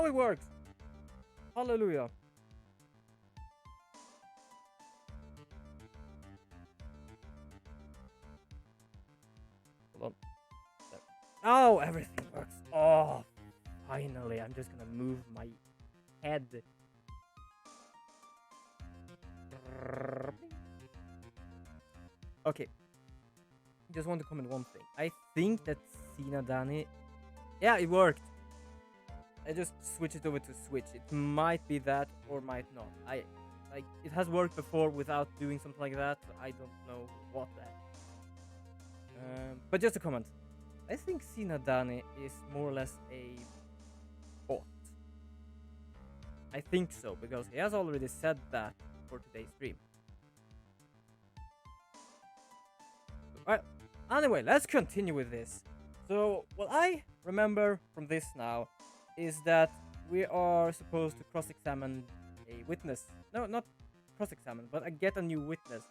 now it works. Hallelujah. Hold on. There. Oh, everything works. Oh, finally. I'm just gonna move my head. Okay. Just want to comment one thing. I think that Sina Dani. Yeah, it worked. I just switched it over to Switch. It might be that or might not. It has worked before without doing something like that. So I don't know what that. But just a comment. I think Sina Dani is more or less a bot. I think so because he has already said that for today's stream. Alright. Anyway, let's continue with this. So what I remember from this now is that we are supposed to cross-examine a witness. No, not cross-examine, but I get a new witness.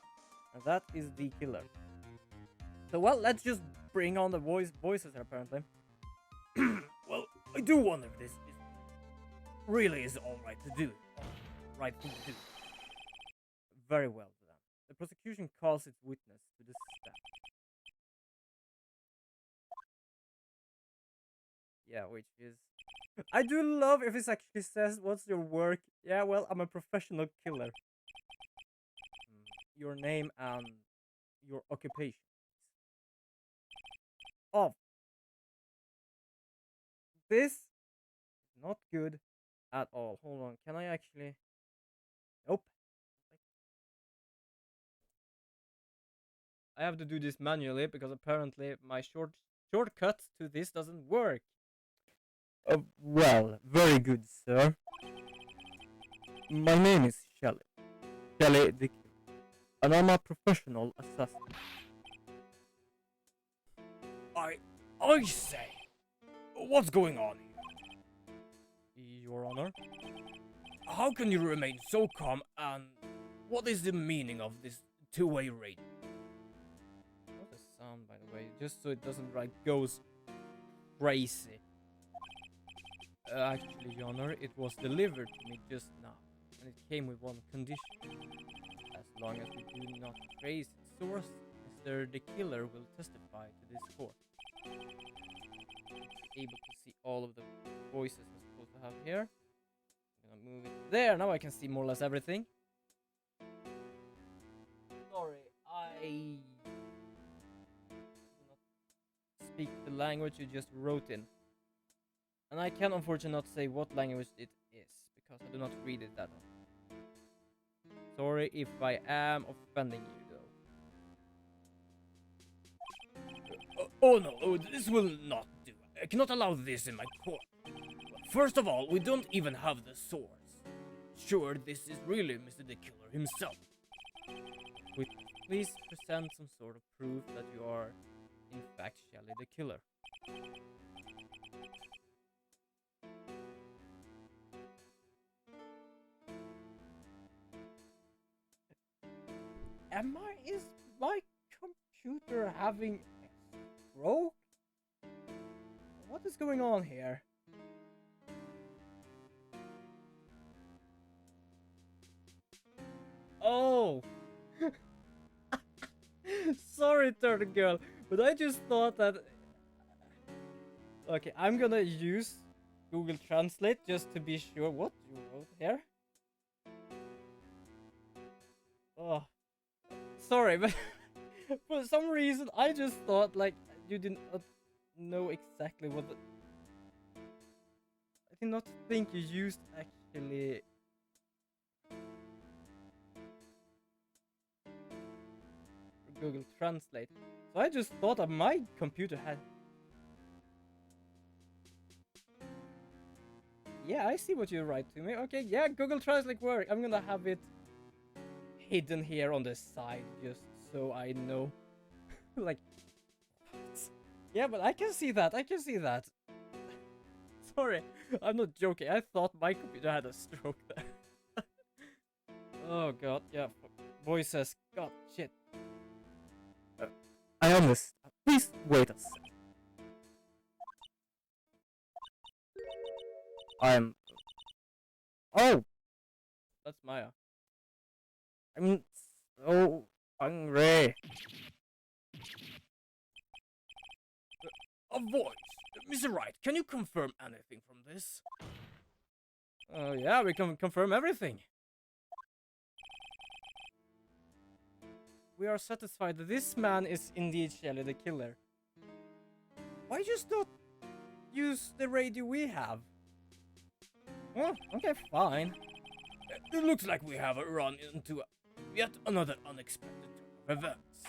And that is the killer. So, well, let's just bring on the voices apparently. Well, I do wonder if this really is alright to do. Right thing to do. Very well done. The prosecution calls its witness to the stand. Yeah, which is... I do love if it actually says, what's your work? Yeah, well, I'm a professional killer. Your name and your occupation. Oh. This is not good at all. Hold on, can I actually... Nope. I have to do this manually because apparently my shortcut to this doesn't work. Well, very good, sir. My name is Shelly. Shelly Dick. And I'm a professional assassin. I say, what's going on here? Your Honor? How can you remain so calm and what is the meaning of this two-way radio? What a sound, by the way, just so it doesn't like goes crazy. Actually, Your Honor, it was delivered to me just now, and it came with one condition. As long as we do not trace its source, Mr. the Killer will testify to this court. Able to see all of the voices I'm supposed to have here. I'm gonna move it there. Now I can see more or less everything. Sorry, I do not speak the language you just wrote in. And I can unfortunately not say what language it is, because I do not read it that often. Sorry if I am offending you, though. Oh no, this will not do. I cannot allow this in my court. First of all, we don't even have the source. Sure, this is really Mr. the Killer himself. Please present some sort of proof that you are, in fact, Shelly the Killer. Is my computer having a stroke? What is going on here? Oh! Sorry, Turtle Girl, but I just thought that... Okay, I'm gonna use Google Translate just to be sure what you wrote here. Oh. Sorry, but for some reason I just thought like you did not know exactly what the... I did not think you used actually... Google Translate. So I just thought that my computer had... Yeah, I see what you write to me. Okay, yeah, Google Translate work. I'm gonna have it hidden here on the side just so I know. Like, yeah, but I can see that. I can see that. Sorry, I'm not joking. I thought my computer had a stroke there. Oh god, yeah. Voices. God, shit. I understand. Please wait a second. I'm Oh, that's Maya. I'm so hungry. A voice. Mr. Wright, can you confirm anything from this? Yeah, we can confirm everything. We are satisfied that this man is indeed Shelly the killer. Why just not use the radio we have? Well, okay, fine. It looks like we have run into yet another unexpected turn of events.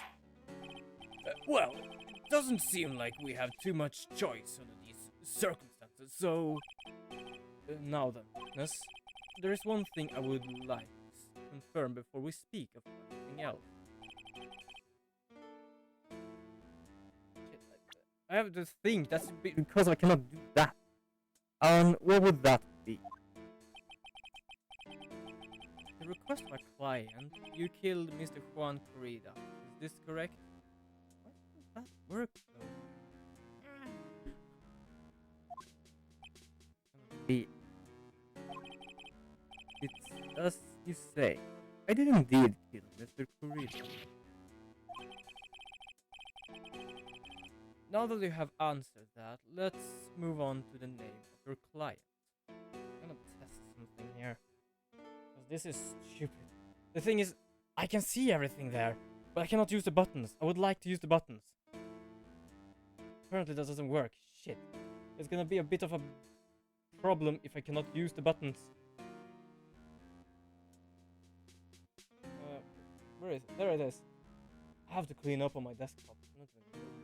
Well, it doesn't seem like we have too much choice under these circumstances, so... now then, Miss, there is one thing I would like to confirm before we speak of anything else. I have to think, that's because I cannot do that. What would that be? The request of a client, you killed Mr. Juan Corrida. Is this correct? Why doesn't that work though? It's as you say. I did indeed kill Mr. Corrida. Now that you have answered that, let's move on to the name of your client. I'm gonna test something here. Because this is stupid. The thing is, I can see everything there, but I cannot use the buttons. I would like to use the buttons. Apparently that doesn't work. Shit. It's gonna be a bit of a problem if I cannot use the buttons. Where is it? There it is. I have to clean up on my desktop. I'm not gonna do it.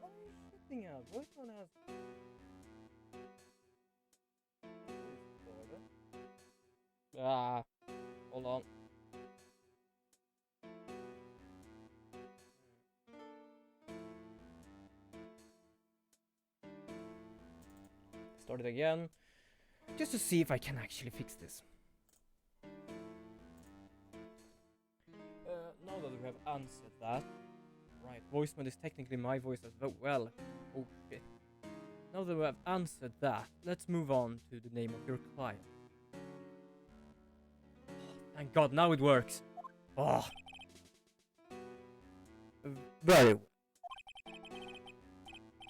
What are you shitting at? Which one has... Ah, hold on. Start it again, just to see if I can actually fix this. Now that we have answered that, right, voicemail is technically my voice as well. Oh shit. Now that we have answered that, let's move on to the name of your client. Thank God, now it works. Oh. Very well.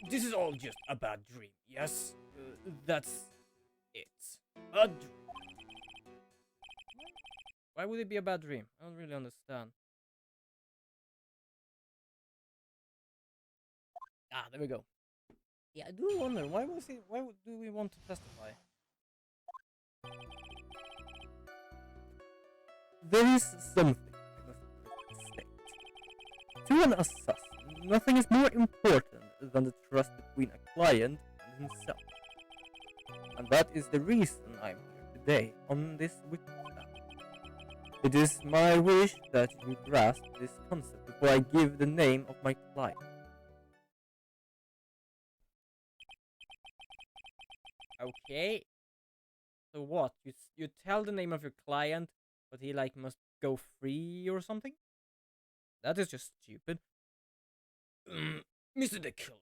This is all just a bad dream, yes? That's it. A dream. Why would it be a bad dream? I don't really understand. Ah, there we go. Yeah, I do wonder, why do we want to testify? There is something I must state. To an assassin, nothing is more important than the trust between a client and himself. And that is the reason I'm here today on this witness stand. It is my wish that you grasp this concept before I give the name of my client. Okay. So what? You tell the name of your client, but he like must go free or something? That is just stupid. Mr. the Killer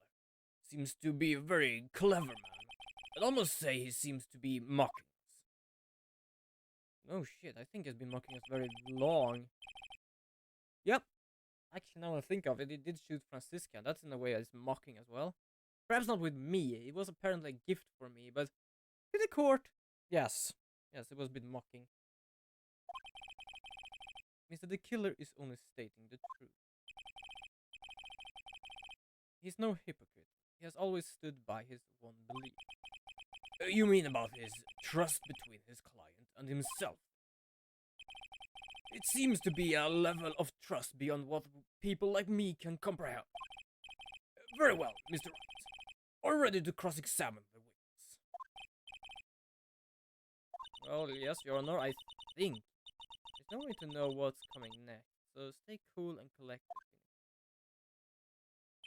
seems to be a very clever man. I'd almost say he seems to be mocking us. Oh shit, I think he's been mocking us very long. Yep. Actually, now I think of it, he did shoot Francisca. That's in a way as mocking as well. Perhaps not with me. It was apparently a gift for me, but to the court. Yes. Yes, it was a bit mocking. Mr. the Killer is only stating the truth. He's no hypocrite. He has always stood by his one belief. You mean about his trust between his client and himself? It seems to be a level of trust beyond what people like me can comprehend. Very well, Mr. Wright. Are you ready to cross-examine the witness? Well, yes, Your Honor, I think. There's no way to know what's coming next, so stay cool and collected.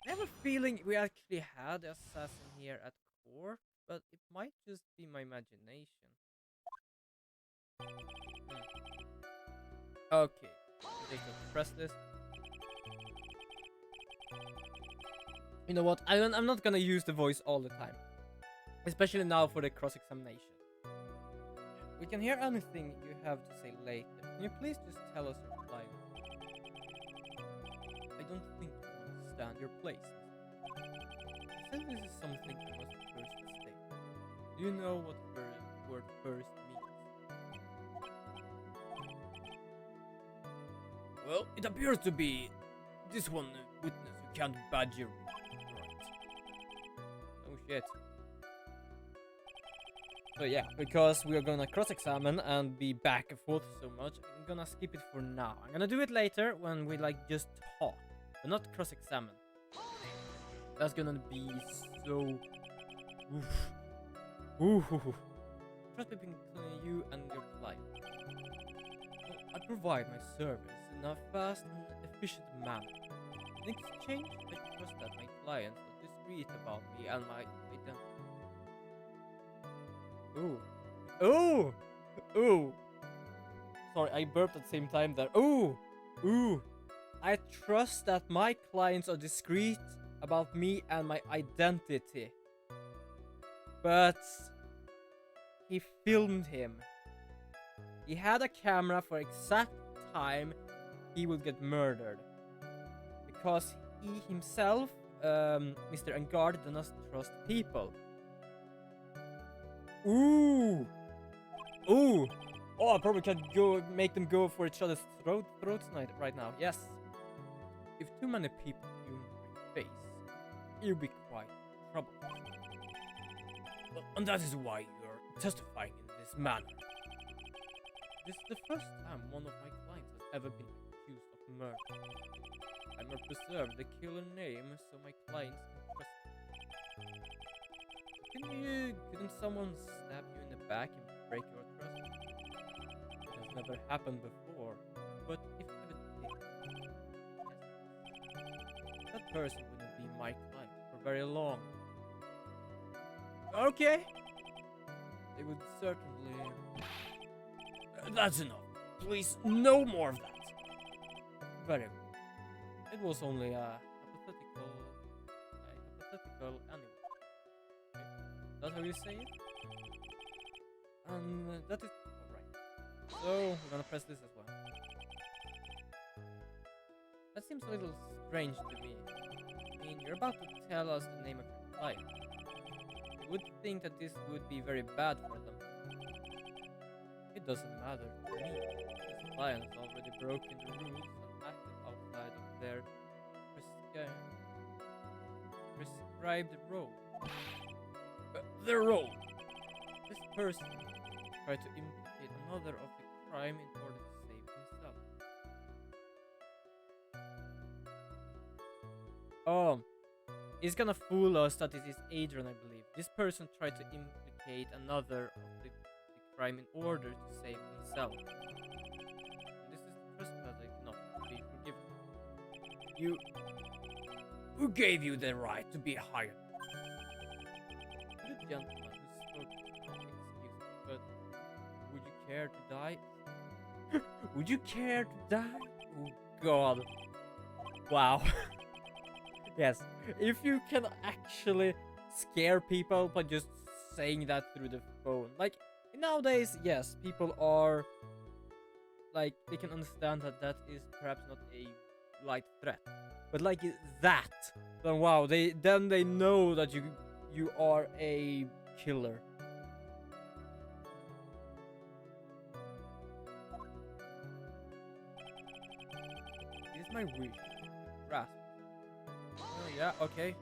I have a feeling we actually had the assassin here at court, but it might just be my imagination. Okay, just press this. You know what? I'm not gonna use the voice all the time. especially now for the cross-examination. We can hear anything you have to say later. Can you please just tell us your client? I don't think you understand your place. I said this is something I must first state. Do you know what the word first means? Well, it appears to be this one witness who can't badger. Right. Oh shit. So yeah, because we are gonna cross-examine and be back and forth so much, I'm gonna skip it for now. I'm gonna do it later when we like just talk, but not cross-examine. That's gonna be so... Oof. Trust between you and your client. Well, I provide my service in a fast and efficient manner. In exchange, I trust that my clients are discreet about me and my identity. Ooh. Ooh. Sorry, I burped at the same time there. Ooh. I trust that my clients are discreet about me and my identity. But he filmed him. He had a camera for exact time he would get murdered. Because he himself, Mr. Engard, does not trust people. Ooh. Oh, I probably can make them go for each other's throats right now. Yes. If too many people view my face, you'll be quite troubled. Well, and that is why you're testifying in this manner. This is the first time one of my clients has ever been accused of murder. I must preserve the killer name so my clients can trust me. Couldn't someone stab you in the back and break your trust? It has never happened before, but if ever did, yes, that person wouldn't be my client for very long. Okay. They would certainly... That's enough. Please, no more of that. Very well. It was only a hypothetical anyway. Okay. That's how you say it? And that is... Alright. So, we're gonna press this as well. That seems a little strange to me. I mean, you're about to tell us the name of your client. You would think that this would be very bad for them. It doesn't matter to me. This client has already broken the rules and acted outside of their prescribed role. Their role! This person tried to implicate another of the crime in order to save himself. Oh, he's gonna fool us that it is Adrian, I believe. This person tried to implicate another of the crime in order to save himself. And this is the trespass that cannot be forgiven. You... Who gave you the right to be hired? The gentleman who spoke excuse me, but would you care to die? Would you care to die? Oh god. Wow. Yes, if you can actually scare people by just saying that through the phone. Like, nowadays, yes, people are, like, they can understand that that is perhaps not a light threat. But like that, then wow, they know that you are a killer. It is my wish to grasp. Oh yeah, okay.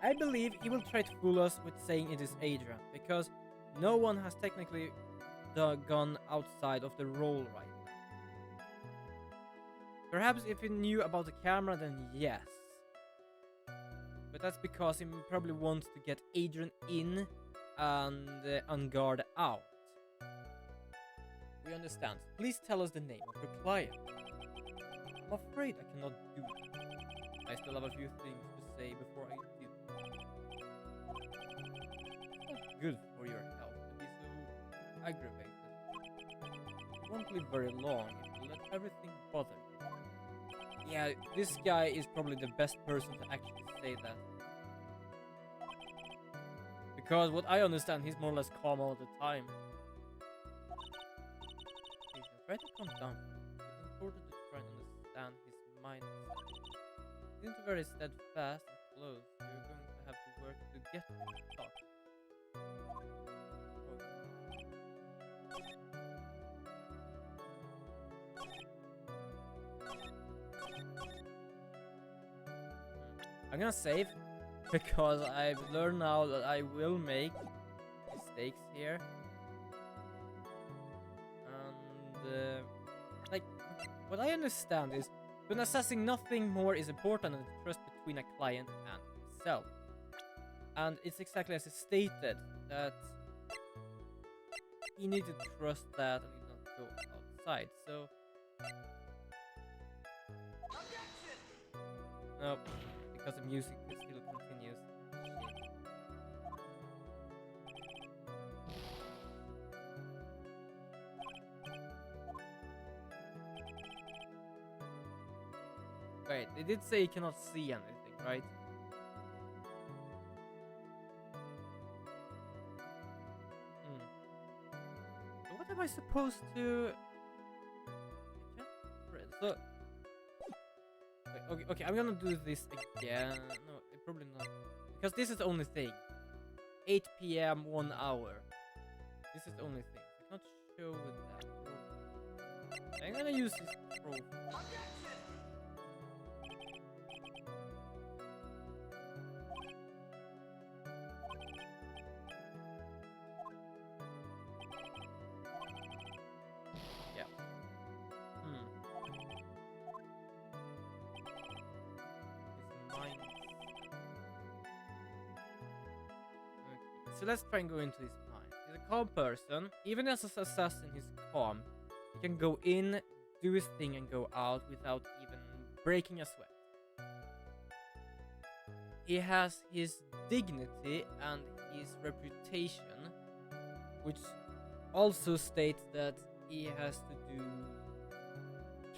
I believe he will try to fool us with saying it is Adrian, because no one has technically gone outside of the role right now. Perhaps if he knew about the camera, then yes. But that's because he probably wants to get Adrian in and Engard out. We understand. Please tell us the name of your client. I'm afraid I cannot do that. I still have a few things to say before I do. It's not good for your health to be so aggravated. You won't live very long if you let everything bother you. Yeah, this guy is probably the best person to actually say that. Because what I understand, he's more or less calm all the time. Please, try to calm down. It's important to try and understand his mindset. He's not very steadfast and close. You're going to have to work to get him to talk. I'm gonna save because I've learned now that I will make mistakes here. And like, what I understand is when assessing, nothing more is important than the trust between a client and himself. And it's exactly as it's stated that he needs to trust that and he don't go outside. So no, because the music still continues. Wait, they did say you cannot see anything, right? So what am I supposed to... I can't read. So... Wait, okay, I'm gonna do this again. No, probably not. Because this is the only thing. 8 PM, 1 hour. This is the only thing. I cannot show that. I'm gonna use this profile. So let's try and go into his mind. He's a calm person. Even as an assassin, he's calm. He can go in, do his thing, and go out without even breaking a sweat. He has his dignity and his reputation, which also states that he has to do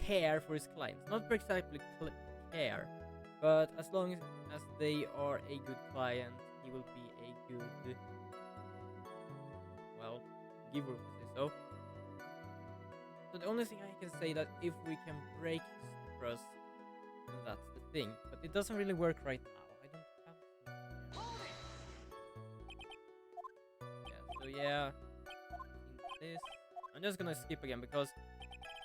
care for his clients. Not exactly care, but as long as they are a good client, he will be a good, well, giver, to say so. So the only thing I can say that if we can break his trust, then that's the thing. But it doesn't really work right now. I don't have to. Yeah, so yeah. This. I'm just gonna skip again because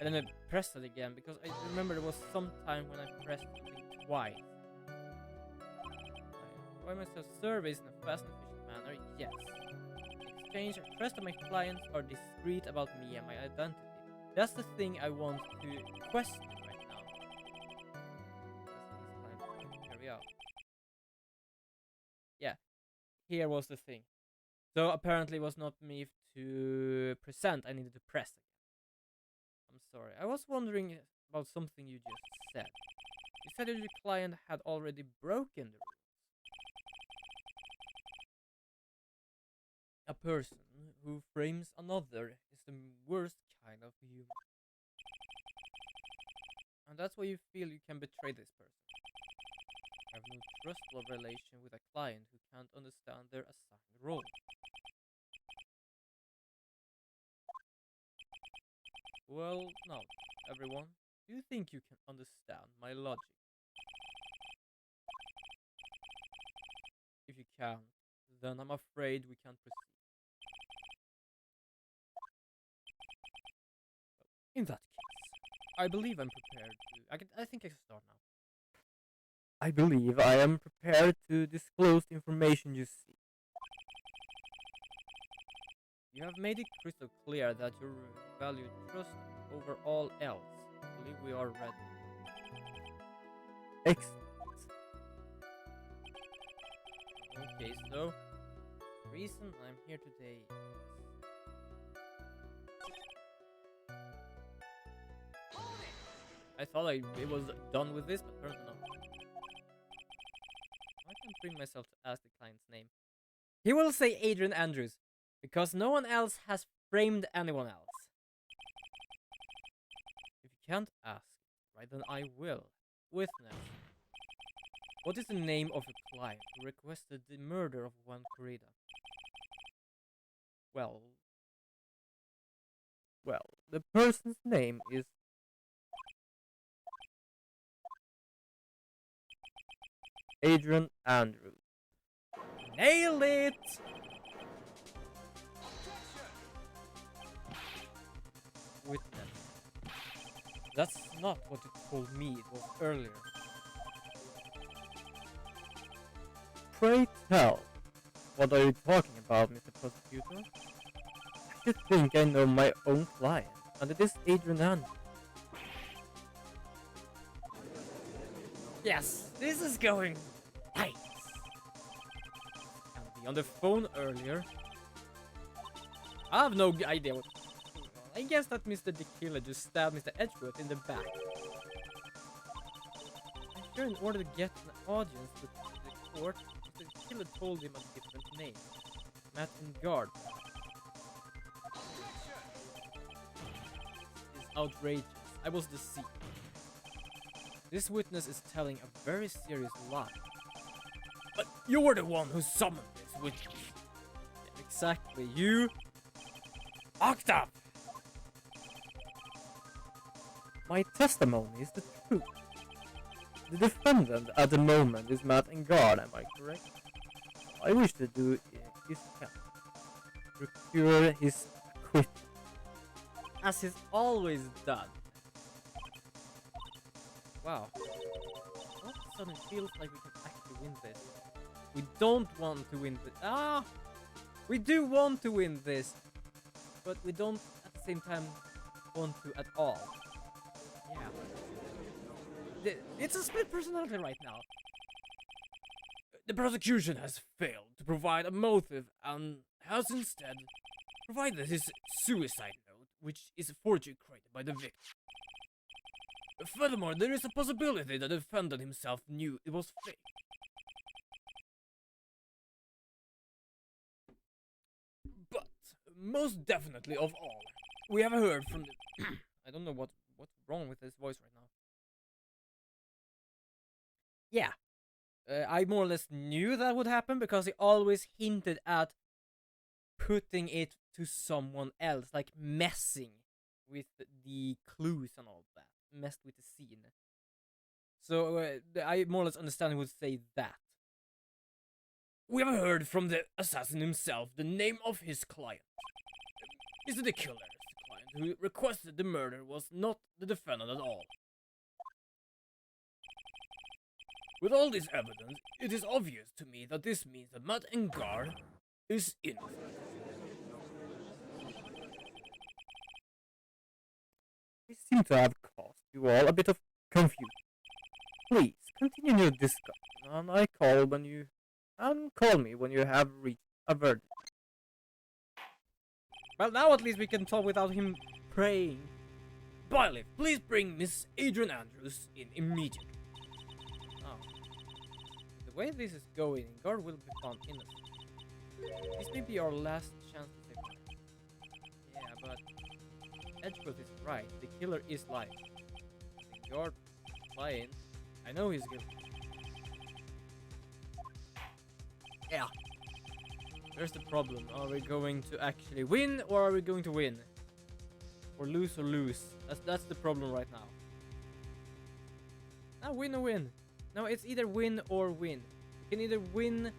I didn't press it again because I remember there was some time when I pressed something twice. Provide myself service in a fast and efficient manner, yes. In exchange, I trust that my clients are discreet about me and my identity. That's the thing I want to question right now. This client will carry out. Yeah, here was the thing. So apparently it was not me to present, I needed to press again. I'm sorry. I was wondering about something you just said. You said that your client had already broken the rules. A person who frames another is the worst kind of human. And that's why you feel you can betray this person. I have no trustful relation with a client who can't understand their assigned role. Well, now, everyone, do you think you can understand my logic? If you can't, then I'm afraid we can't proceed. In that case, I believe I'm prepared to... I think I can start now. I believe I am prepared to disclose the information you see. You have made it crystal clear that you value trust over all else. I believe we are ready. Excellent. Okay, so the reason I'm here today is... I thought it was done with this, but apparently not. I can bring myself to ask the client's name. He will say Adrian Andrews, because no one else has framed anyone else. If you can't ask, right, then I will. Witness. What is the name of a client who requested the murder of Juan Corrida? well, the person's name is Adrian Andrews. Nailed it! Witness. That's not what it told me it was earlier. Pray tell, what are you talking about, Mr. Prosecutor? I should think I know my own client, and it is Adrian Andrews. Yes, this is going nice. Can't be on the phone earlier. I have no idea what's going on. I guess that Mr. the Killer just stabbed Mr. Edgeworth in the back. I'm sure in order to get an audience with the court, Mr. the Killer told him a different name. Matt and Guard. It's outrageous. I was deceived. This witness is telling a very serious lie. But you're the one who summoned this witness. Yeah, exactly, you fucked up. My testimony is the truth. The defendant at the moment is Matt and Guard, am I correct? I wish to do his count. Procure his acquittal. As he's always done. Wow. All of a sudden it feels like we can actually win this. We don't want to win this. We do want to win this. But we don't at the same time want to at all. Yeah. It's a split personality right now. The prosecution has failed to provide a motive and has instead provided his suicide note, which is a forgery created by the victim. Furthermore, there is a possibility that the defendant himself knew it was fake. But, most definitely of all, we have heard from the... I don't know what's wrong with his voice right now. Yeah. I more or less knew that would happen because he always hinted at putting it to someone else, like messing with the clues and all that. Messed with the scene. So I more or less understand he would say that. We have heard from the assassin himself the name of his client. Mr. the Killer's client who requested the murder was not the defendant at all. With all this evidence, it is obvious to me that this means that Matt Engar is innocent. We seem to have caused you all a bit of confusion. Please continue your discussion, and call me when you have reached a verdict. Well, now at least we can talk without him praying. Bailiff, please bring Miss Adrian Andrews in immediately. Oh. The way this is going, Guard will be found innocent. This may be our last chance to save him. Yeah, but Edgeworth is right. The killer is lying. The Guard lying. I know he's guilty. Yeah. There's the problem. Are we going to actually win, or are we going to win? Or lose. That's the problem right now. Now win or win. No, it's either win or win. We can either win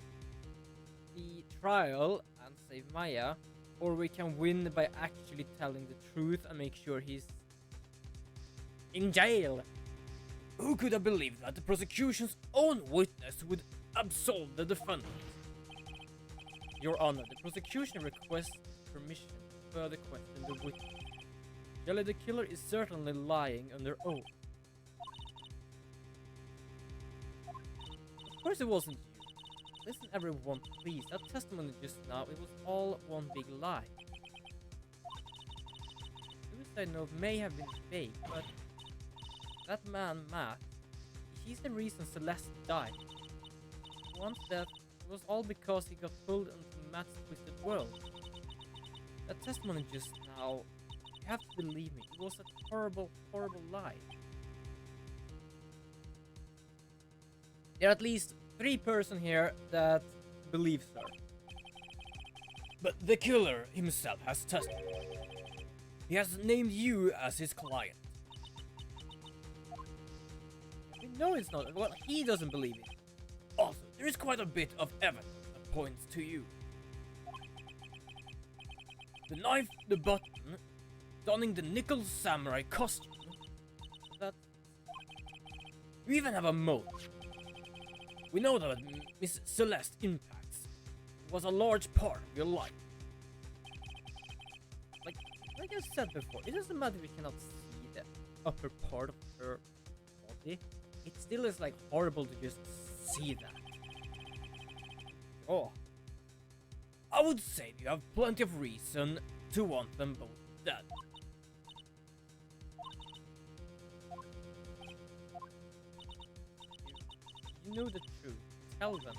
the trial and save Maya, or we can win by actually telling the truth and make sure he's in jail. Who could have believed that the prosecution's own witness would absolve the defendant? Your Honor, the prosecution requests permission to further question the witness. Jelly the Killer is certainly lying under oath. Of course it wasn't you. Listen everyone, please. That testimony just now, it was all one big lie. Suicide note may have been fake, but that man, Matt, he's the reason Celeste died. Once death, it was all because he got pulled into Matt's twisted world. That testimony just now, you have to believe me, it was a horrible, horrible lie. There are at least 3 persons here that believes her. But the killer himself has testified. He has named you as his client. No, it's not. Well, he doesn't believe it. Also, there is quite a bit of evidence that points to you. The knife, the button, donning the nickel samurai costume. That. You even have a motive. We know that Miss Celeste Impacts was a large part of your life. Like I said before, it doesn't matter if we cannot see the upper part of her body. It still is like horrible to just see that. Oh. I would say you have plenty of reason to want them both dead. You know the truth. Tell them.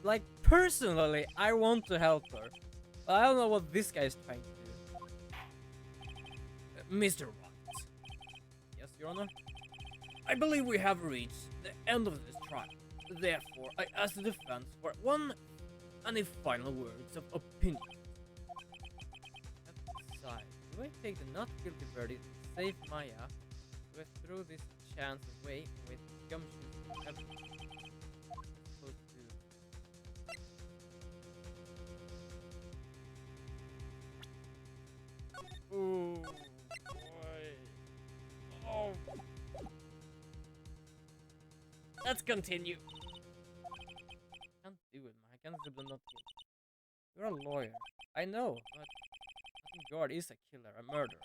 Like, personally, I want to help her. But I don't know what this guy is trying to do. Mr. White. Yes, Your Honor? I believe we have reached the end of this trial. Therefore, I ask the defense for any final words of opinion. Aside, do I take the not guilty verdict and save Maya? Do I throw this chance away with gumshoes? Ooh, boy. Oh. Let's continue. I can't do it, man. I can't do not kill. You're a lawyer. I know, but I think God is a killer, a murderer.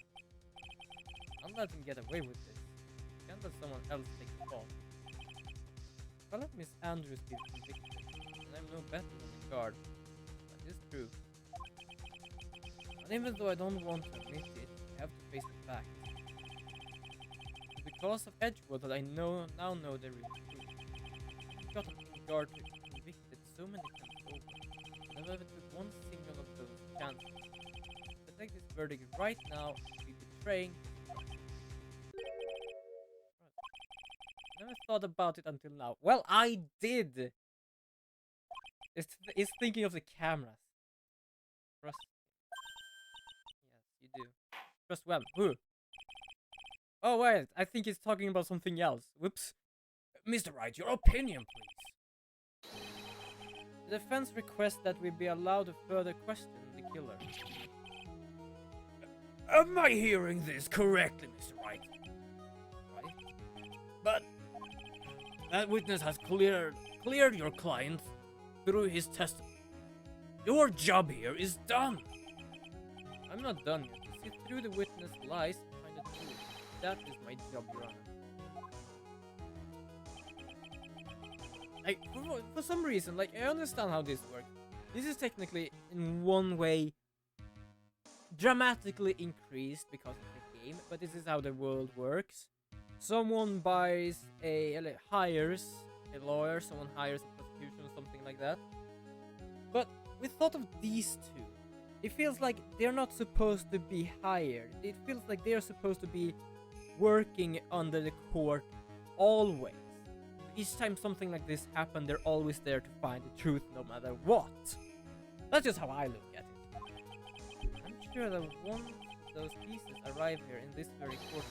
I'll let him get away with this. Can't let someone else take the fall. I'll let Miss Andrews be convicted, and I'm no better than the guard. That is true. And even though I don't want to admit it, I have to face the fact. It's because of Edgewood that I now know the real truth. I've gotten guard to be convicted so many times over, but I never took one single of those chances. If I take this verdict right now, I'll be betraying his trust. I never thought about it until now. Well, I did! It's thinking of the cameras. Trust. Yes, you do. Trust well. Who? Oh, wait. I think he's talking about something else. Whoops. Mr. Wright, your opinion, please. The defense requests that we be allowed to further question the killer. Am I hearing this correctly, Mr. Wright? Right? But that witness has cleared your client through his testimony. Your job here is done. I'm not done yet. To see through the witness lies and find the truth. That is my job, Your Honor. Like, for some reason, like, I understand how this works. This is technically, in one way, dramatically increased because of the game, but this is how the world works. Someone hires a lawyer, someone hires a prosecution, something like that. But with thought of these two, it feels like they're not supposed to be hired. It feels like they're supposed to be working under the court always. Each time something like this happens, they're always there to find the truth no matter what. That's just how I look at it. I'm sure that once those pieces arrive here in this very court,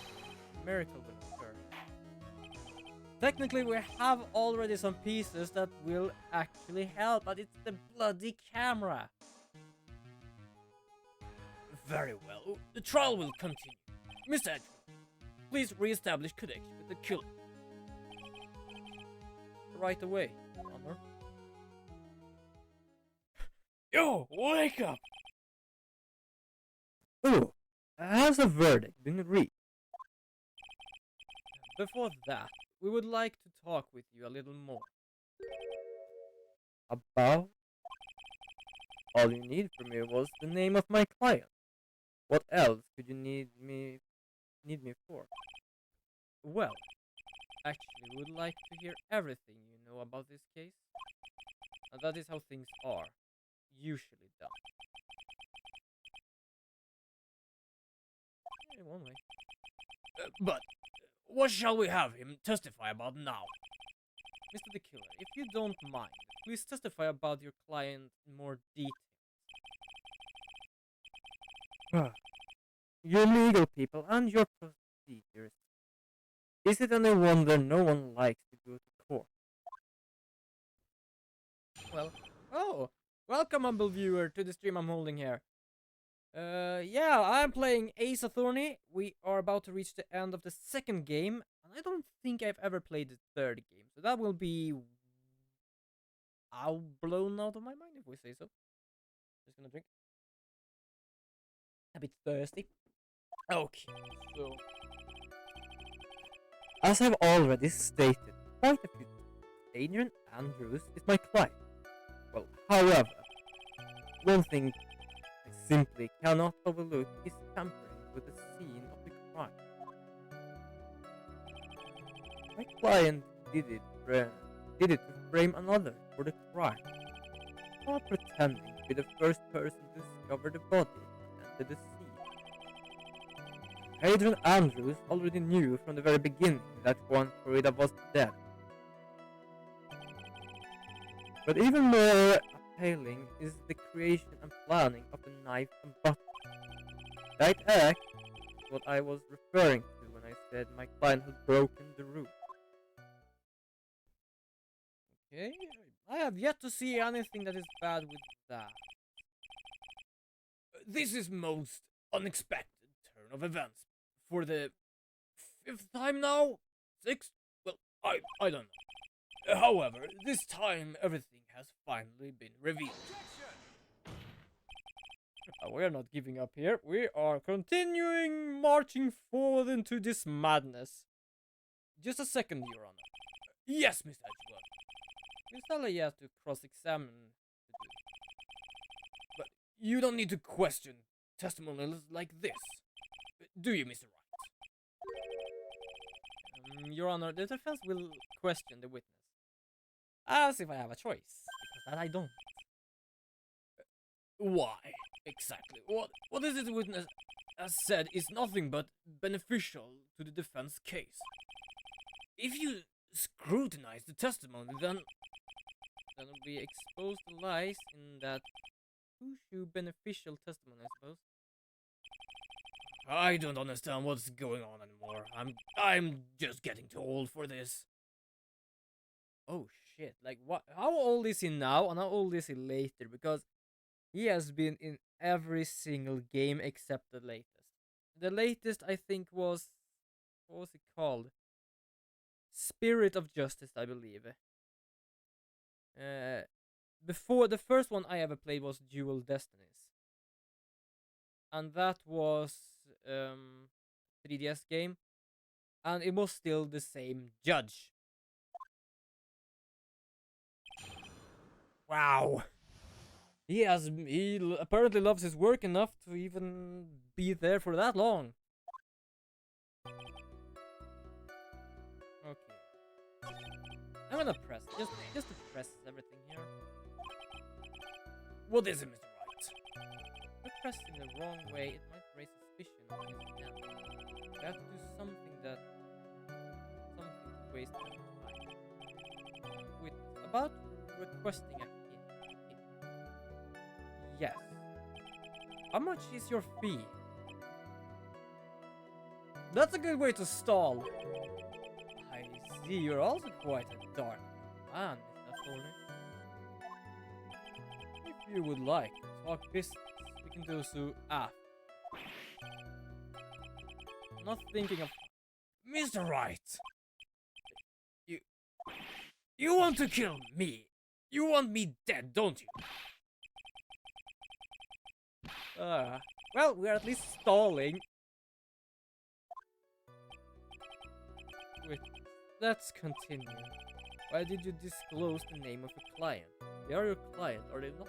a miracle will occur. Technically, we have already some pieces that will actually help, but it's the bloody camera. Very well. The trial will continue. Miss Edgewood, please re-establish connection with the killer. Right away, Your Honor. Yo, wake up! Oh, has a verdict been reached? Before that, we would like to talk with you a little more. About? All you need from me was the name of my client. What else could you need me for? Well, actually, we would like to hear everything you know about this case. And that is how things are usually done. In one way. But what shall we have him testify about now? Mr. the Killer, if you don't mind, please testify about your client in more detail. You legal people and your procedures. Is it any wonder no one likes to go to court? Well, oh, welcome, humble viewer, to the stream I'm holding here. Yeah, I'm playing Ace Attorney. We are about to reach the end of the second game, and I don't think I've ever played the third game, so that will be blown out of my mind if we say so. Just gonna drink. A bit thirsty. Okay, so as I've already stated quite a few times, Adrian Andrews is my client. Well, however, one thing I simply cannot overlook is tampering with the scene of the crime. My client did it to frame another for the crime, while pretending to be the first person to discover the body and enter the scene. Adrian Andrews already knew from the very beginning that Juan Corrida was dead. But even more appealing is the creation and planning of the knife and butter. That act is what I was referring to when I said my client had broken the rule. Okay, I have yet to see anything that is bad with that. This is most unexpected turn of events. For the 5th time now? 6th? Well, I don't know. However, this time everything has finally been revealed. We're not giving up here. We are continuing marching forward into this madness. Just a second, Your Honor. Yes, Mr. Edgeworth. Miss Sally has to cross-examine the dude. But you don't need to question testimonials like this. Do you, Mr. Wright? Your Honor, the defense will question the witness. As if I have a choice, because that I don't. Why? Exactly. What is it the witness has said is nothing but beneficial to the defense case. If you scrutinize the testimony, then we expose the lies in that who beneficial testimony, I suppose. I don't understand what's going on anymore. I'm just getting too old for this. Oh shit, like what? How old is he now and how old is he later? Because he has been in every single game except the latest. The latest I think was, what was it called? Spirit of Justice, I believe. Before the first one I ever played was Dual Destinies. And that was 3DS game. And it was still the same judge. Wow. He apparently loves his work enough to even be there for that long. Okay. I'm gonna press, just to press everything here. What is it, Mr. Wright? If I press in the wrong way, it might raise suspicion on his end. I have to do something to waste my time. Witness, about requesting a hint. Yes. How much is your fee? That's a good way to stall. I see you're also quite a dark man, Mr. Thorny. If you would like to talk business, we can do so after. Not thinking of... Mr. Wright! You want to kill me? You want me dead, don't you? Well, we're at least stalling. Wait, let's continue. Why did you disclose the name of your client? They are your client, are they not?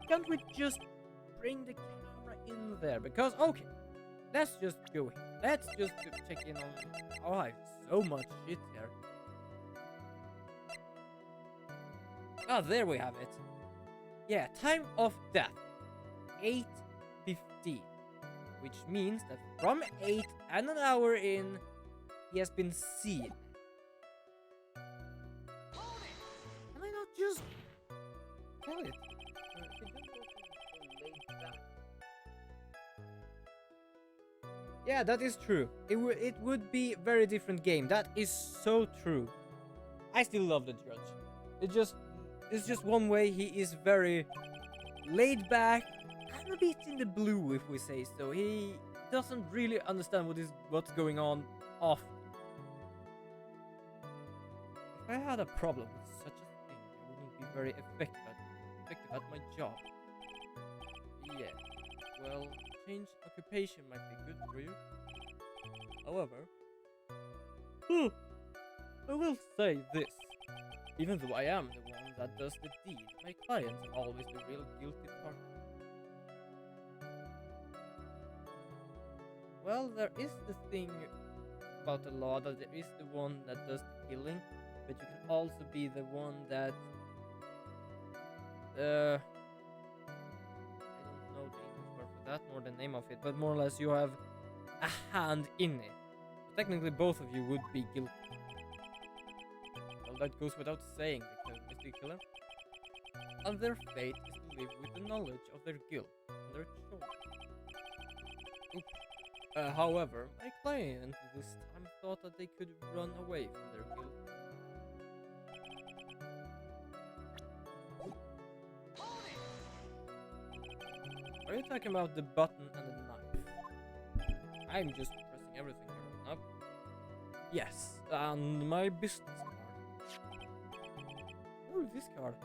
Can't we just bring the camera in there? Because, okay, let's just go here. Let's just check in on... Oh, I have so much shit here. Ah, there we have it. Yeah, time of death, 8:15, which means that from 8 and an hour in, he has been seen. Can I not just kill it? Yeah, that is true. It would be a very different game. That is so true. I still love the Judge. It's just one way he is very laid back and a bit in the blue, if we say so. He doesn't really understand what's going on often. If I had a problem with such a thing, I wouldn't be very effective at my job. Yeah, well, change occupation might be good for you. However, I will say this. Even though I am the one that does the deed, my clients are always the real guilty party. Well, there is the thing about the law that there is the one that does the killing, but you can also be the one that I don't know the English word for that nor the name of it, but more or less you have a hand in it. So technically both of you would be guilty. Well, that goes without saying because Mr. Killer. And their fate is to live with the knowledge of their guilt and their choice. However, my client this time thought that they could run away from their guilt. Are you talking about the button and the knife? I'm just pressing everything here right now. Yes, and my business card. Ooh, this card.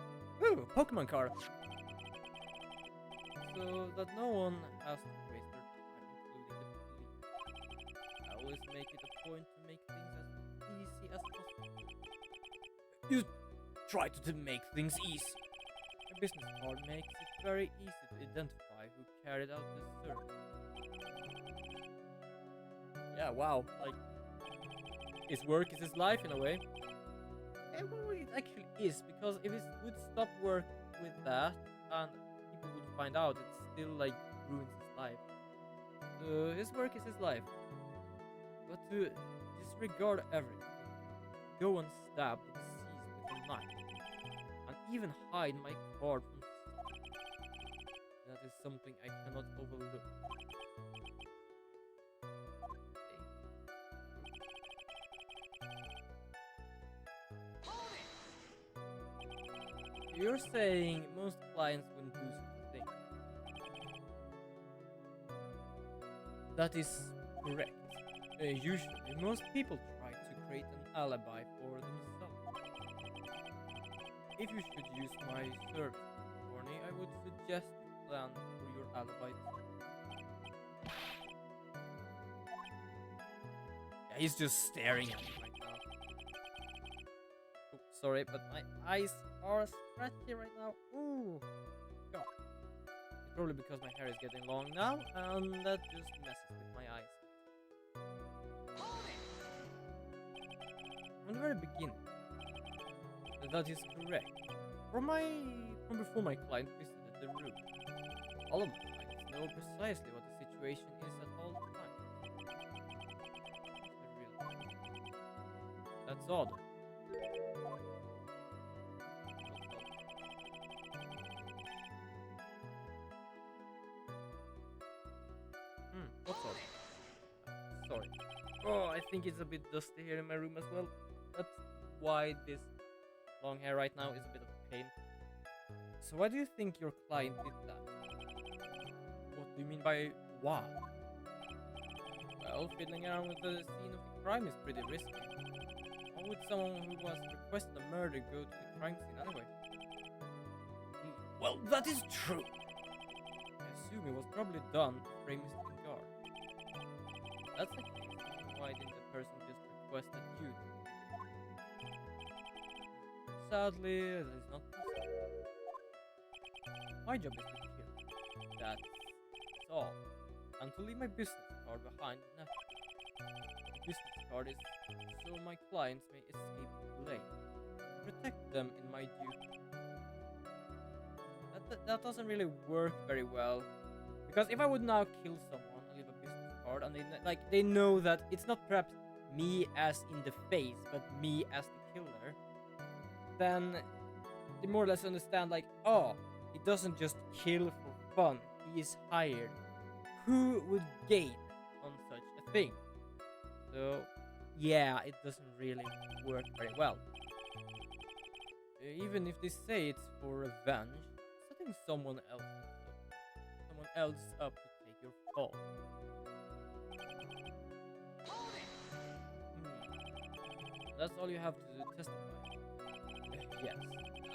Ooh, Pokemon card. So that no one has to waste their time, including the police. I always make it a point to make things as easy as possible. You try to make things easy. A business card makes it very easy to identify who carried out the search. Yeah, wow, like, his work is his life in a way. And well, it actually is, because if it would stop work with that, and people would find out, it still, like, ruins his life. So, his work is his life. But to disregard everything, go and stab the deceased with a knife, and even hide my card from sight, that is something I cannot overlook. You're saying most clients wouldn't do such a thing. That is correct. Usually, most people try to create an alibi for themselves. If you should use my service, attorney, I would suggest you plan for your alibi too. Yeah, he's just staring at me right now. Oh, sorry, but my eyes are scratchy right now. Ooh, God. It's probably because my hair is getting long now, and that just messes with my eyes. From the very beginning, that is correct. From before my client visited the room, all of my clients know precisely what the situation is at all times. That's odd. What's odd? Sorry. Oh, I think it's a bit dusty here in my room as well. That's why this long hair right now is a bit of a pain. So why do you think your client did that? What do you mean by why? Well, fiddling around with the scene of the crime is pretty risky. How would someone who was requested a murder go to the crime scene anyway? Well, that is true. I assume it was probably done to frame Mr. Guard. That's the case. Why didn't the person just request that you do it? Sadly, that is not possible. My job is to kill. That's all. And to leave my business card behind nothing. The business card is so my clients may escape blame. Protect them in my duty. That doesn't really work very well. Because if I would now kill someone and leave a business card and they know that it's not perhaps me as in the face, but me as the killer, then they more or less understand like, oh, he doesn't just kill for fun, he is hired. Who would gain on such a thing? So, yeah, it doesn't really work very well. Even if they say it's for revenge, setting someone else up to take your fall. That's all you have to testify. Yes,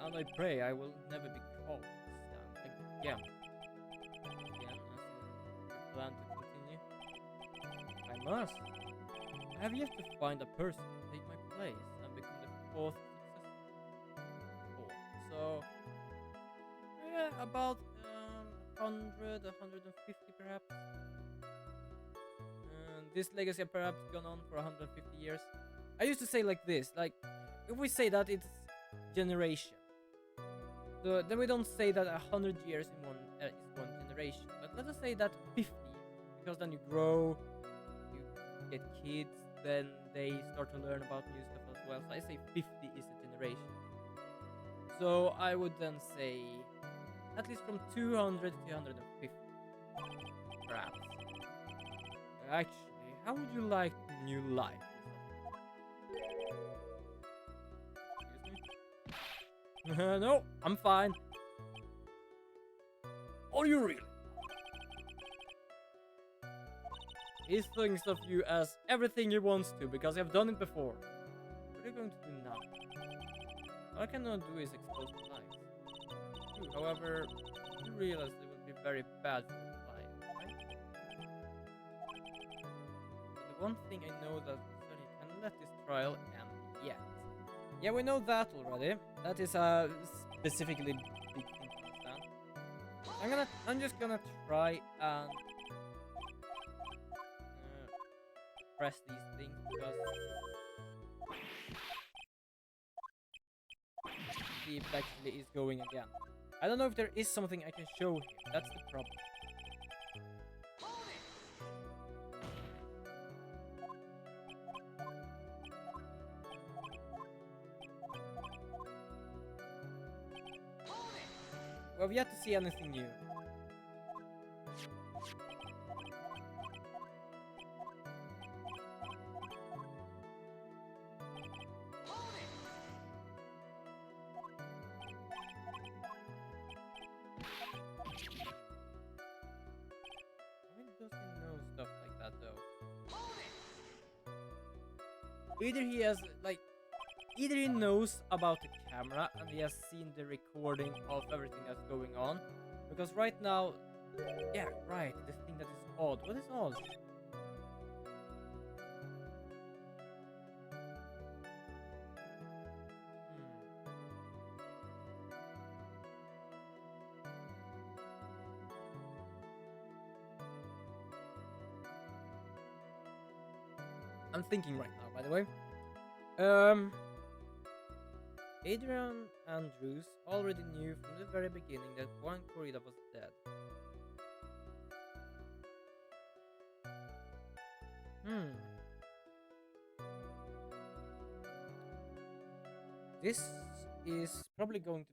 and I pray I will never be called to stand again. Again, as you plan to continue? I must. I have yet to find a person to take my place and become the fourth successor. So, yeah, about 100, 150 perhaps. This legacy has perhaps gone on for 150 years. I used to say like this, like, if we say that it's generation, so then we don't say that 100 years in is one generation, but let us say that 50, because then you grow, you get kids, then they start to learn about new stuff as well. So I say 50 is a generation. So I would then say at least from 200 to 250, perhaps. Actually, how would you like new life? No, I'm fine. Are you really? He thinks of you as everything he wants to because you have done it before. What are you going to do now? All I cannot do is expose the lies. You, however, you realize it would be very bad for the client, right? But the one thing I know that he can let this trial end yet. Yeah, we know that already. That is a specifically big thing to understand. I'm just gonna try and press these things because see if it actually is going again. I don't know if there is something I can show him. That's the problem. We have yet to see anything new. Why does he know stuff like that though? Either he knows about the camera and he has seen the recording of everything that's going on. Because right now, yeah, right, the thing that is odd. What is odd? I'm thinking right now, by the way. Adrian Andrews already knew from the very beginning that Juan Corrida was dead. This is probably going to...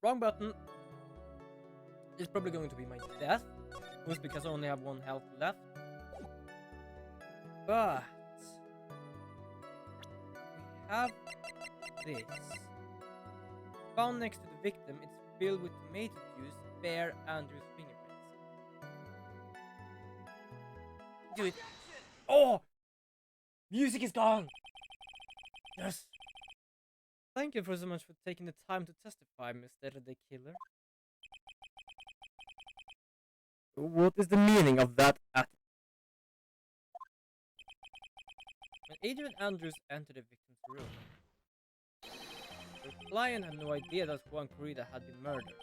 Wrong button! It's probably going to be my death. Just because I only have one health left. But... we have this. Found next to the victim, it's filled with tomato juice, bear Andrew's fingerprints. Do it. Oh! Music is gone! Yes! Thank you for so much for taking the time to testify, Mr. the Killer. What is the meaning of that? When Adrian Andrews entered the victim's room, the client had no idea that Juan Corrida had been murdered.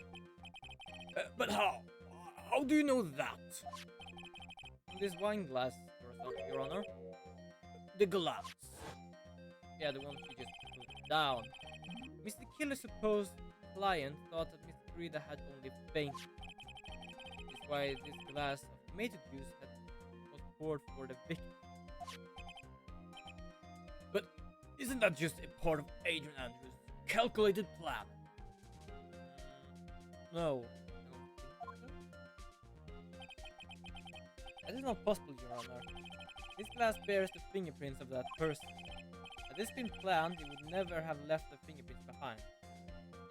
But how? How do you know that? This wine glass, Your Honor. The glass. Yeah, the one she just put down. Mr. Killer's supposed client thought that Mr. Corrida had only fainted. That's why this glass of tomato juice was poured for the victim. But isn't that just a part of Adrian Andrews' calculated plan? No. That is not possible, Your Honor. This glass bears the fingerprints of that person. Had this been planned, he would never have left the fingerprints behind.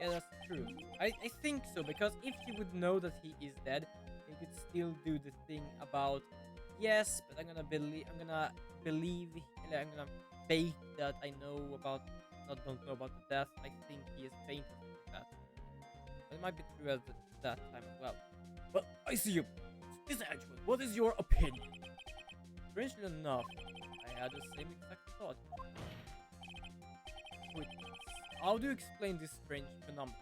Yeah, that's true. I think so, because if he would know that he is dead, he could still do the thing about, yes, but I'm gonna believe, I'm gonna fake that I know about, don't know about the death. I think he is fainted like that. But it might be true at that time as well. But I see you. Mr. Edgewood, what is your opinion? Strangely enough, I had the same exact thought. Wait, how do you explain this strange phenomenon?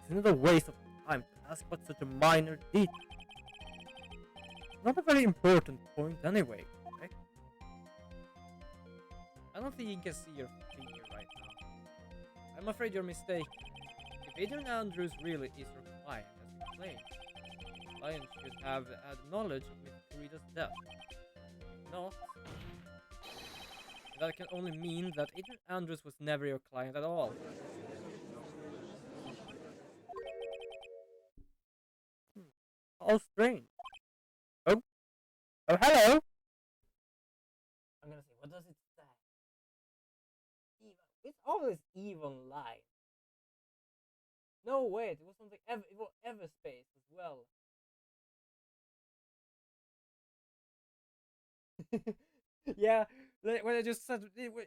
Isn't it a waste of time to ask about such a minor detail? Not a very important point anyway, correct? I don't think you can see your finger right now. I'm afraid you're mistaken. If Adrian Andrews really is your client, as you claim, the client should have had knowledge of Miss Corrida's death. If not, that can only mean that Adrian Andrews was never your client at all. How strange. Oh, oh, hello. I'm gonna say, what does it say? Even. It's always even line. No, wait, it was something it was Everspace as well. Yeah, when I just said,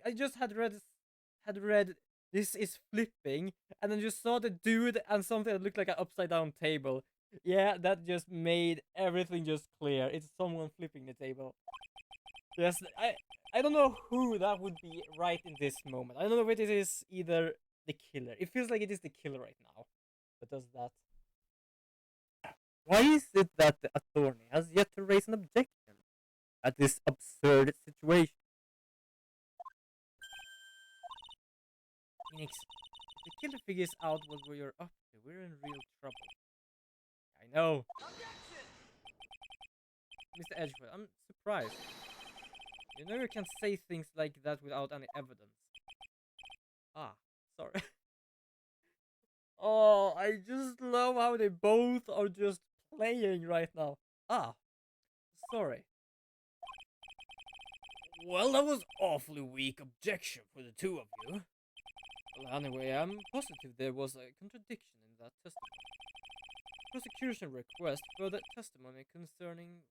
I just had read this is flipping, and then just saw the dude and something that looked like an upside down table. Yeah, that just made everything just clear. It's someone flipping the table. Yes, I don't know who that would be right in this moment. I don't know if it is either the killer. It feels like it is the killer right now. But does that? Why is it that the attorney has yet to raise an objection at this absurd situation? Phoenix, if the killer figures out what we're up to, we're in real trouble. I know. Mr. Edgewood, I'm surprised. You know you can say things like that without any evidence. Ah, sorry. Oh, I just love how they both are just playing right now. Ah, sorry. Well, that was awfully weak objection for the two of you. Well, anyway, I'm positive there was a contradiction in that testimony. Prosecution request further testimony concerning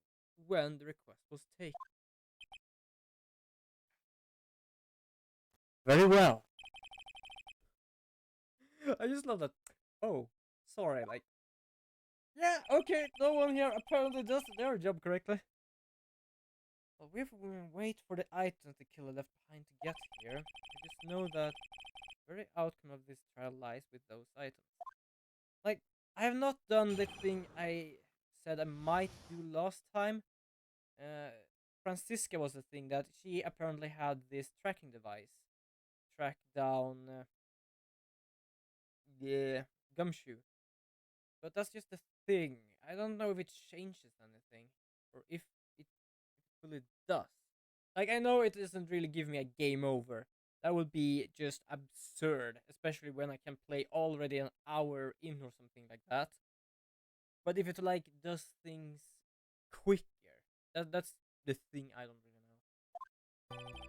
when the request was taken. Very well. I just love that. Oh, sorry, like, yeah, okay, no one here apparently does their job correctly. Well, we wait for the items the killer left behind to get here. I just know that the very outcome of this trial lies with those items. Like, I have not done the thing I said I might do last time. Francisca was the thing that she apparently had this tracking device. Track down the gumshoe. But that's just the thing. I don't know if it changes anything. Or if it really does. Like, I know it doesn't really give me a game over. That would be just absurd. Especially when I can play already an hour in or something like that. But if it, like, does things quicker. That's the thing I don't really know.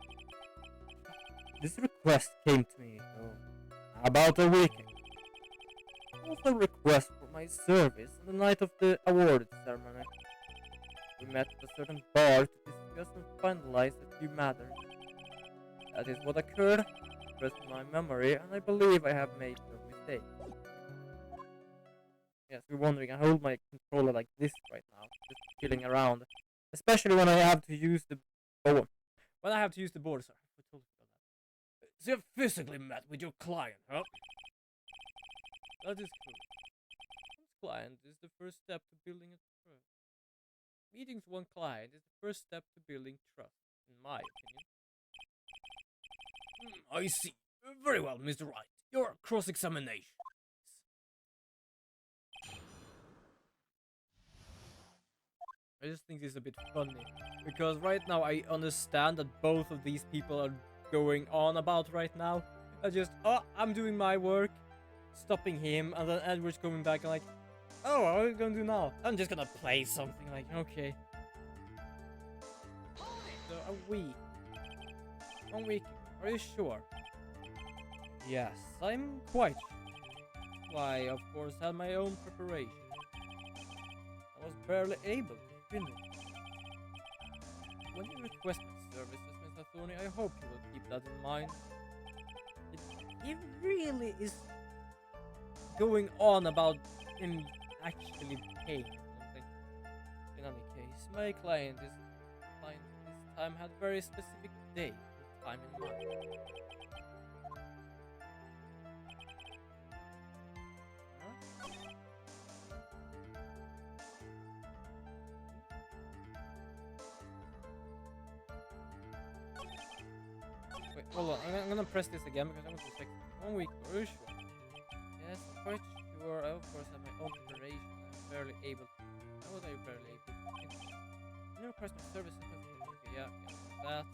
This request came to me about a week ago. It was a request for my service on the night of the award ceremony. We met at a certain bar to discuss and finalize a few matters. That is what occurred, first in my memory, and I believe I have made no mistake. Yes, you're wondering, I hold my controller like this right now, just chilling around. Especially when I have to use the board. When I have to use the board, sorry. I totally forgot that. So you physically met with your client, huh? That is cool. One's client is the first step to building a trust. Meeting one client is the first step to building trust, in my opinion. I see. Very well, Mr. Wright. Your cross-examination. I just think this is a bit funny because right now I understand that both of these people are going on about right now. I just, oh, I'm doing my work, stopping him, and then Edward's coming back and like, oh, what are you gonna do now? I'm just gonna play something. Like, okay. So a week. 1 week. Are you sure? Yes, I'm quite sure. Why, of course, had my own preparation. I was barely able to finish. When you request my services, Mr. Thorny, I hope you will keep that in mind. It really is going on about him actually paying something. In any case, my client this time had very specific date and time in mind. Huh? Wait, hold on. I'm gonna press this again because I want to check. 1 week, are you sure? Yes, quite sure. I of course have my own preparation. I'm barely able. How was I barely able to finish? You request my services. Okay, yeah, that.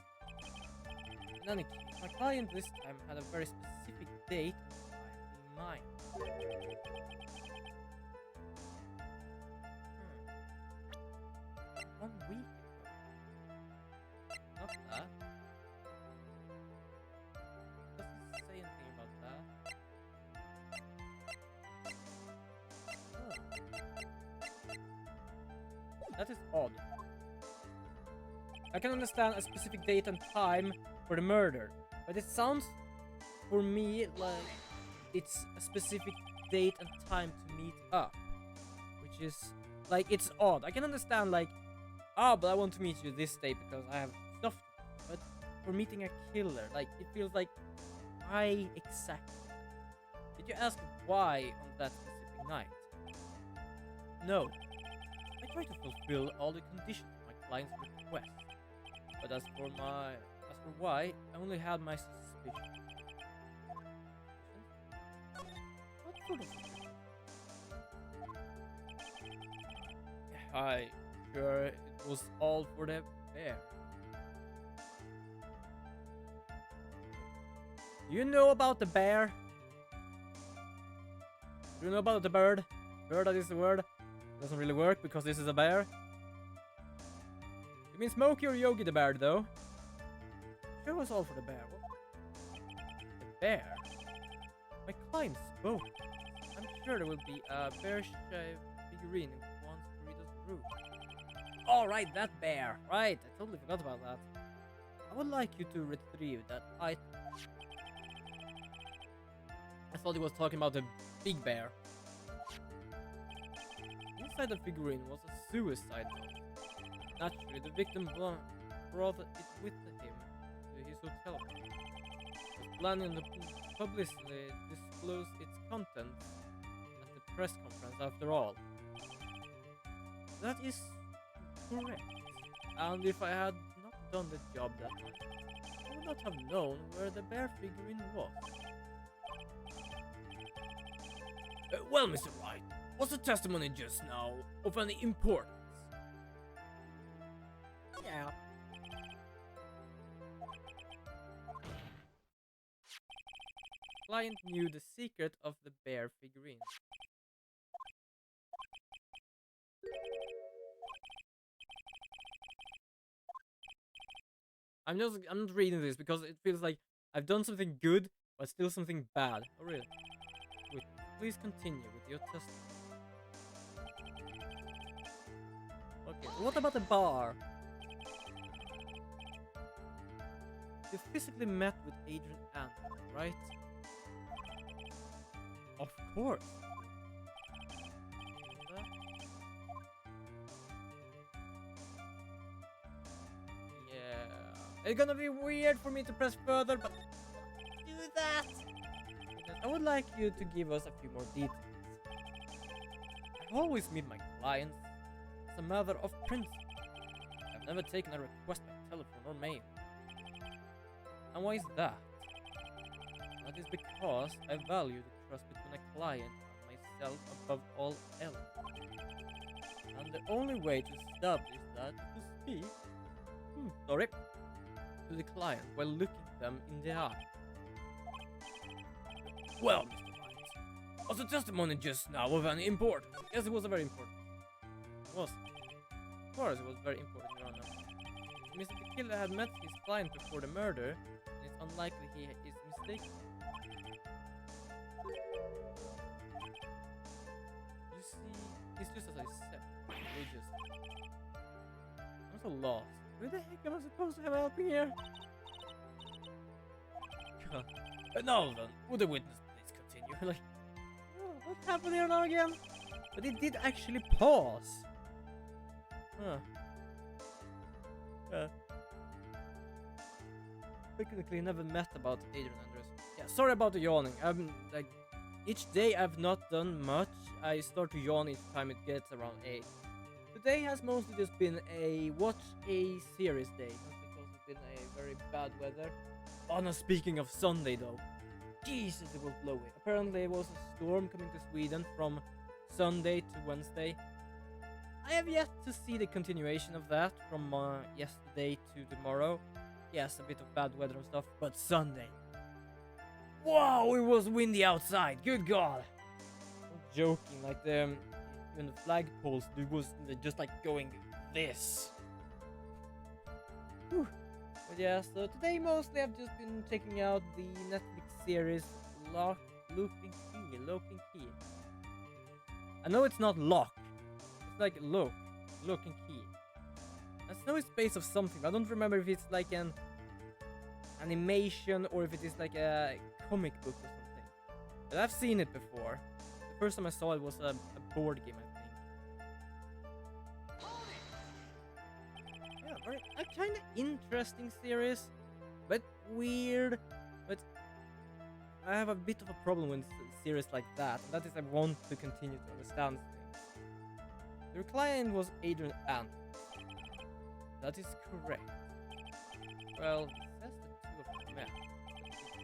In any case, my client this time had a very specific date and time in mind. 1 week ago. Not that. Doesn't say anything about that. Oh. That is odd. I can understand a specific date and time for the murder, but it sounds for me like it's a specific date and time to meet up, which is like it's odd. I can understand like, oh, but I want to meet you this day because I have stuff to do. But for meeting a killer, like it feels like why exactly? Did you ask why on that specific night? No. I try to fulfill all the conditions of my client's request. But as for why, I only had my suspicions. What sort of suspicions? I sure it was all for the bear. Do you know about the bear? Do you know about the bird? Bird, that is the word. Doesn't really work because this is a bear. You mean Smokey or Yogi the bear, though? Sure was all for the bear. What? The bear? My client spoke. I'm sure there will be a bear-shaped figurine who wants to read us through. Oh, right, that bear. Right, I totally forgot about that. I would like you to retrieve that item. I thought he was talking about the big bear. Inside the figurine was a suicide note. Naturally, the victim brought it with him to his hotel room. He was planning to publicly disclose its contents at the press conference after all. That is correct. And if I had not done the job that night, I would not have known where the bear figurine was. Well, Mr. Wright, was the testimony just now of any importance? Yeah. Client knew the secret of the bear figurine. I'm not reading this because it feels like I've done something good, but still something bad. Oh, really? Wait, please continue with your testimony. Okay, so what about the bar? You physically met with Adrian Anderson, right? Of course. Yeah. It's gonna be weird for me to press further, but do that. I would like you to give us a few more details. I always meet my clients as a matter of principle. I've never taken a request by telephone or mail. And why is that? That is because I value the trust between a client and myself above all else. And the only way to establish that is to speak, sorry, to the client while looking them in the eye. Well, Mr. White, was the testimony just now of any importance? Yes, it was a very important. It was. Of course, it was very important, Your Honor. Mr. The killer had met his client before the murder, and it's unlikely he is mistaken. You see, it's just as I said, religious. I'm so lost. Who the heck am I supposed to have helping here? God. Now then, would the witness please continue? Like, oh, what happened here now again? But it did actually pause. Huh. Technically never met about Adrian Andres. Yeah, sorry about the yawning. Like, each day I've not done much. I start to yawn each time it gets around 8. Today has mostly just been a watch a series day, not because it's been a very bad weather. Oh no, speaking of Sunday though. Jesus, it was blowy. Apparently there was a storm coming to Sweden from Sunday to Wednesday. I have yet to see the continuation of that from yesterday to tomorrow. Yes, a bit of bad weather and stuff, but Sunday. Wow, it was windy outside. Good God. I'm joking, like even the flagpoles, it was just like going this. Whew. But yeah, so today mostly I've just been checking out the Netflix series Lock and Key. I know it's not Lock. It's like Lock and Key. I know it's based off something. I don't remember if it's like an animation or if it is like a comic book or something. But I've seen it before. The first time I saw it was a board game, I think. Yeah, very a kind of interesting series, but weird. But I have a bit of a problem with series like that. And that is I want to continue to understand things. The client was Adrian Andres. That is correct. Well, it says the two of them met.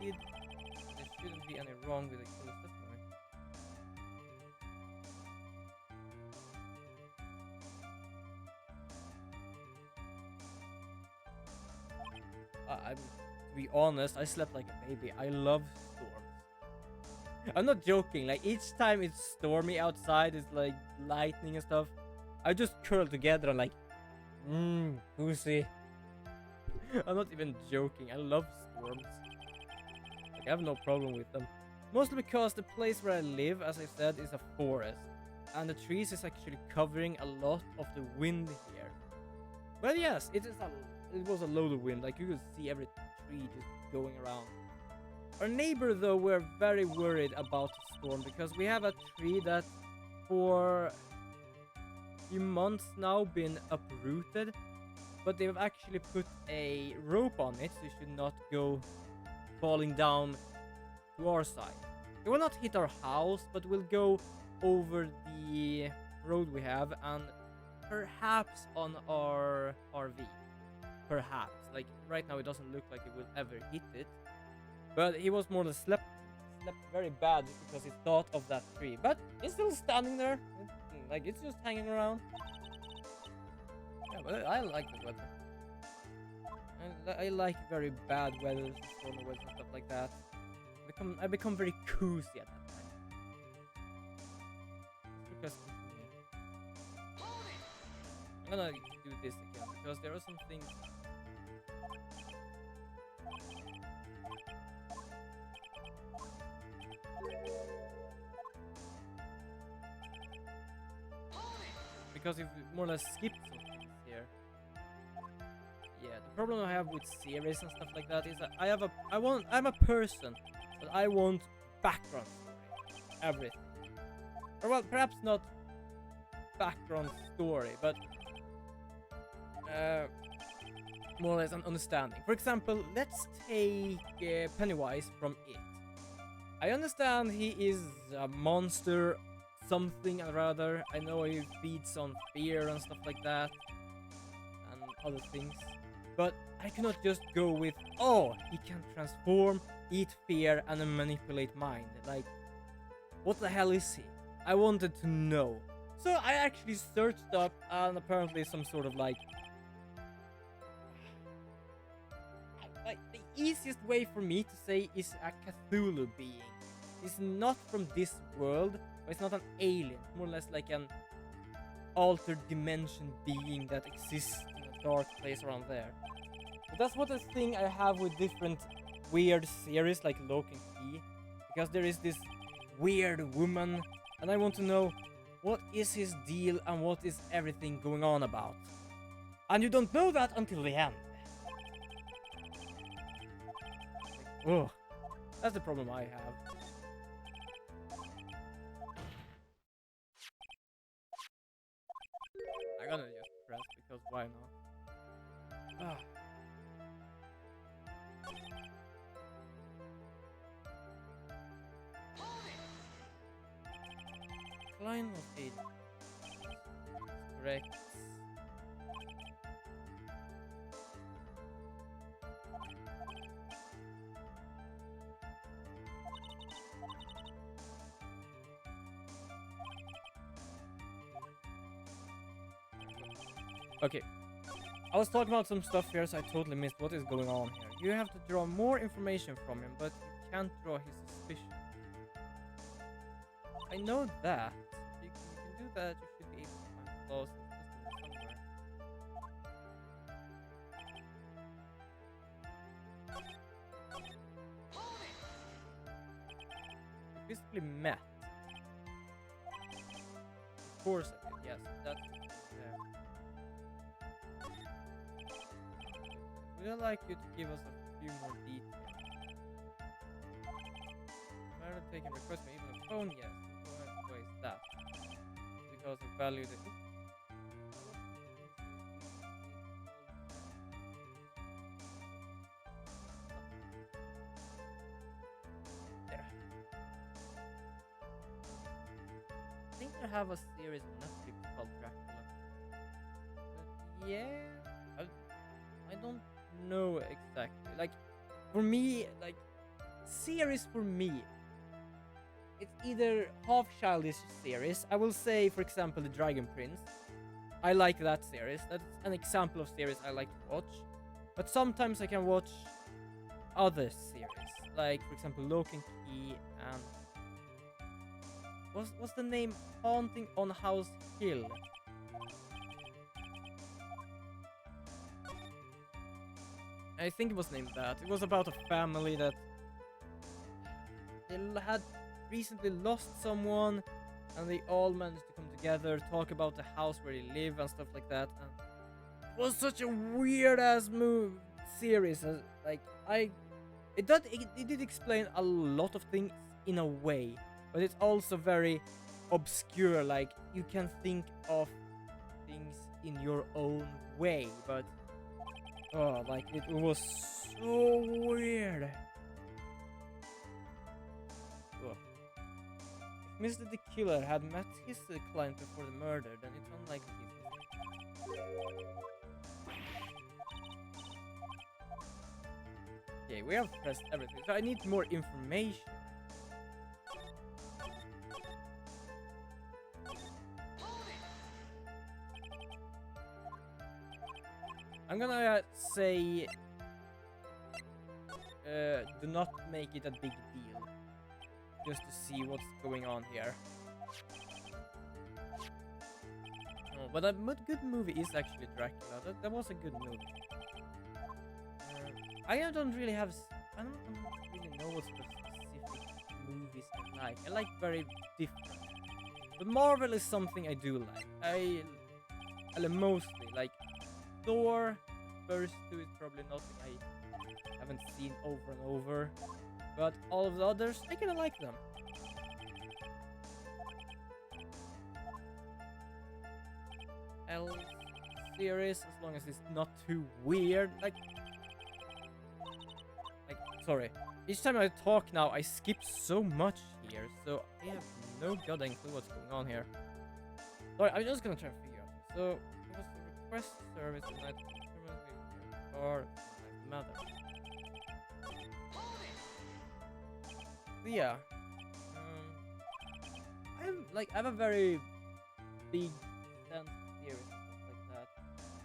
There shouldn't be any wrong with the killer's testimony. To be honest, I slept like a baby. I love storms. I'm not joking. Like each time it's stormy outside, it's like lightning and stuff. I just curl together and like, pussy. I'm not even joking. I love storms. Like I have no problem with them. Mostly because the place where I live, as I said, is a forest, and the trees is actually covering a lot of the wind here. Well, yes, it was a load of wind. Like you could see every tree just going around. Our neighbor, though, we're very worried about the storm because we have a tree that for a few months now been uprooted, but they've actually put a rope on it so it should not go falling down to our side. It will not hit our house, but will go over the road we have and perhaps on our RV. Perhaps. Like right now it doesn't look like it will ever hit it. But he was more than slept very bad because he thought of that tree. But it's still standing there. Like it's just hanging around. Yeah, but I like the weather. I like very bad weather, stormy weather and stuff like that. I become very cozy at that time. Because I'm gonna do this again because there are some things. Because if we more or less skip some things here. Yeah, the problem I have with series and stuff like that is that I'm a person, but I want background story. Everything. Or well, perhaps not background story, but more or less an understanding. For example, let's take Pennywise from It. I understand he is a monster, something or other. I know he feeds on fear and stuff like that, and other things. But I cannot just go with, oh, he can transform, eat fear, and manipulate mind. Like, what the hell is he? I wanted to know. So I actually searched up, and apparently some sort of like the easiest way for me to say is a Cthulhu being. It's not from this world, but it's not an alien. It's more or less like an altered dimension being that exists in a dark place around there. But that's what the thing I have with different weird series like Lock and Key, because there is this weird woman, and I want to know what is his deal and what is everything going on about. And you don't know that until the end. Oh, that's the problem I have. I'm gonna just press because why not? Ah. Klein was 8. Correct. Okay. I was talking about some stuff here, so I totally missed what is going on here. You have to draw more information from him, but you can't draw his suspicion. I know that. You can do that, you should be able to find flaws in the system somewhere. We physically met. Of course I did, yes. That's there. We'd like you to give us a few more details. Matter taking request from even a phone, yes. Why is that? Because of value that. There. I think I have a series on Netflix called Dracula. But yeah, I don't know exactly. Like, for me, like, series for me, it's either half childish series. I will say, for example, The Dragon Prince. I like that series. That's an example of series I like to watch. But sometimes I can watch other series, like for example, Lock and Key and what's the name? Haunting on House Hill. I think it was named that. It was about a family that they had recently lost someone, and they all managed to come together, talk about the house where they live and stuff like that. And it was such a weird ass series. Like it did explain a lot of things in a way, but it's also very obscure. Like you can think of things in your own way, but oh, like it was so weird. Oh. If Mr. the Killer had met his client before the murder, then it's unlikely he's. Okay, we have pressed everything, so I need more information. I'm gonna say do not make it a big deal, just to see what's going on here. Oh, but a good movie is actually Dracula. That was a good movie. I don't really have. I don't really know what sort of specific movies I like. I like very different. But Marvel is something I do like. I mostly like Thor. The first two is probably nothing I haven't seen over and over. But all of the others, I kinda like them. L series, as long as it's not too weird. Like, sorry. Each time I talk now, I skip so much here, so I have no goddamn clue what's going on here. Sorry, I'm just gonna try to figure out. So, it was the request service and I or matter. Yeah. I have a very big sense theory and stuff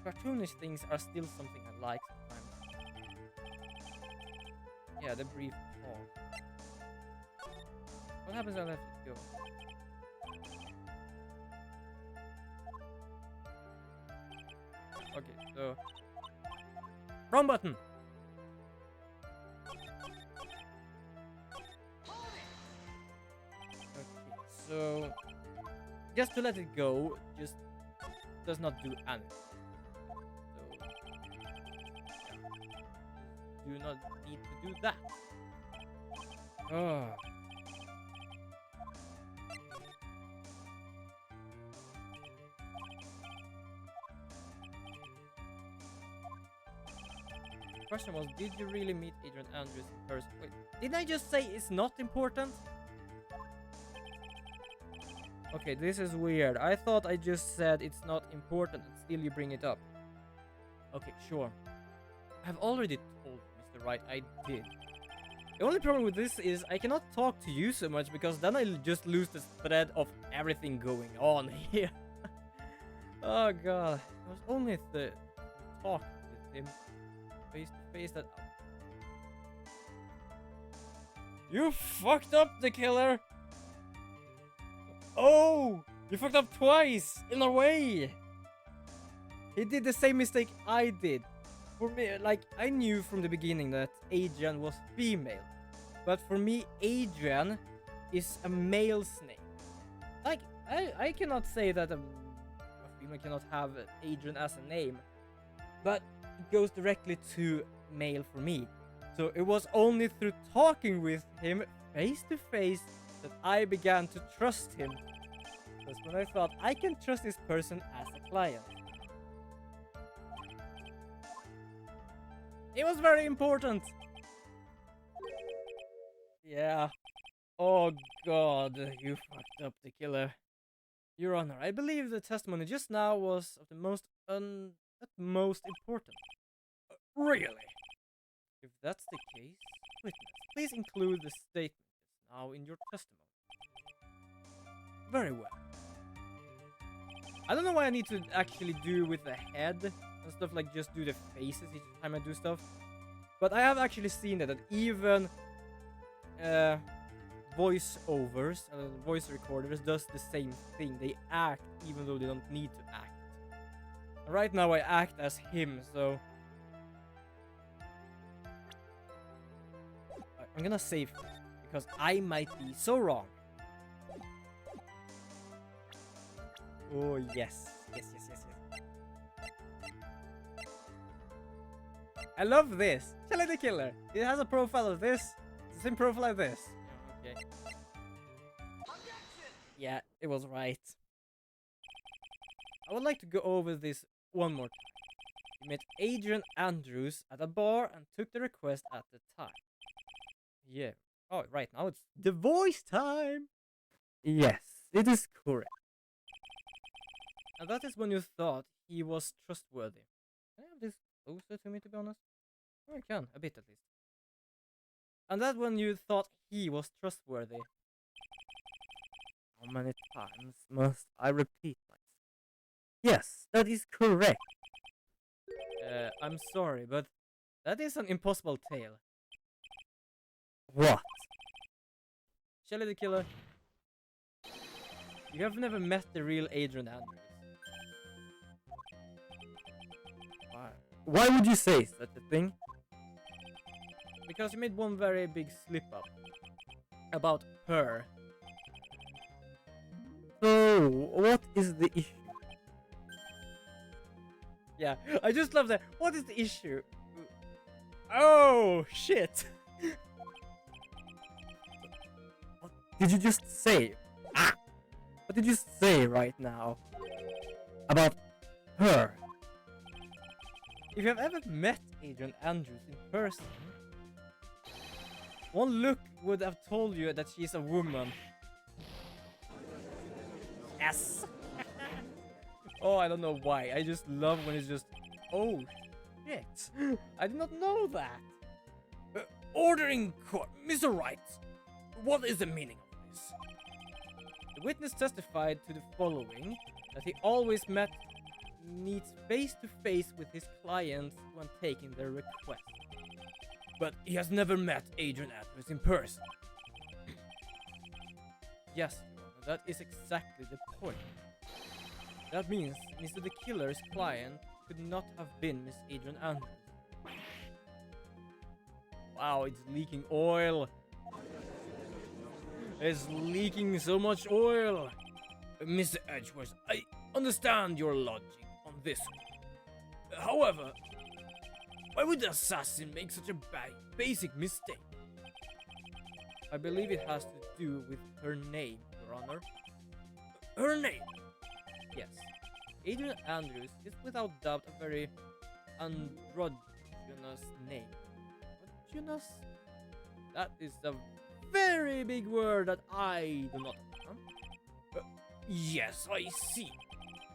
like that. Cartoonish things are still something I like sometimes. Yeah, the brief talk. What happens when I let it go? Okay, so wrong button. Okay, so just to let it go, just does not do anything. So yeah, do not need to do that. Oh. Question was, did you really meet Adrian Andrews in person? Wait, didn't I just say it's not important? Okay, this is weird. I thought I just said it's not important and still you bring it up. Okay, sure. I've already told Mr. Wright I did. The only problem with this is I cannot talk to you so much because then I'll just lose the thread of everything going on here. Oh god. I was only the talk with him face to face that... You fucked up, the killer! Oh! You fucked up twice! In a way! He did the same mistake I did. For me, like, I knew from the beginning that Adrian was female. But for me, Adrian is a male's name. Like, I cannot say that a female cannot have Adrian as a name. But it goes directly to male for me. So it was only through talking with him face to face that I began to trust him. Because when I thought I can trust this person as a client. It was very important. Yeah. Oh god, you fucked up, the killer. Your Honor, I believe the testimony just now was of the most utmost important. Really? If that's the case, witness, please include the statement just now in your testimony. Very well. I don't know why I need to actually do with the head and stuff, like just do the faces each time I do stuff. But I have actually seen that even voiceovers and voice recorders does the same thing. They act even though they don't need to act. Right now I act as him, so I'm gonna save because I might be so wrong. Oh yes, yes. I love this. Shelly the Killer. It has a profile of this. It's the same profile like this. Okay. Yeah, it was right. I would like to go over this one more time. You met Adrian Andrews at a bar and took the request at the time. Yeah. Oh, right now it's the voice time. Yes, it is correct. And that is when you thought he was trustworthy. Can I have this closer to me, to be honest? Oh, I can, a bit at least. And that when you thought he was trustworthy. How many times must I repeat myself? Yes, that is correct. I'm sorry, but that is an impossible tale. What? Shelly the Killer, you have never met the real Adrian Andrews. Why would you say such a thing? Because you made one very big slip up about her. So, what is the issue? Yeah, I just love that. What is the issue? Oh, shit. What did you just say? Ah! What did you say right now? About her? If you have ever met Adrian Andrews in person, one look would have told you that she's a woman. Yes! Oh, I don't know why. I just love when it's just... Oh, shit. I did not know that. Order in court. Mr. Wright, what is the meaning of this? The witness testified to the following, that he always meets face to face with his clients when taking their request. But he has never met Adrian Andrews in person. Yes, Your Honor, that is exactly the point. That means Mr. the Killer's client could not have been Miss Adrian Andrews. Wow, it's leaking oil. It's leaking so much oil. Mr. Edgeworth, I understand your logic on this one. However, why would the assassin make such a basic mistake? I believe it has to do with her name, Your Honor. Her name? Yes. Adrian Andrews is without doubt a very androgynous name. Androgynous? That is a very big word that I do not understand. Yes, I see.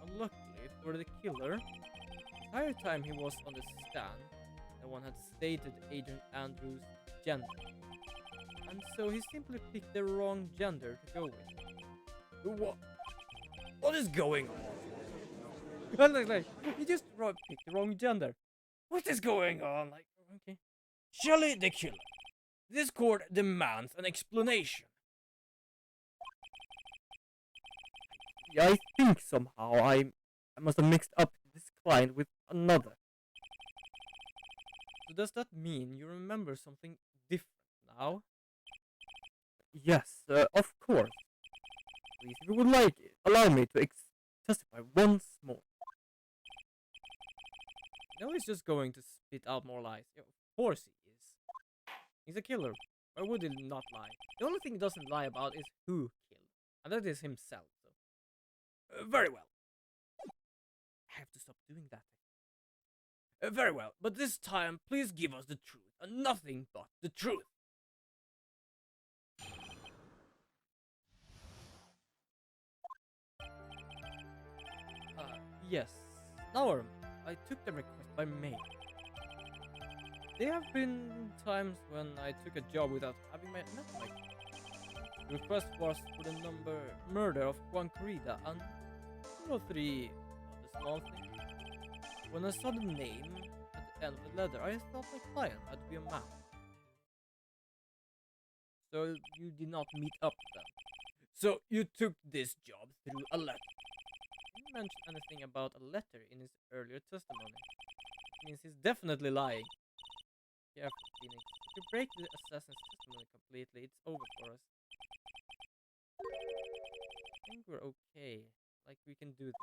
Unluckily for the killer, the entire time he was on the stand, no one had stated Adrian Andrews' gender. And so he simply picked the wrong gender to go with. What is going on? And like, he just picked the wrong gender. What is going on? Like, okay. Shelley the Killer. This court demands an explanation. Yeah, I think somehow I must have mixed up this client with another. So does that mean you remember something different now? Yes, of course. Please, if you would like, allow me to testify once more. No, he's just going to spit out more lies. Yeah, of course he is. He's a killer. Why would he not lie? The only thing he doesn't lie about is who killed. And that is himself, so. Very well. I have to stop doing that. Very well, but this time, please give us the truth, and nothing but the truth. Yes. Now, I took the request by mail. There have been times when I took a job without having met my client. The request was for the murder of Juan Corrida and 203 other small things. When I saw the name at the end of the letter, I thought my client had to be a man. So you did not meet up then. So you took this job through a letter. He didn't mention anything about a letter in his earlier testimony. It means he's definitely lying. Careful, Phoenix. If you break the assassin's testimony completely, it's over for us. I think we're okay. Like, we can do this.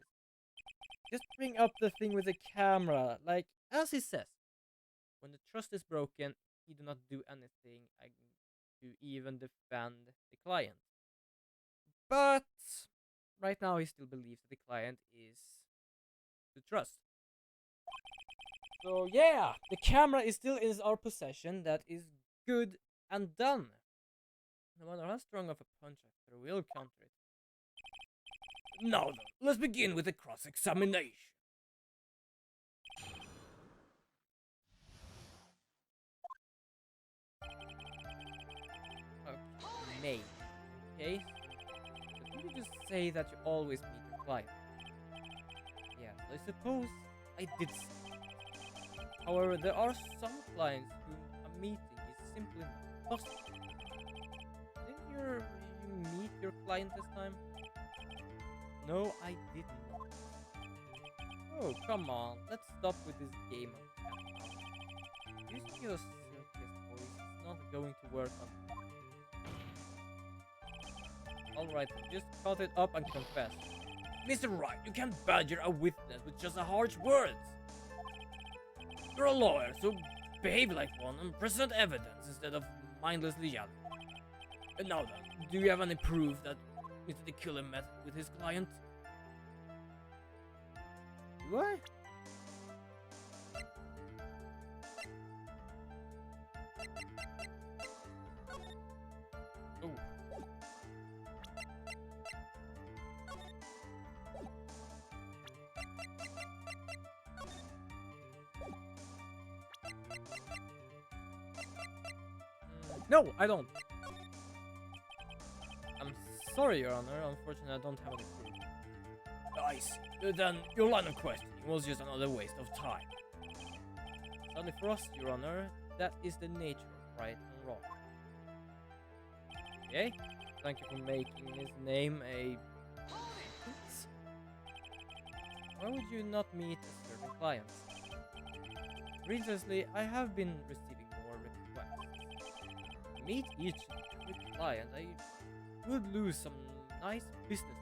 Just bring up the thing with the camera. Like, as he says, when the trust is broken, he do not do anything to even defend the client. But right now he still believes that the client is to trust. So yeah, the camera is still in our possession. That is good and done. No matter how strong of a punch I throw, we'll counter it. Now then, let's begin with the cross-examination. Okay. Okay? So did you just say that you always meet your client? Yeah, I suppose I did say. However, there are some clients whom a meeting is simply not possible. Didn't you meet your client this time? No, I did not. Oh, come on. Let's stop with this game of cat. Using your silkiest voice is not going to work on me. Alright, just cut it up and confess. Mr. Wright, you can't badger a witness with just a harsh words. You're a lawyer, so behave like one and present evidence instead of mindlessly yelling. And now then, do you have any proof that Mr. the Killer met with his client? Do I? Oh. No, I don't. I'm Sorry, Your Honor. Unfortunately, I don't have any proof. I see. Then your line of questioning was just another waste of time. Sadly for us, Your Honor, that is the nature of right and wrong. Okay? Thank you for making his name a... Why would you not meet a certain client? Recently, I have been receiving more requests. To meet each and every client, I would lose some nice business.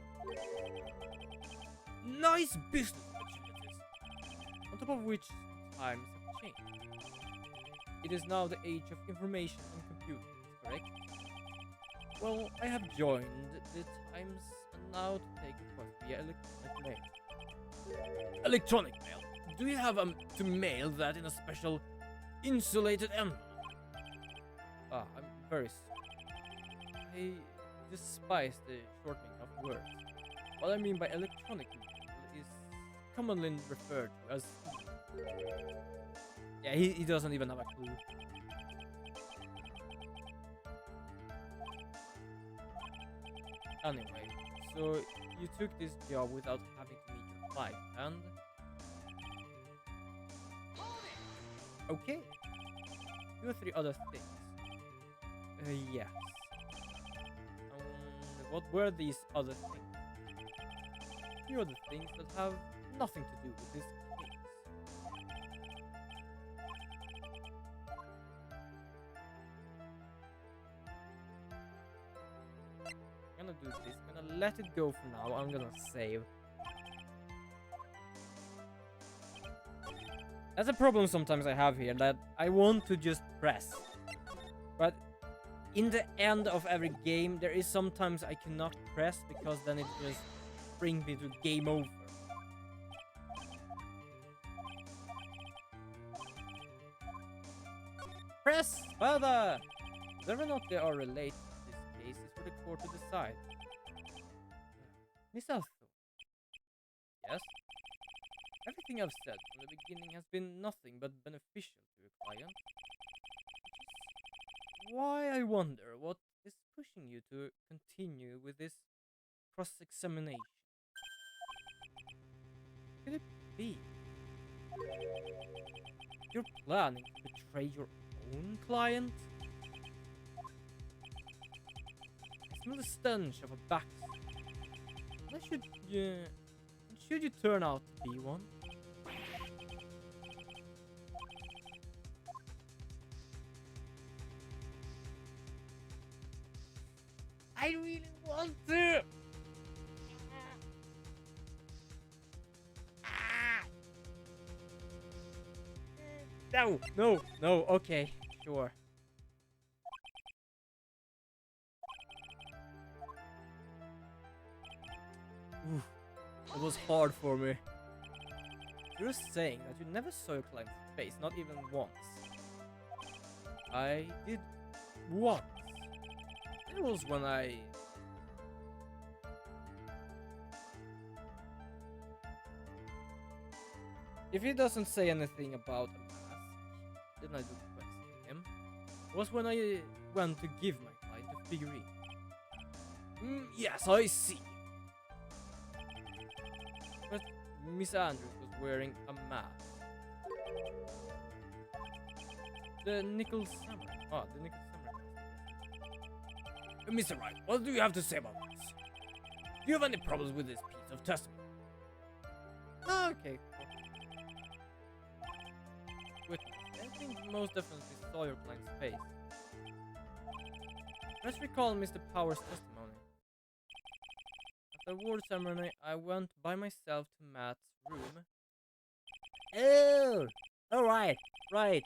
Nice business opportunities! On top of which, times have changed. It is now the age of information and computing, correct? Well, I have joined the times and now to take requests via electronic mail. Electronic mail? Do you have to mail that in a special insulated envelope? Ah, I'm very sorry. I despise the shortening of words. What I mean by electronic mail is commonly referred to as... Yeah, he doesn't even have a clue. Anyway, so you took this job without having to meet your client, and... Okay. 2 or 3 other things. Yes. What were these other things? 3 other things that have nothing to do with this case. I'm gonna do this. I'm gonna let it go for now. I'm gonna save. That's a problem sometimes I have here, that I want to just press. But in the end of every game, there is sometimes I cannot press because then it just brings me to game over. Press further! Whether or not they are related in this case is for the court to decide. Miss Althor. Yes? Everything I've said from the beginning has been nothing but beneficial to your client. Which is why I wonder what is pushing you to continue with this cross-examination. Could it be you're planning to betray your own client? I smell the stench of a backstabbing. Should you turn out to be one? I really want to! No, okay, sure. Oof, it was hard for me. You're saying that you never saw your client's face, not even once. I did once. It was when I... If he doesn't say anything about a mask, then I do question him. It was when I went to give my client a figurine. Yes, I see. But Miss Andrews was wearing a mask. The nickel samurai. Ah, the nickel samurai. Mr. Wright, what do you have to say about this? Do you have any problems with this piece of testimony? Okay. Witness, I think most definitely saw your client's face. Let's recall Mr. Power's testimony. At the award ceremony, I went by myself to Matt's room. Oh! Alright, right.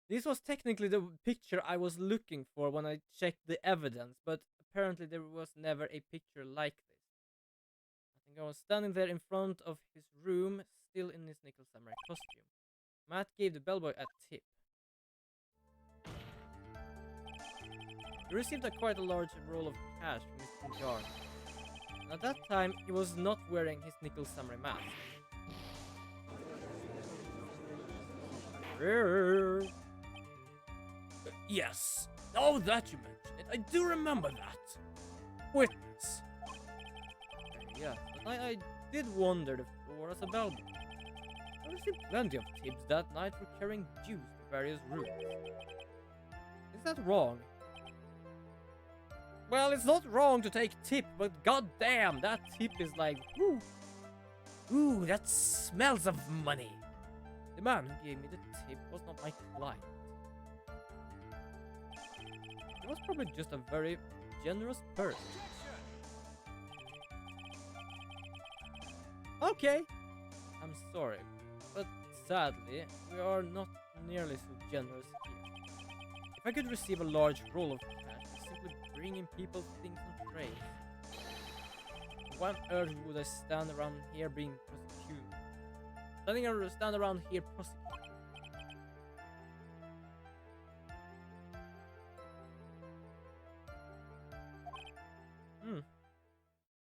This was technically the picture I was looking for when I checked the evidence, but apparently there was never a picture like this. I think I was standing there in front of his room, still in his nickel samurai costume. Matt gave the bellboy a tip. He received quite a large roll of cash from Mr. Jar. At that time, he was not wearing his nickel samurai mask. Yes, now that you mention it, I do remember that. Witness, yes. But I did wonder if there was about them. I received plenty of tips that night for carrying juice to various rooms. Is that wrong? Well, it's not wrong to take tip, but goddamn, that tip is like, woo. Ooh, that smells of money. The man who gave me the tip was not my client. He was probably just a very generous person. Okay, I'm sorry, but sadly, we are not nearly so generous here. If I could receive a large roll of cash by simply bringing people things on trays, why on earth would I stand around here being prosecuted? Stand around here prosecuted.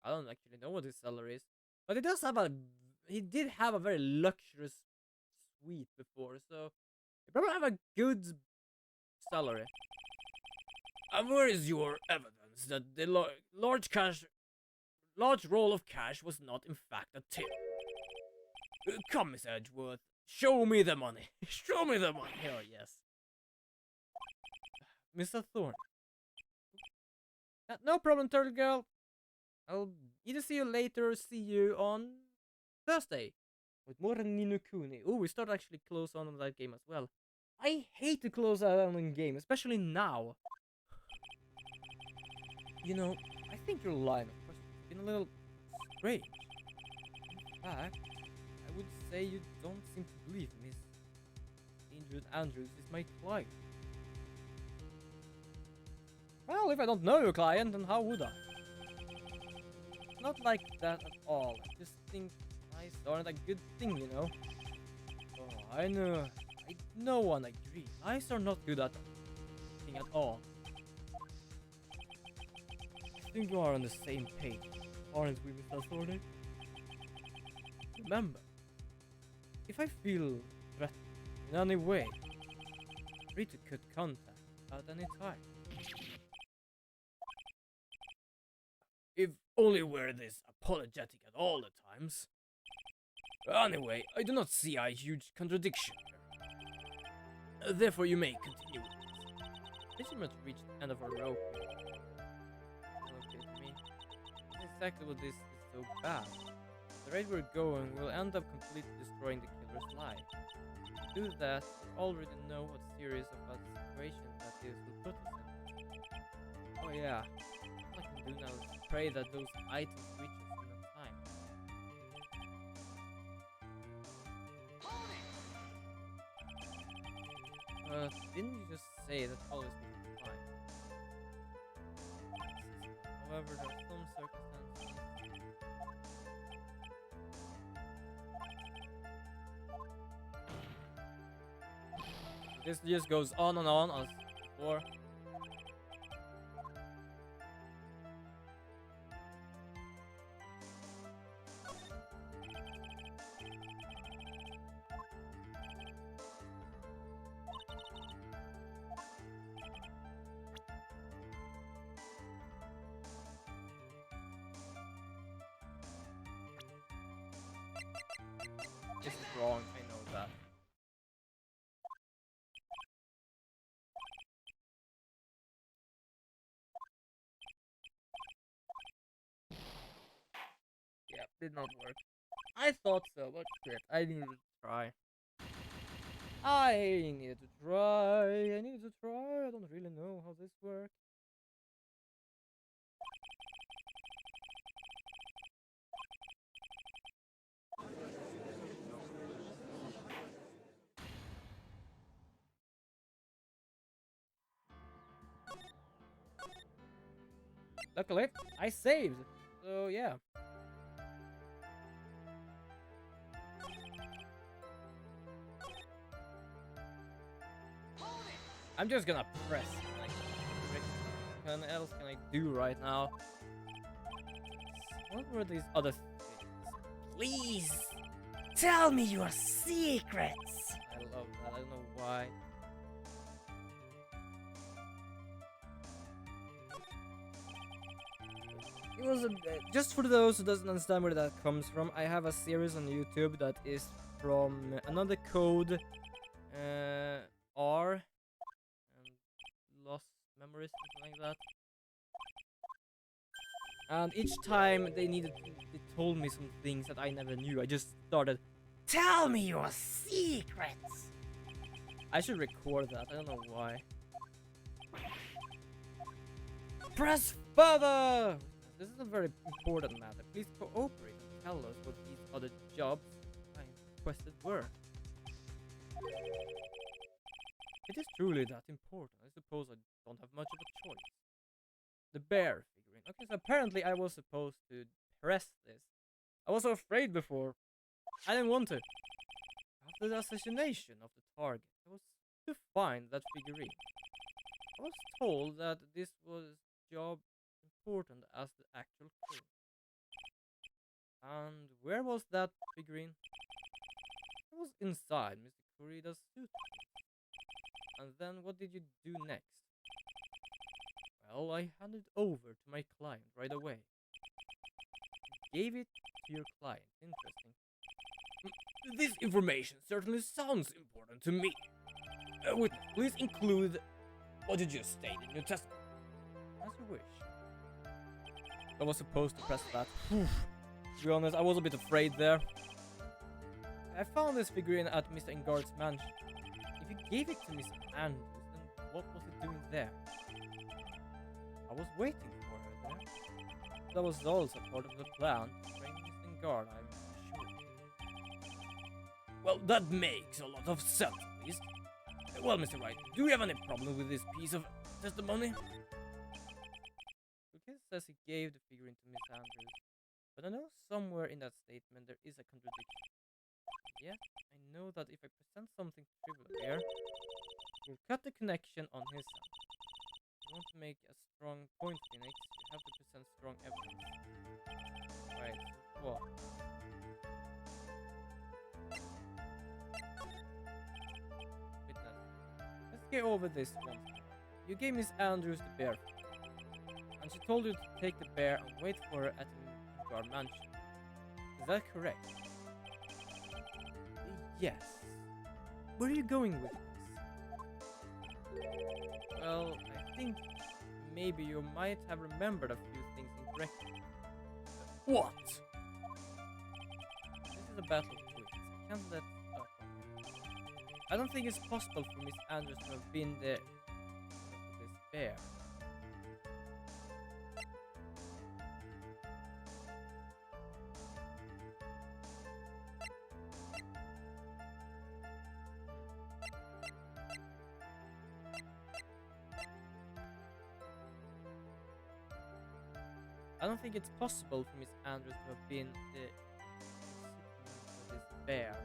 I don't actually know what his salary is, but he did have a very luxurious suite before, so he probably have a good salary. And where is your evidence that the large roll of cash was not in fact a tip? Come, Miss Edgeworth, show me the money. Show me the money. Oh yes, Mr. Thorne. No problem, Turtle Girl. I'll either see you later or see you on Thursday with more Ni no Kuni. Oh, we start actually close on that game as well. I hate to close out on a game, especially now. You know, I think your line of questioning has been a little strange. In fact, I would say you don't seem to believe Miss Ingrid Andrews is my client. Well, if I don't know your client, then how would I? Not like that at all. I just think lies aren't a good thing, you know? Oh, I know one agrees. Lies are not good at thing at all. I think you are on the same page, aren't we, Mr. Thorne? Remember, if I feel threatened in any way, free to cut contact at any time. If only we're this apologetic at all the times. Anyway, I do not see a huge contradiction here. Therefore, you may continue with this. This must reach the end of our rope. Okay to me. Exactly what this is so bad. The rate we're going, we'll end up completely destroying the killer's life. To do that, we already know what series of a situation that this will put us in. Oh yeah. All I can do now is pray that those items reach us in time. Didn't you just say that always will be fine? However, there are some circumstances. This just goes on and on as before. This is wrong, I know that. Yeah, did not work. I thought so, but shit, I needed to try. I needed to try. I don't really know how this works. Luckily, I saved. So yeah. I'm just gonna press. Like, what else can I do right now? What were these other things? Please, tell me your secrets. I love that. I don't know why. It was just for those who doesn't understand where that comes from. I have a series on YouTube that is from another code, R, and Lost Memories, something like that. And each time they told me some things that I never knew. I just started, tell me your secrets. I should record that. I don't know why. Press further. This is a very important matter. Please cooperate and tell us what these other jobs I requested were. It is truly that important. I suppose I don't have much of a choice. The bear figurine. Okay, so apparently I was supposed to press this. I was so afraid before. I didn't want to. After the assassination of the target, I was to find that figurine. I was told that this was job important as the actual kill. And where was that figurine? It was inside Mr. Kurida's suit. And then what did you do next? Well, I handed it over to my client right away. Gave it to your client. Interesting. This information certainly sounds important to me. Witness, please include what you just stated in your testimony. As you wish. I was supposed to press that. To be honest, I was a bit afraid there. I found this figurine at Mr. Engard's mansion. If you gave it to Miss Andrews, then what was it doing there? I was waiting for her there. That was also part of the plan to bring Mr. Engard, I'm sure. Well, that makes a lot of sense, at least. Well, Mr. Wright, do you have any problem with this piece of testimony? Lucas says he gave the figurine to Miss Andrews, but I know somewhere in that statement there is a contradiction. Yet, I know that if I present something trivial here, we'll cut the connection on his side. If you want to make a strong point, Phoenix, you have to present strong evidence. Right, what? Witness. Let's get over this one. You gave Miss Andrews the bear, and she told you to take the bear and wait for her at the Engard mansion. Is that correct? Yes. Where are you going with this? Well, I think maybe you might have remembered a few things incorrectly. What? This is a battle of wits. I can't let that on me. I don't think it's possible for Miss Andrews to have been the this bear. I don't think it's possible for Miss Andrews to have been the recipient of this bear.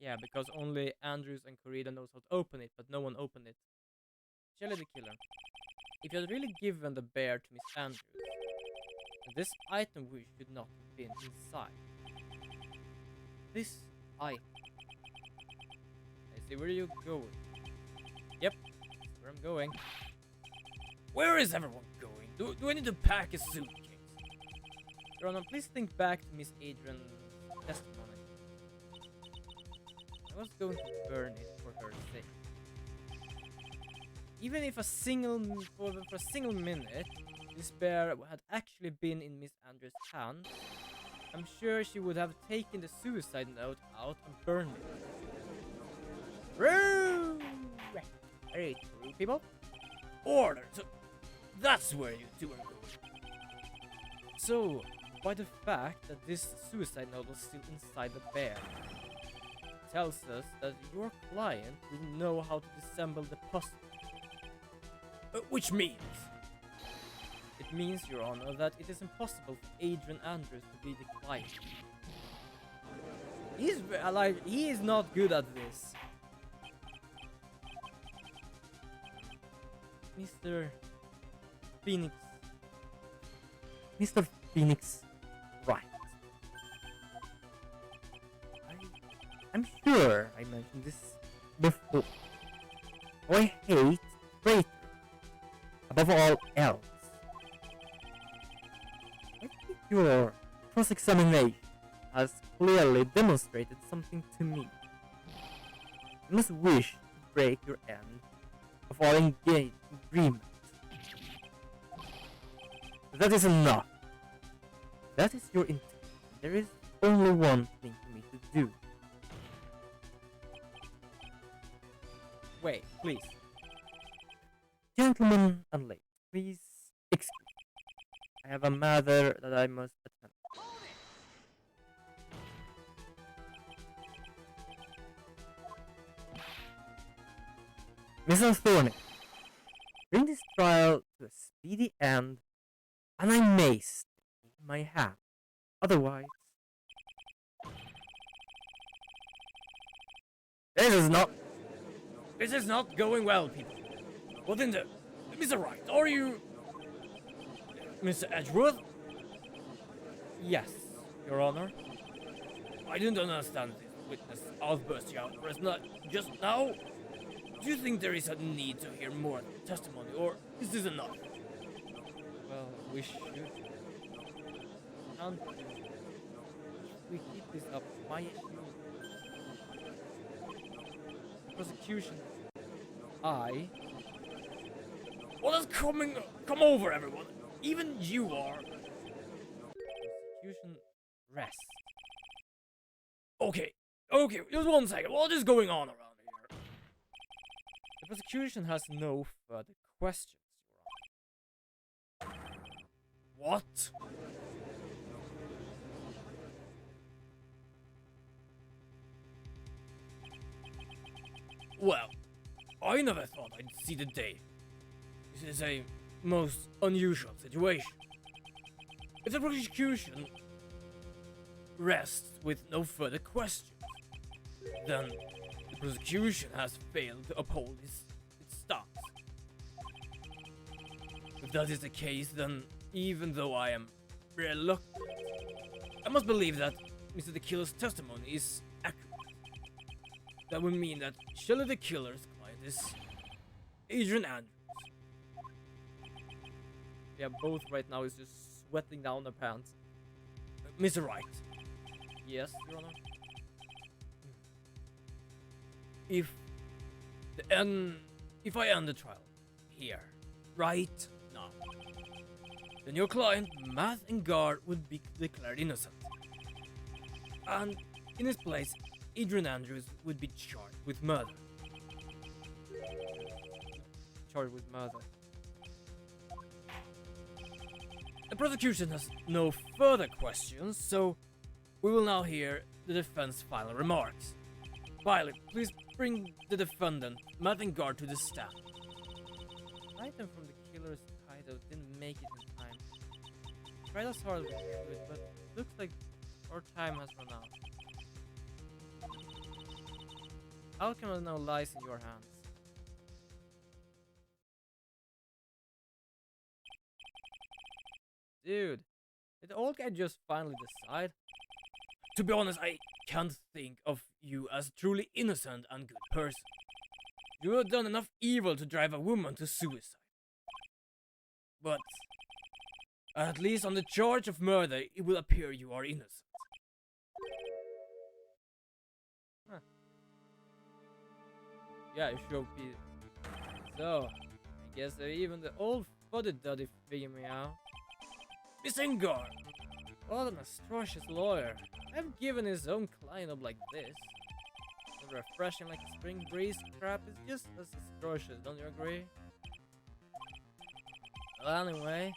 Yeah, because only Andrews and Corrida knows how to open it, but no one opened it. Jelly the Killer. If you had really given the bear to Miss Andrews, this item should not have been inside. This item. I see where you're going. Yep, that's where I'm going. Where is everyone going? Do I need to pack a suitcase? Your Honor, please think back to Miss Adrian's testimony. I was going to burn it for her sake. Even if for a single minute, this bear had actually been in Miss Andrews' hand, I'm sure she would have taken the suicide note out and burned it. True! Very true, people. Order! So, that's where you two are going. So, by the fact that this suicide note was still inside the bear, tells us that your client will know how to disassemble the puzzle. Which means... It means, Your Honor, that it is impossible for Adrian Andrews to be the client. He is not good at this. Mr. Phoenix. Mr. Phoenix, right. I I'm sure I mentioned this before. I hate traitors above all else. I think your cross-examination has clearly demonstrated something to me. You must wish to break your end of our agreement. But that is enough. That is your intent. There is only one thing for me to do. Wait, please. Gentlemen and ladies, please excuse me. I have a matter that I must attend. Mrs. Thorny, bring this trial to a speedy end, and I may stay my hand. Otherwise, this is not going well, people. What in the... Mr. Wright, are you... Mr. Edgeworth? Yes, Your Honor. I didn't understand this witness outburst just now. Do you think there is a need to hear more testimony, or is this enough? Well, we should. And if we keep this up, my issue... prosecution... What is come over, everyone? Even you are... Prosecution... rest. Okay, just 1 second. What is going on around here? The prosecution has no further questions, Your Honor. What? Well, I never thought I'd see the day. This is a most unusual situation. If the prosecution rests with no further questions, then the prosecution has failed to uphold its stance. If that is the case, then even though I am reluctant, I must believe that Mr. the Killer's testimony is accurate. That would mean that Shelley the Killer's client is Adrian Andrews. Yeah, both right now is just sweating down their pants. Mr. Wright. Yes, Your Honor. If I end the trial here, right now, then your client, Matt and Gar, would be declared innocent. And in his place, Adrian Andrews would be charged with murder. Charged with murder. The prosecution has no further questions, so we will now hear the defense final remarks. Pilot, please bring the defendant, Matt and Gar, to the stand. Item from the killer's hideout didn't make it in time. Tried as hard as we could, but looks like our time has run out. Outcome now lies in your hands. Dude, did the old guy just finally decide? To be honest, I can't think of you as a truly innocent and good person. You have done enough evil to drive a woman to suicide. But at least on the charge of murder, it will appear you are innocent. Huh. Yeah, you should be. So, I guess even the old fuddy-duddy figured me out. Miss Ingar! What an atrocious lawyer. I've given his own client up like this. The refreshing like a spring breeze crap is just as atrocious, don't you agree? Well, anyway,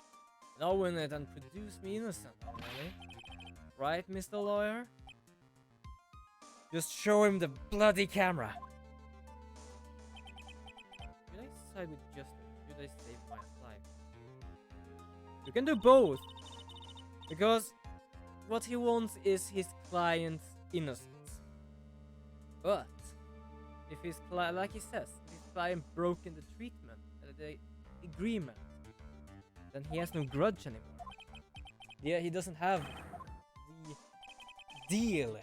now win it and produce me innocent, really. Right, Mr. Lawyer? Just show him the bloody camera. Should I side with justice? Should I save my life? You can do both. Because what he wants is his client's innocence. But if his client, like he says, if his client broken the treatment, the agreement, then he has no grudge anymore. Yeah, he doesn't have the deal.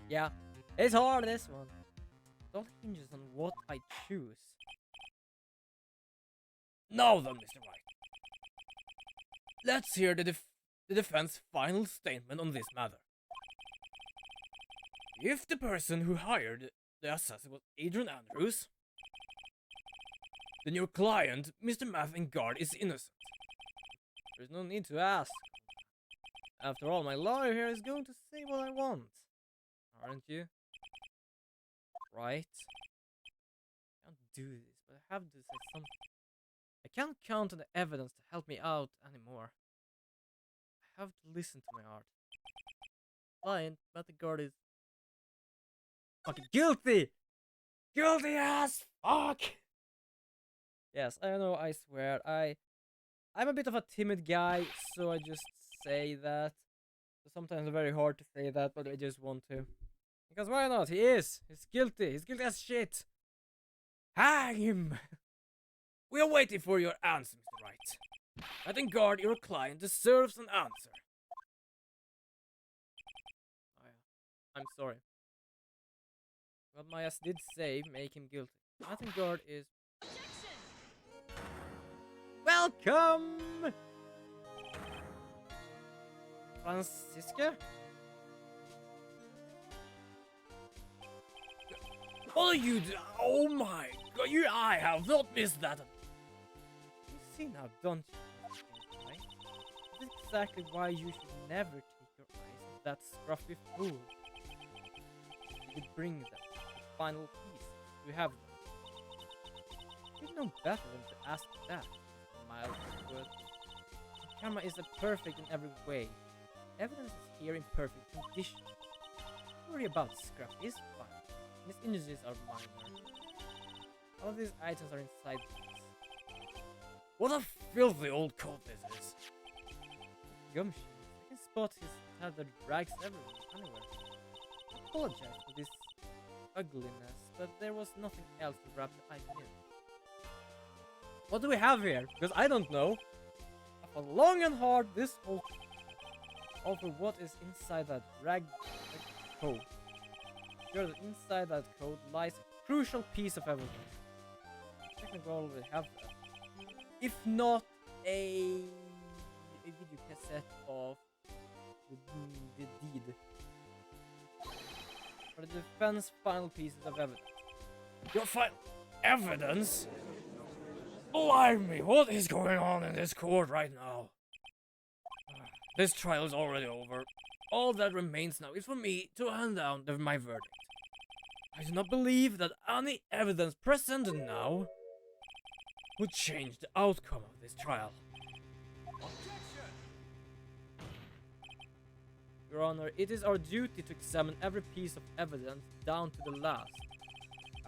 Yeah, it's hard, this one. It all hinges on what I choose. Now then, Mr. White. Let's hear the defense final statement on this matter. If the person who hired the assassin was Adrian Andrews, then your client, Mr. Mathen Guard, is innocent. There's no need to ask. After all, my lawyer here is going to say what I want. Aren't you? Right? I can't do this, but I have to say something. I can't count on the evidence to help me out anymore. I have to listen to my heart. Client, Mathen Guard is fucking guilty! Guilty as fuck! Yes, I know, I swear. I'm a bit of a timid guy, so I just say that. So sometimes it's very hard to say that, but I just want to. Because why not? He is! He's guilty! He's guilty as shit! Hang him! We are waiting for your answer, Mr. Wright. I think guard your client deserves an answer. Oh, yeah. I'm sorry. What my ass did say make him guilty. I think guard is... Welcome! Franziska? What are you doing? Oh my god, I have not missed that. You see now, don't you? Right? This is exactly why you should never take your eyes off that scruffy fool. You bring them the final piece. You have them. You know better than to ask that. Mild good. Karma is perfect in every way. Evidence is here in perfect condition. Don't worry about scrap, it's fine. These images are minor. All of these items are inside this. What a filthy old coat this is! Gumshoes. I can spot his tattered rags anywhere. I apologize for this ugliness, but there was nothing else to wrap the item in. What do we have here? Because I don't know. I fought long and hard this whole over what is inside that ragged coat. Sure, that inside that coat lies a crucial piece of evidence. Technically, we already have that. If not a video cassette of the deed. For the defense final pieces of evidence. Your final evidence? Blimey, what is going on in this court right now? This trial is already over. All that remains now is for me to hand down my verdict. I do not believe that any evidence presented now would change the outcome of this trial. Your Honor, it is our duty to examine every piece of evidence down to the last.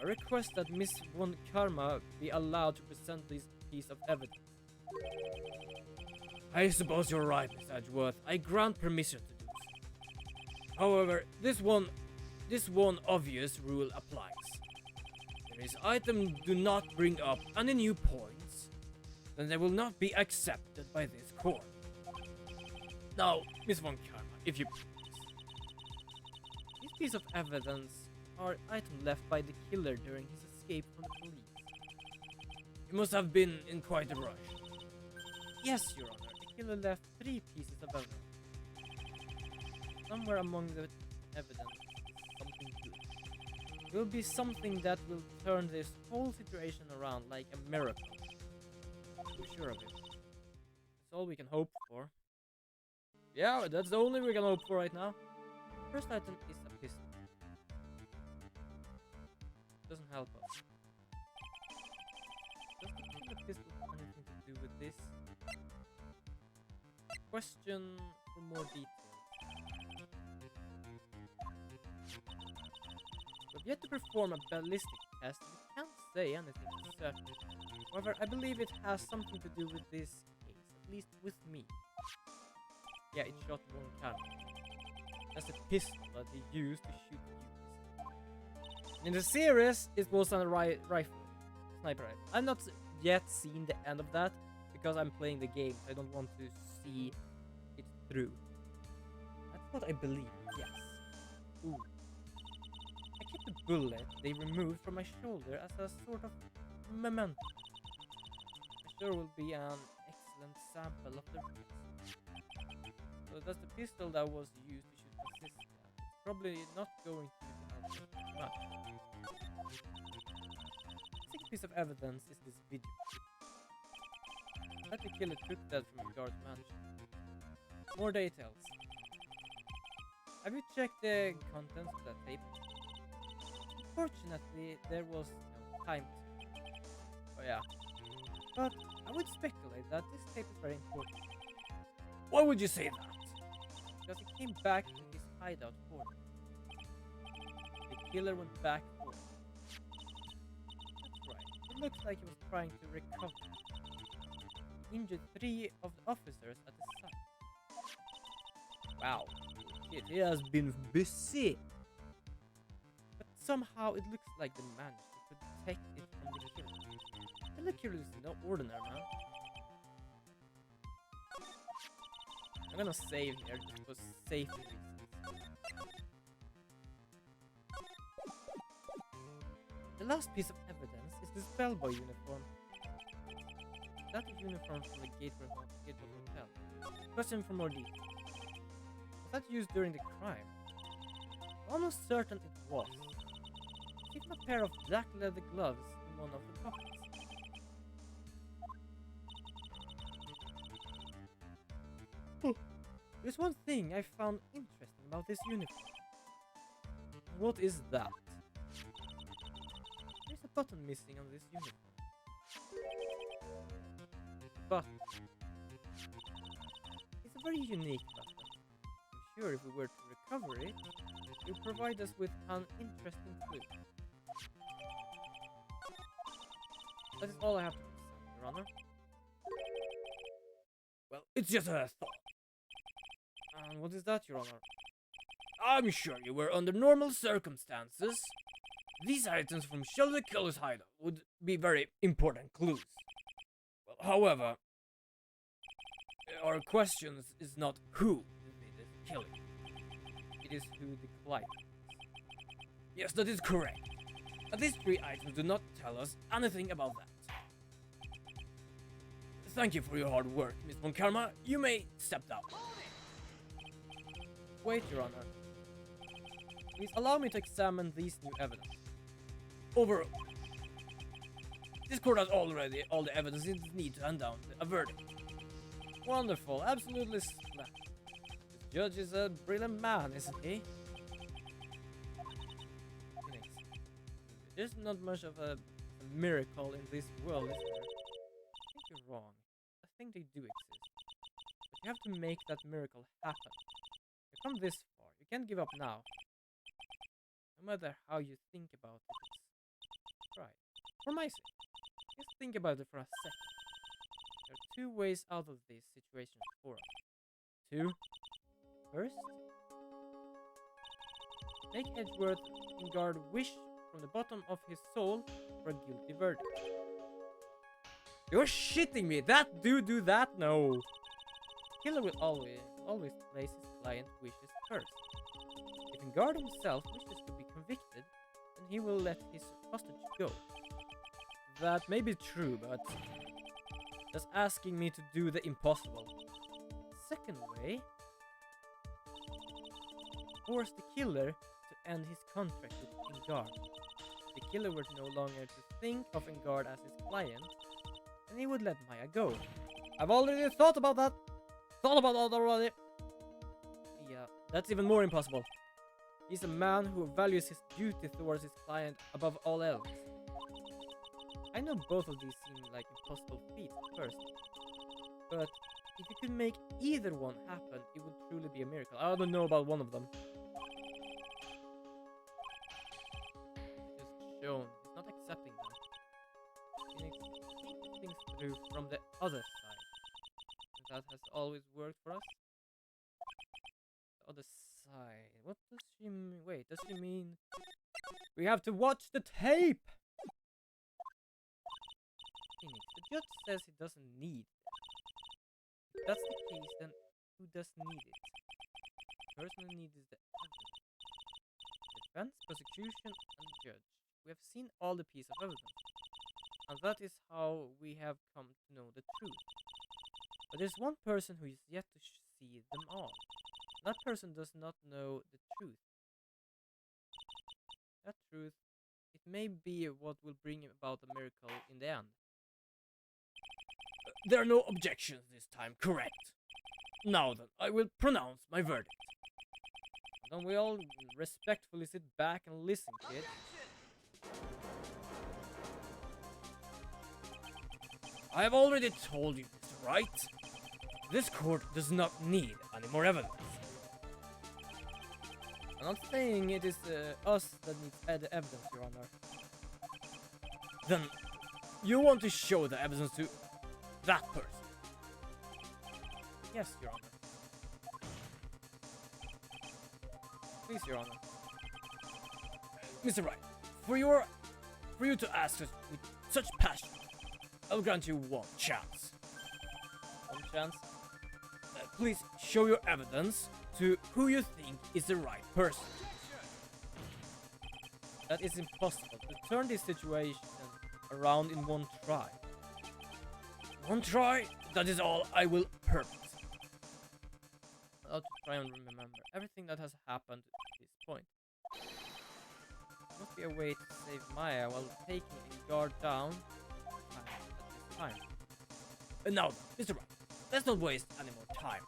I request that Miss Von Karma be allowed to present this piece of evidence. I suppose you're right, Miss Edgeworth. I grant permission to do so. However, this one obvious rule applies. If this item do not bring up any new points, then they will not be accepted by this court. Now, Miss Von Karma, if you please. This piece of evidence are items left by the killer during his escape from the police. He must have been in quite a rush. Yes, Your Honor. The killer left 3 pieces of evidence. Somewhere among the evidence is something good. It will be something that will turn this whole situation around like a miracle. I'm sure of it. That's all we can hope for. Yeah, that's the only we can hope for right now. First item is a pistol. Doesn't help us. Does the killer pistol have anything to do with this? Question for more details. We've yet to perform a ballistic test, we can't say anything for certain. However, I believe it has something to do with this case, at least with me. Yeah, it shot Von Karma. That's a pistol that he used to shoot humans. In the series, it was a rifle. Sniper rifle. I've not yet seen the end of that, because I'm playing the game. I don't want to see it through. That's what I believe, yes. Ooh. the bullet they removed from my shoulder as a sort of memento. I'm sure will be an excellent sample of the rest. So that's the pistol that was used to shoot Francisca. It's probably not going to help much. Second piece of evidence is this video. That the killer took that from the guard's mansion. More details. Have you checked the contents of that tape? Unfortunately, there was no time to. Oh yeah. But I would speculate that this tape is very important. Why would you say that? Because he came back to his hideout for it. The killer went back for it. That's right. It looks like he was trying to recover. He injured 3 of the officers at the site. Wow. Shit, he has been busy. But somehow it looks like they managed to protect it from the killer. And the killer is no ordinary man. I'm gonna save here just for safety reasons. The last piece of evidence is this bellboy uniform. That is uniform from the Gateway Hotel. Question for more detail. Was that used during the crime? I'm almost certain it was. Even a pair of black leather gloves in one of the pockets. There's one thing I found interesting about this uniform. What is that? There's a button missing on this uniform. Button. It's a very unique button. I'm sure if we were to recover it, it would provide us with an interesting clue. That is all I have to say, Your Honor. Well, it's just a thought. And what is that, Your Honor? I'm sure you were under normal circumstances. These items from Sheldon Killer's hideout would be very important clues. Well, however, our question is not who did this killing. It is who the client is. Yes, that is correct. But these 3 items do not tell us anything about that. Thank you for your hard work, Miss Von Karma. You may step down. Wait, Your Honor. Please allow me to examine these new evidence. Overruled. This court has already all the evidence it needs to hand down a verdict. Wonderful, absolutely splendid. This judge is a brilliant man, isn't he? There's not much of a miracle in this world, is there? I think you're wrong. I think they do exist. But you have to make that miracle happen. You've come this far. You can't give up now. No matter how you think about it, it's right. For my sake, just think about it for a second. There are 2 ways out of this situation for us. 2. First, make Edgeworth and guard wish from the bottom of his soul for a guilty verdict. You're shitting me! That dude do that? No! Killer will always place his client wishes first. If Ingard himself wishes to be convicted, then he will let his hostage go. That may be true, but that's asking me to do the impossible. Second way, force the killer to end his contract with Ingard. If the killer were no longer to think of Ingard as his client, then he would let Maya go. I've already thought about that. Thought about that already. Yeah, that's even more impossible. He's a man who values his duty towards his client above all else. I know both of these seem like impossible feats at first, but if you could make either one happen, it would truly be a miracle. I don't know about one of them. Just shown. He's not accepting them. He needs to think things through from the other side. And that has always worked for us. The other side. What does she mean? Wait, does she mean we have to watch the tape? Phoenix, the judge says he doesn't need it. If that's the case, then who does need it? The person who needs is the evidence. The defense, prosecution, and judge. We have seen all the pieces of evidence, and that is how we have come to know the truth. But there's one person who is yet to see them all. That person does not know the truth. That truth, it may be what will bring about a miracle in the end. There are no objections this time, correct? Now then, I will pronounce my verdict. Don't we all respectfully sit back and listen, kid? I have already told you this, right? This court does not need any more evidence. I'm not saying it is us that needs evidence, Your Honor. Then, you want to show the evidence to that person? Yes, Your Honor. Please, Your Honor. Mr. Wright, for you to ask us with such passion, I'll grant you one chance. One chance? Please show your evidence to who you think is the right person. That is impossible. To turn this situation around in one try. One try? That is all I will permit. I'll try and remember everything that has happened to this point. There must be a way to save Maya while taking a guard down at this time. And now then, Mr. Wright, let's not waste any more time.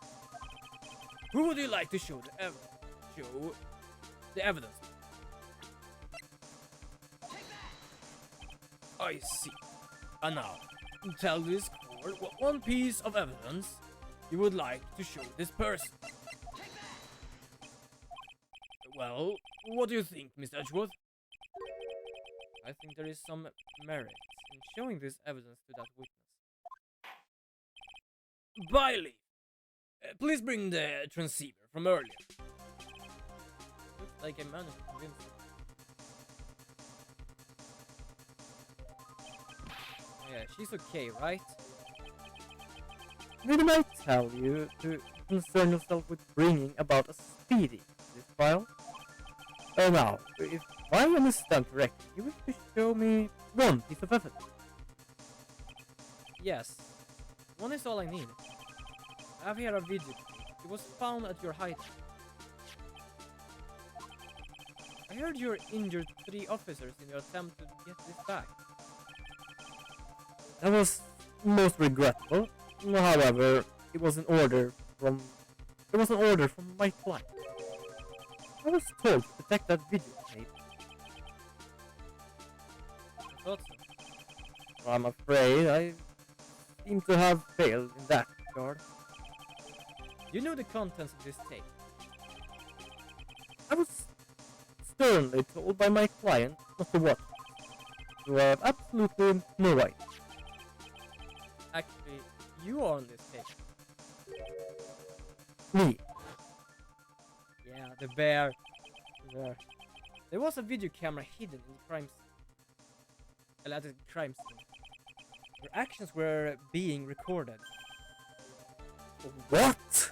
Who would you like to show the evidence? I see. And now, tell this court what one piece of evidence you would like to show this person. Well, what do you think, Mr. Edgeworth? I think there is some merit in showing this evidence to that witness. Bailey, please bring the transceiver from earlier. Looks like I managed to convince him. Yeah, she's okay, right? Didn't I tell you to concern yourself with bringing about a speedy this file? Now, if I understand correctly, you wish to show me one piece of evidence. Yes, one is all I need. I have here a video clip. It was found at your hideout. I heard you injured 3 officers in your attempt to get this back. That was most regrettable. However, it was an order from my client. I was told to protect that video tape. I thought so. I'm afraid I seem to have failed in that regard. You know the contents of this tape? I was sternly told by my client not to watch it, so I have absolutely no right. Actually, you are on this tape. Me? Yeah, the bear. There was a video camera hidden in the crime scene. At the crime scene. Your actions were being recorded. What?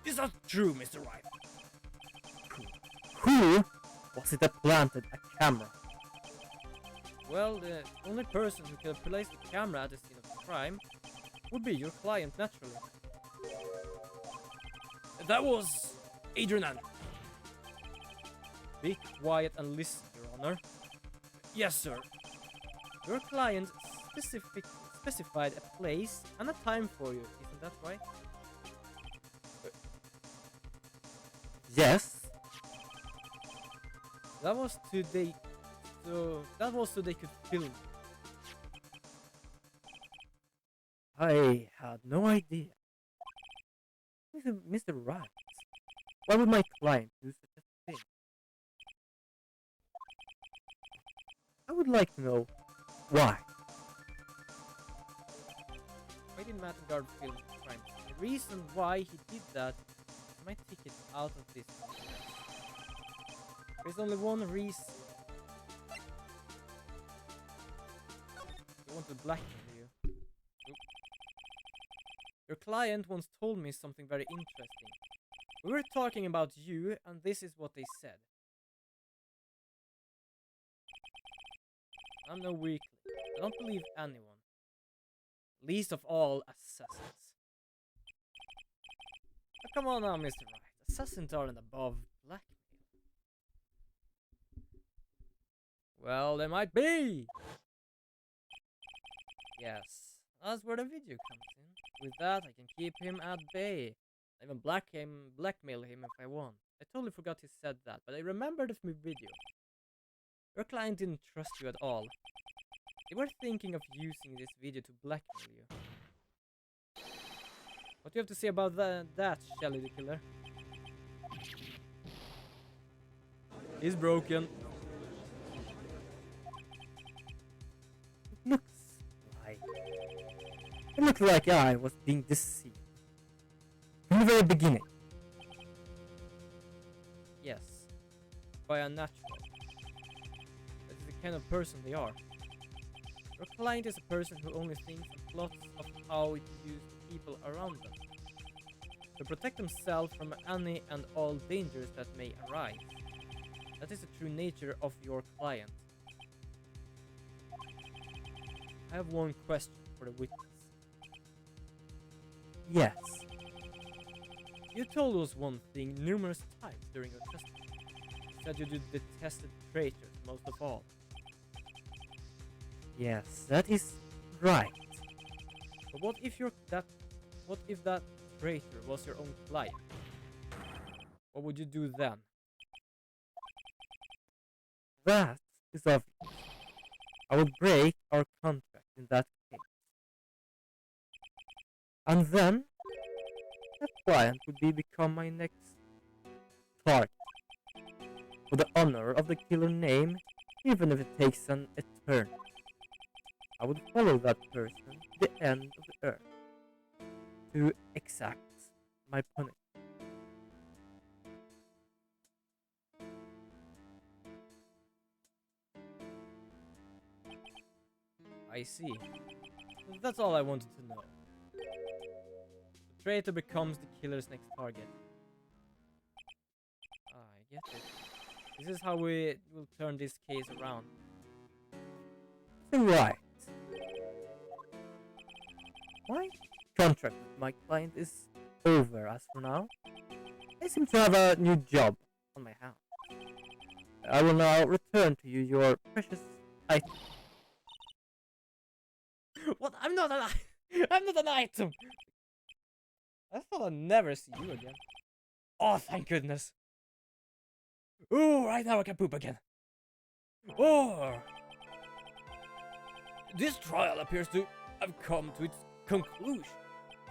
Is that true, Mr. Wright? Who was it that planted a camera? Well, the only person who could have placed the camera at the scene of the crime would be your client, naturally. That was Adrian Andrews. Be quiet and listen, Your Honor. Yes, sir. Your client specified a place and a time for you, isn't that right? Yes. That was so they could film. I had no idea. Mr. Wright, why would my client do such a thing? I would like to know why. Why did Matt and Guard film the crime? The reason why he did that might take it out of this. There's only one reason. They want to blackmail you. Oop. Your client once told me something very interesting. We were talking about you, and this is what they said. I'm no weakling. I don't believe anyone. Least of all assassins. Oh, come on now, Mr. Wright. Assassins aren't above blackmail. Well, they might be! Yes, that's where the video comes in. With that, I can keep him at bay. Even blackmail him if I want. I totally forgot he said that, but I remembered the video. Your client didn't trust you at all. They were thinking of using this video to blackmail you. What do you have to say about that, Shelly the Killer? He's broken. It looks like I was being deceived. From the very beginning. Yes. By a natural. That is the kind of person they are. Your client is a person who only thinks and plots of how to use the people around them. To protect themselves from any and all dangers that may arise. That is the true nature of your client. I have one question for the witness. Yes. You told us one thing numerous times during your testimony. You said you detested traitors most of all. Yes, that is right. But what if that traitor was your own client? What would you do then? That is obvious. I would break our contract in that case. And then, that client would become my next target. For the honor of the killer name, even if it takes an eternity. I would follow that person to the end of the earth to exact my punishment. I see. That's all I wanted to know. The traitor becomes the killer's next target. Ah, I get it. This is how we will turn this case around. Right. My contract with my client is over as for now. I seem to have a new job on my hands. I will now return to you your precious item. What? I'm not an item! I thought I'd never see you again. Oh, thank goodness. Ooh, right now I can poop again. Oh! This trial appears to have come to its conclusion.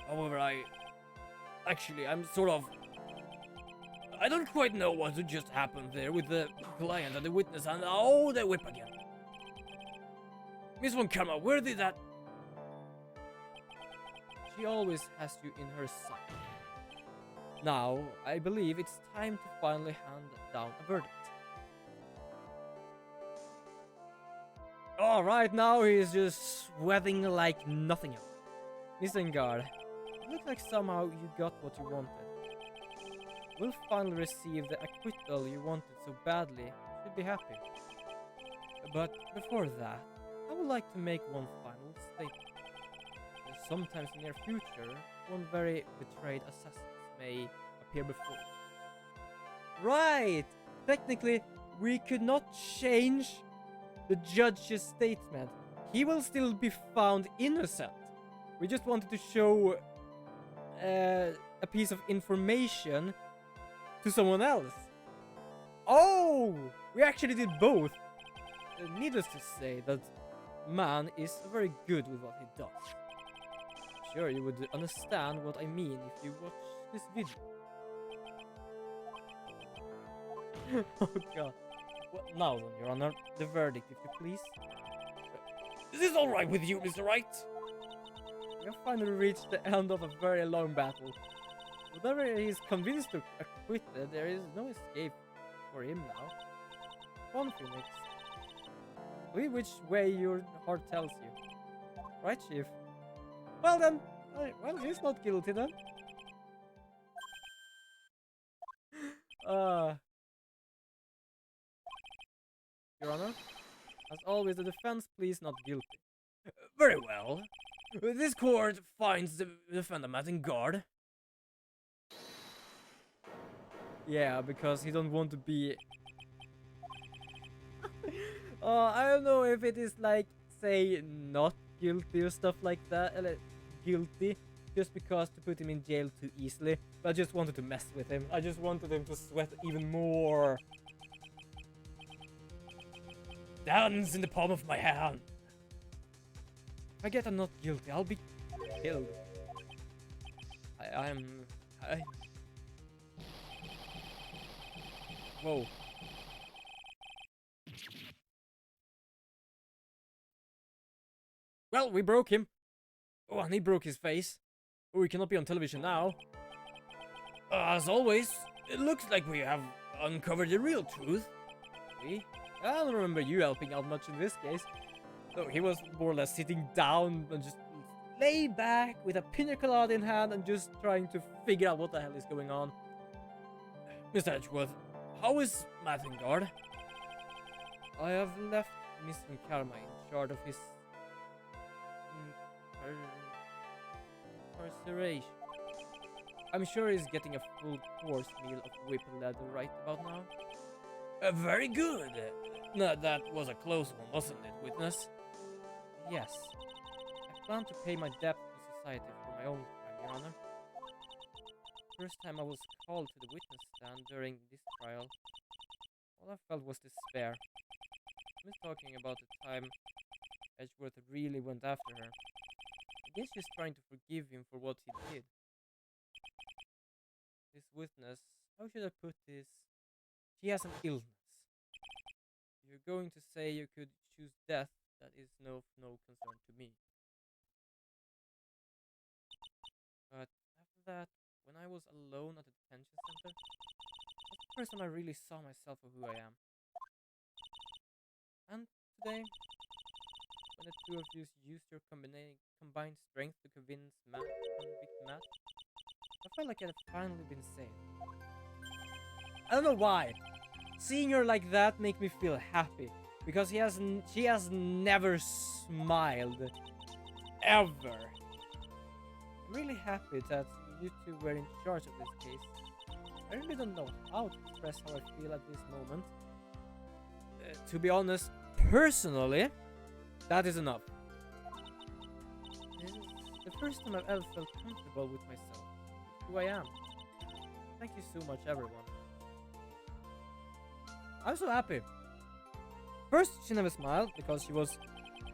However, I'm sort of... I don't quite know what just happened there with the client and the witness and... Oh, the whip again. Miss Von Karma, where did that... She always has you in her sight. Now, I believe it's time to finally hand down a verdict. Oh, right now he's just sweating like nothing else. Miss Engard, it looks like somehow you got what you wanted. We'll finally receive the acquittal you wanted so badly. You should be happy. But before that, I would like to make one final statement. Sometimes in the near future, one very betrayed assassin may appear before you. Right! Technically, we could not change the judge's statement. He will still be found innocent. We just wanted to show a piece of information to someone else. Oh! We actually did both. Needless to say that man is very good with what he does. Sure, you would understand what I mean if you watch this video. Oh god. Well, now then, Your Honor, the verdict, if you please. Is this alright with you, Mr. Wright? We have finally reached the end of a very long battle. Whatever he is convinced to acquit, there is no escape for him now. One Phoenix. Believe which way your heart tells you. Right, Chief? Well then, well, he's not guilty then. Your Honor? As always, the defense pleads not guilty. Very well. This court finds the defendant Martin guard. Yeah, because he don't want to be... I don't know if it is like, say, not guilty or stuff like that. Guilty. Just because to put him in jail too easily. But I just wanted to mess with him. I just wanted him to sweat even more. Dance in the palm of my hand. If I get I'm not guilty, I'll be killed. Whoa. Well, we broke him. Oh, and he broke his face. Oh, he cannot be on television now. As always, it looks like we have uncovered the real truth. See? I don't remember you helping out much in this case. So he was more or less sitting down and just laid back with a pina colada in hand and just trying to figure out what the hell is going on. Mr. Edgeworth, how is Mathengard? I have left Mr. Karma in charge of his incarceration. I'm sure he's getting a full course meal of whip leather right about now. Very good. No, that was a close one, wasn't it, witness? Yes. I plan to pay my debt to society for my own crime, Your Honor. First time I was called to the witness stand during this trial, all I felt was despair. I was talking about the time Edgeworth really went after her. I guess she's trying to forgive him for what he did. This witness, how should I put this? She has an illness. You're going to say you could choose death, that is no concern to me. But after that, when I was alone at the detention center, that's the first time I really saw myself for who I am. And today, when the two of you used your combined strength to convict Matt, I felt like I had finally been saved. I don't know why. Seeing her like that make me feel happy, because she has never smiled, ever. I'm really happy that you two were in charge of this case. I really don't know how to express how I feel at this moment. To be honest, personally, that is enough. This is the first time I've ever felt comfortable with myself, with who I am. Thank you so much, everyone. I'm so happy. First, she never smiled because she was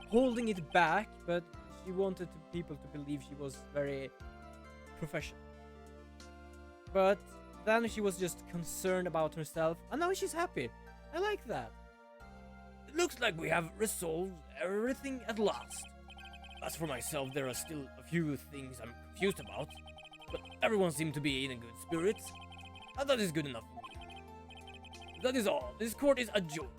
holding it back, but she wanted people to believe she was very professional. But then she was just concerned about herself, and now she's happy. I like that. It looks like we have resolved everything at last. As for myself, there are still a few things I'm confused about, but everyone seemed to be in a good spirit, and that is good enough for me. That is all. This court is adjourned.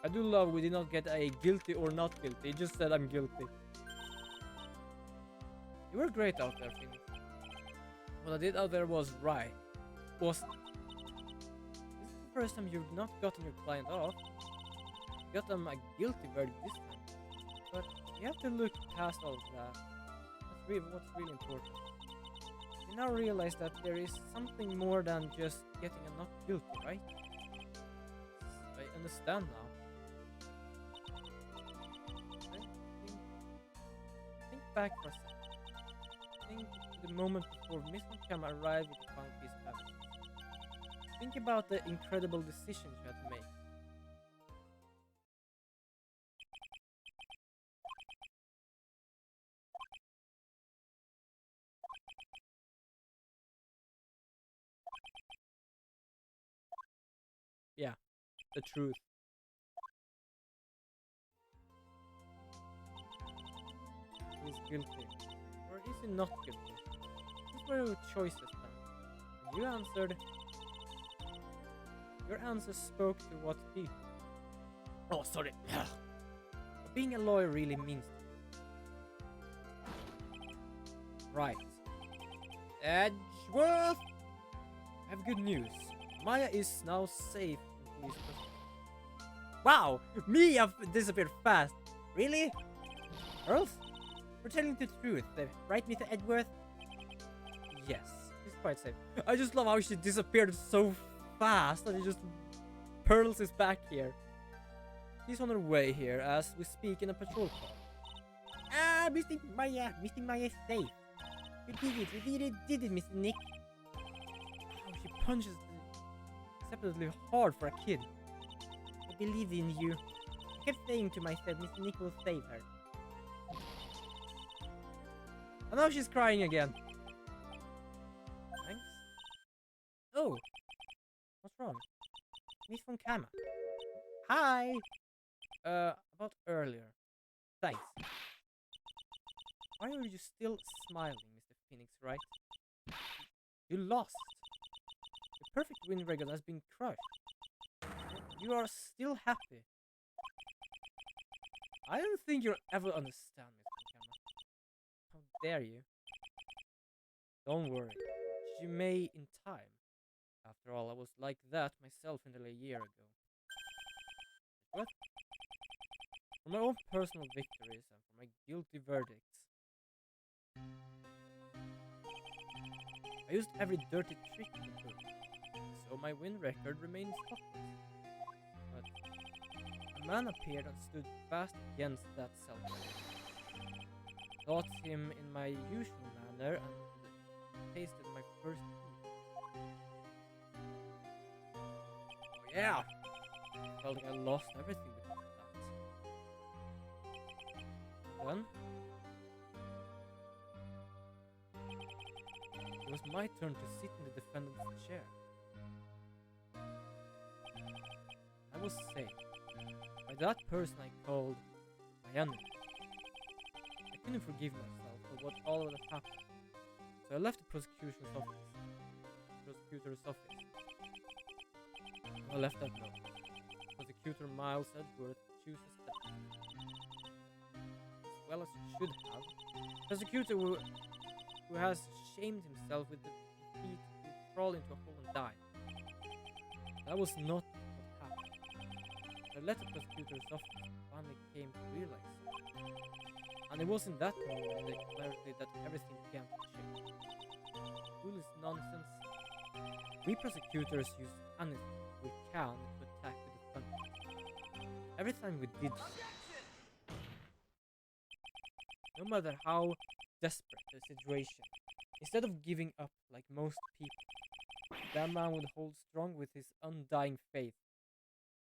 I do love we did not get a guilty or not guilty. He just said I'm guilty. You were great out there, Phoenix. What I did out there was right. Wasn't it? This is the first time you've not gotten your client off. You got them a guilty verdict this time. But you have to look past all of that. That's what's really important. You now realize that there is something more than just getting a not guilty, right? I understand now. Think back for a second. Think to the moment before Miss McCam arrived with the final piece of evidence. Think about the incredible decisions you had to make. Yeah, the truth. He's guilty. Or is he not guilty? These were your choices then. And you answered. Your answer spoke to what he... Oh, sorry. Being a lawyer really means to me. Right. Edgeworth! I have good news. Maya is now safe in police custody. Wow, Mia disappeared fast. Really? Girls? We're telling the truth, right, Mr. Edgeworth? Yes, it's quite safe. I just love how she disappeared so fast and it just Pearls is back here. She's on her way here as we speak in a patrol car. Ah, Mr. Maya is safe. You did it, Mr. Nick. Oh, she punches acceptably hard for a kid. I believed in you. I kept saying to myself, Mr. Nick will save her. And now she's crying again. Thanks. Oh, what's wrong? Miss von Kama. Hi. About earlier. Thanks. Why are you still smiling, Mr. Phoenix, right? You lost. The perfect win record has been crushed. You are still happy. I don't think you'll ever understand, Miss von Kama. How dare you? Don't worry. She may in time. After all, I was like that myself until a year ago. What? For my own personal victories and for my guilty verdicts. I used every dirty trick in the book, so my win record remains spotless. But a man appeared and stood fast against that self-doubt. Taught him in my usual manner and tasted my first tea. Oh yeah! I felt like I lost everything because of that. Then it was my turn to sit in the defendant's chair. I was saved by that person I called my enemy. I couldn't forgive myself for what all that happened, so I left the prosecutor's office. I left that note. Prosecutor Miles Edgeworth chooses death. As well as he should have. Prosecutor who has shamed himself with the defeat to crawl into a hole and die. That was not what happened. I left the prosecutor's office finally came to realize it. And it was in that moment the clarity that everything began to change. Foolish nonsense. We prosecutors use anything we can to attack the defendant. Every time we did so, no matter how desperate the situation, instead of giving up like most people, that man would hold strong with his undying faith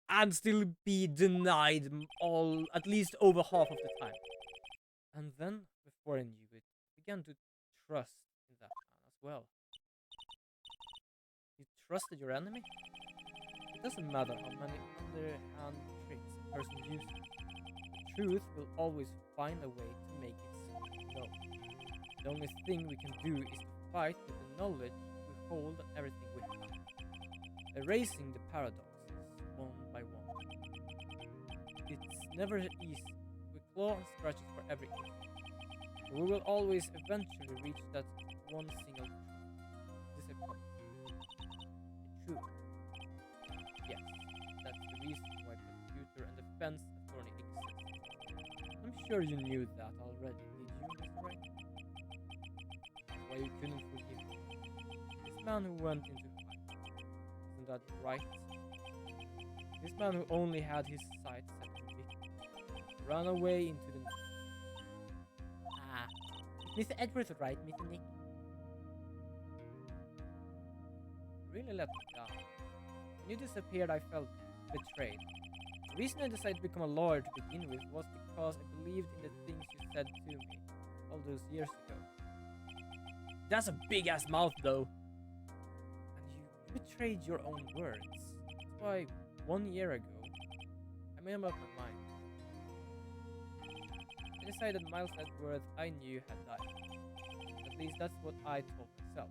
and still be denied at least over half of the time. And then, before I knew it, I began to trust in that man as well. You trusted your enemy? It doesn't matter how many underhand tricks a person uses. The truth will always find a way to make itself known. The only thing we can do is to fight with the knowledge we hold and everything we have, erasing the paradoxes one by one. It's never easy. We claw and scratches for every inch. But we will always eventually reach that one single disappointment. The truth. Yes, that's the reason why prosecutor and defense attorney exist. I'm sure you knew that already, did you, Mr. Wright? Why you couldn't forgive me. This man who went into hiding. Isn't that right? This man who only had his sights set on victory. Ran away into the night. Ah, is Mr. Edwards right, Mr. Nick? You really let me down. When you disappeared, I felt betrayed. The reason I decided to become a lawyer to begin with was because I believed in the things you said to me all those years ago. That's a big ass mouth though. And you betrayed your own words. That's why 1 year ago, I made up my mind. I decided Miles Edgeworth I knew had died. At least that's what I told myself.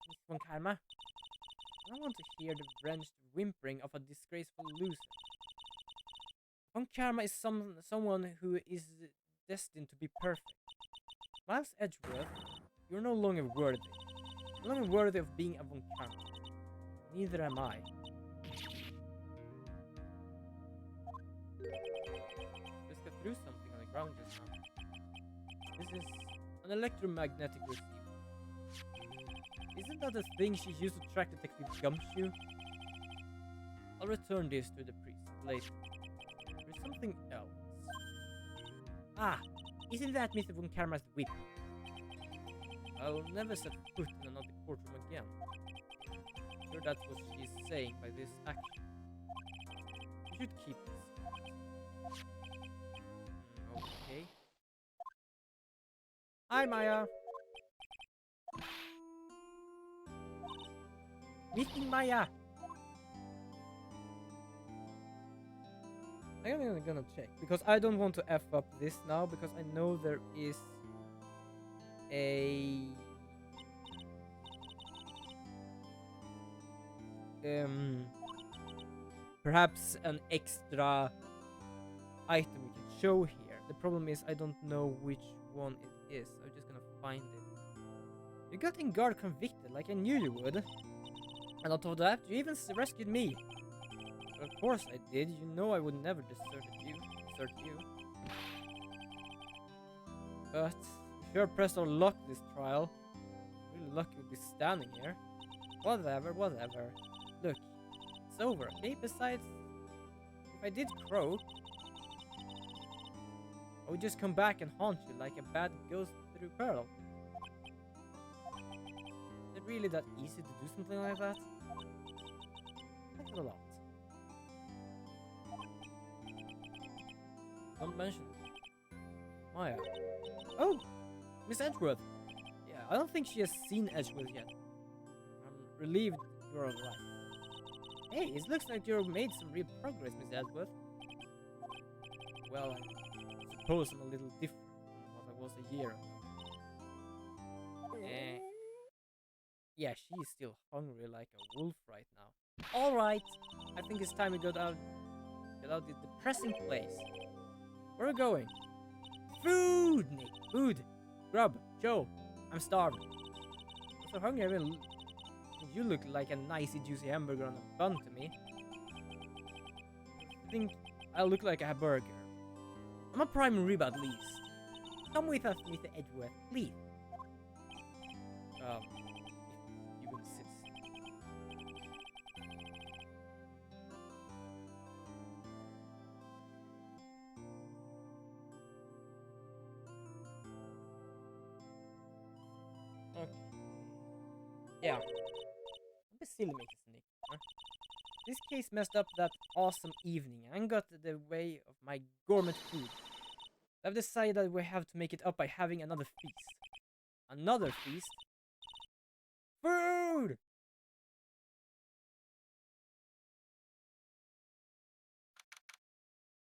Miss von Karma, I don't want to hear the wrenched whimpering of a disgraceful loser. Von Karma is someone who is destined to be perfect. Miles Edgeworth, you're no longer worthy. You're no longer worthy of being a Von Karma. Neither am I. Just got through something on the ground just now. This is an electromagnetic receiver. Isn't that the thing she used to track Detective Gumshoe? I'll return this to the priest later. There's something else. Ah, isn't that Mr. Von Karma's whip? I'll never set foot in another courtroom again. I'm sure that's what she's saying by this action. You should keep this. Okay. Hi, Maya. Meeting Maya. I'm gonna check because I don't want to F up this now because I know there is a perhaps an extra item we can show here. The problem is I don't know which one it is. I'm just gonna find it. You got in guard convicted like I knew you would. And on top of that, you even rescued me. Of course I did. You know I would never desert you. But if you're pressed on luck this trial, really lucky we'll be standing here. Whatever. Look, it's over, okay? Besides, if I did croak, I would just come back and haunt you like a bad ghost through Pearl. Is it really that easy to do something like that? Thanks a lot. Don't mention it. Maya. Oh! Miss Edgeworth. Yeah, I don't think she has seen Edgeworth yet. I'm relieved you're alright. Hey, it looks like you've made some real progress, Miss Edgeworth. Well, I suppose I'm a little different from what I was a year ago. Yeah, she is still hungry like a wolf right now. Alright, I think it's time we get out this depressing place. Where are we going? Food, Nick! Food! Grub! Joe! I'm starving. I'm so hungry, I mean, you look like a nicey juicy hamburger on a bun to me. I think I look like a burger. I'm a prime rib at least. Come with us, Mr. Edgeworth, please. If you insist. Okay. Yeah. Don't be silly, Mickey Snick. Huh? This case messed up that awesome evening and got in the way of my gourmet food. I've decided that we have to make it up by having another feast. Another feast? Food!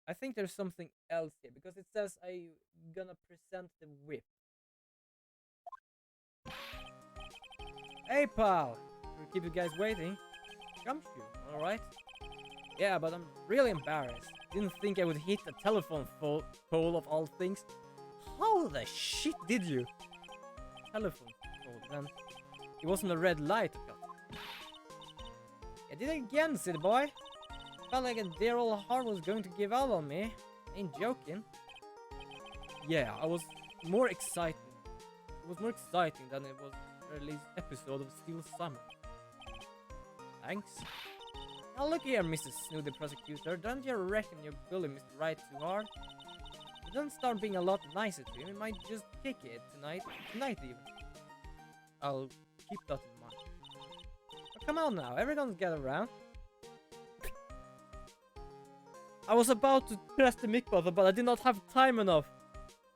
I think there's something else here because it says I'm gonna present the whip. Hey, pal! We'll keep you guys waiting. Gumshoe, alright? Yeah, but I'm really embarrassed. Didn't think I would hit a telephone pole of all things. How the shit did you? Telephone pole, then. It wasn't a red light. I did it again, city boy. Felt like a dear old heart was going to give out on me. Ain't joking. Yeah, I was more excited. It was more exciting than it was the released episode of Steel Summer. Thanks. Now look here, Mrs. Snooty Prosecutor. Don't you reckon you bully Mr. Right too hard? If you don't start being a lot nicer to him, he might just kick it tonight even. I'll keep that in mind. But come on now, everyone's gather around. I was about to press the mic button, but I did not have time enough.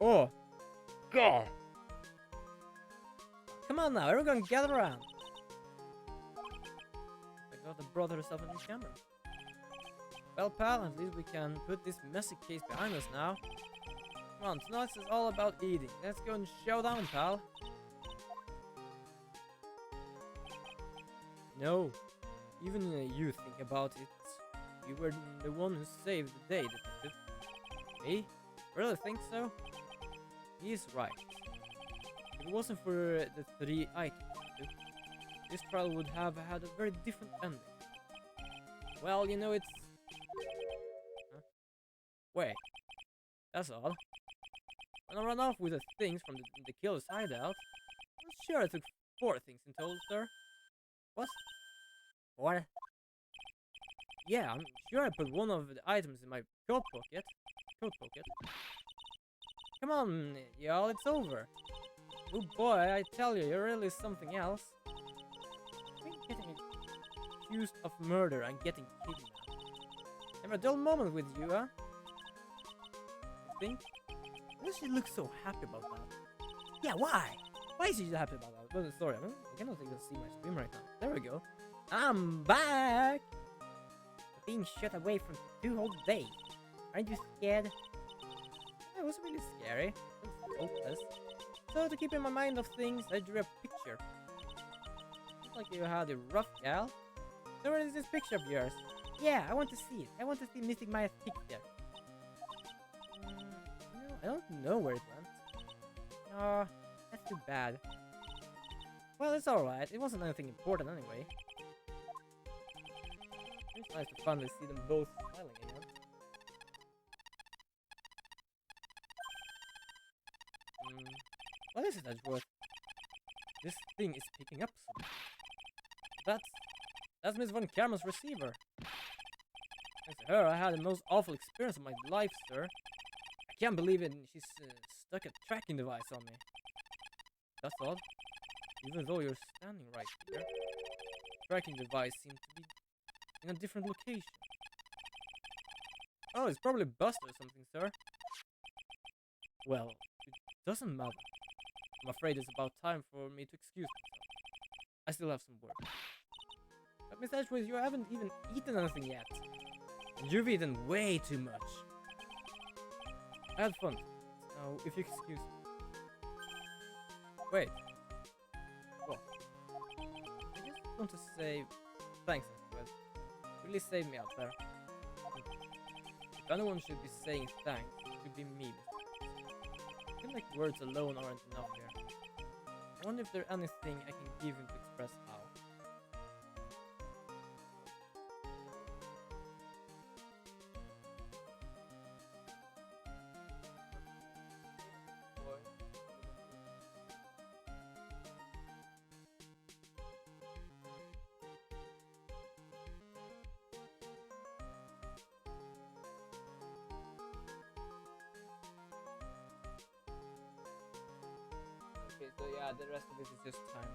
Oh. God. Come on now, everyone gather around. I got the brother herself on the camera. Well, pal, at least we can put this messy case behind us now. Come on, tonight's is all about eating. Let's go and show down, pal. No, even you think about it. You were the one who saved the day, detective. Me? Really think so? He's right. If it wasn't for the 3 items, this trial would have had a very different ending. Well, you know, it's... Huh? Wait, that's odd. When I ran off with the things from the killer's hideout, I'm sure I took 4 things in total, sir. What? 4? Yeah, I'm sure I put one of the items in my coat pocket. Come on, y'all, it's over. Oh boy, I tell you, you're really something else. I think getting accused of murder and getting kidnapped. Never a dull moment with you, huh? You think? Why does she look so happy about that? Yeah, why? Why is she so happy about that? Well, sorry, I cannot even see my stream right now. There we go. I'm back! Being shut away from 2 whole days. Aren't you scared? It was really scary. It was hopeless. So to keep in my mind of things, I drew a picture. Looks like you had a rough gal. So where is this picture of yours? Yeah, I want to see it. I want to see Mystic Maya's picture. No, I don't know where it went. Oh, that's too bad. Well, it's alright. It wasn't anything important anyway. It's nice to finally see them both smiling again. What is it, Edgeworth? This thing is picking up something. That's Miss Von Karman's receiver. Thanks to her, I had the most awful experience of my life, sir. I can't believe it. She's stuck a tracking device on me. That's odd. Even though you're standing right here, the tracking device seems to be in a different location. Oh, it's probably busted or something, sir. Well, it doesn't matter. I'm afraid it's about time for me to excuse myself. I still have some work. But Miss Edgeworth, you haven't even eaten anything yet. And you've eaten way too much. I had fun. Now, if you excuse me. Wait. What? I just want to say thanks, Edgeworth. Really saved me out there. If anyone should be saying thanks, it should be me. I feel like words alone aren't enough here. I wonder if there's anything I can give him to express how. Okay, so yeah, the rest of it is just time.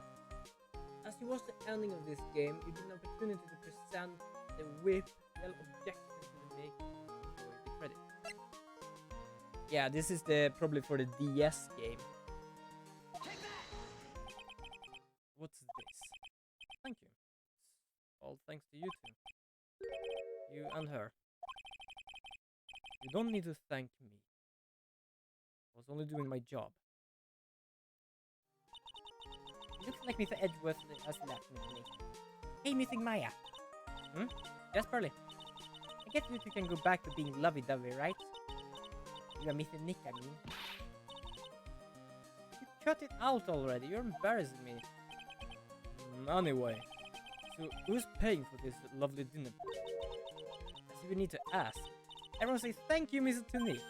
As you watch the ending of this game, you get an opportunity to present the whip well objection to the making. Enjoy the credits. Yeah, this is the probably for the DS game. What's this? Thank you. It's all thanks to you two. You and her. You don't need to thank me. I was only doing my job. Looks like Mr. Edgeworth has left me. Hey, Mystic Maya. Yes, Pearly. I guess you two can go back to being lovey-dovey, right? You are Mr. Nick, I mean. You cut it out already. You're embarrassing me. Anyway, so who's paying for this lovely dinner? As if we need to ask. Everyone say thank you, Mr. Tunick.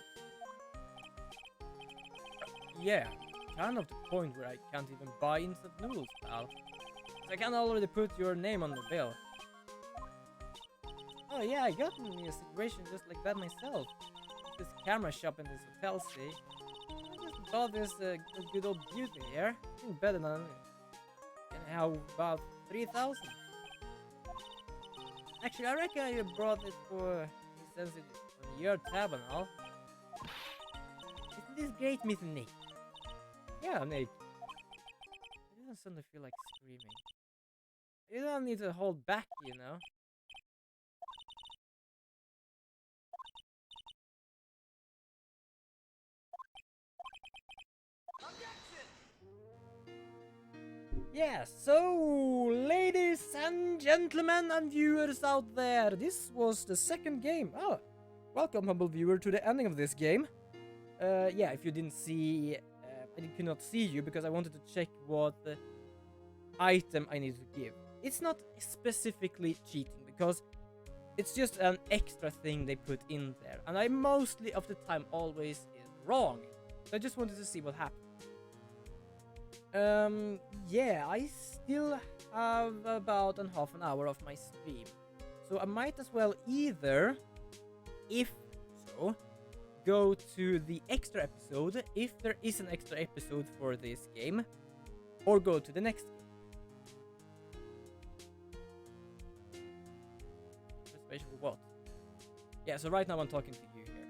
Yeah. Kind of the point where I can't even buy instant noodles, pal. I can already put your name on the bill. Oh yeah, I got in a situation just like that myself. This camera shop in this hotel, see? I just bought this good old beauty here. I think better than... how about 3,000? Actually, I reckon you brought it for... since it's on your tab and all. Isn't this great, Mr. Nick? Yeah, Nick. I didn't suddenly feel like screaming. You don't need to hold back, you know. Yeah, so ladies and gentlemen and viewers out there, this was the second game. Oh, welcome, humble viewer, to the ending of this game. Yeah, if you didn't see... I could not see you because I wanted to check what item I need to give. It's not specifically cheating because it's just an extra thing they put in there, and I mostly of the time always is wrong. So I just wanted to see what happened. Yeah, I still have about half an hour of my stream, so I might as well either, if so, go to the extra episode if there is an extra episode for this game, or go to the next game. Reservation for what? Yeah, so right now I'm talking to you here.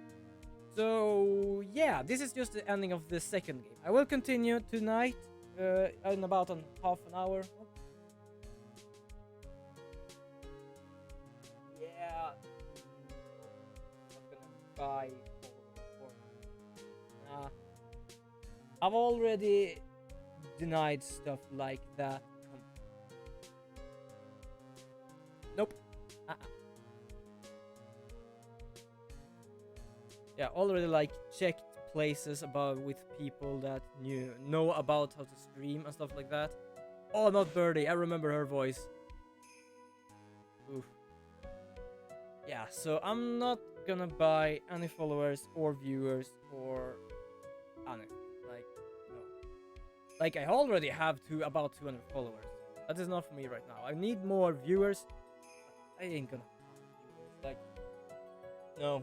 So yeah, this is just the ending of the second game. I will continue tonight in about half an hour. Yeah, I'm not gonna buy nah. I've already denied stuff like that. Nope. Yeah, already like checked places about with people that know about how to stream and stuff like that. Oh, not Birdie. I remember her voice. Oof. Yeah, so I'm not gonna buy any followers or viewers or anything. Like, no. Like, I already have about 200 followers. That is not for me right now. I need more viewers. I ain't gonna have viewers. Like, no.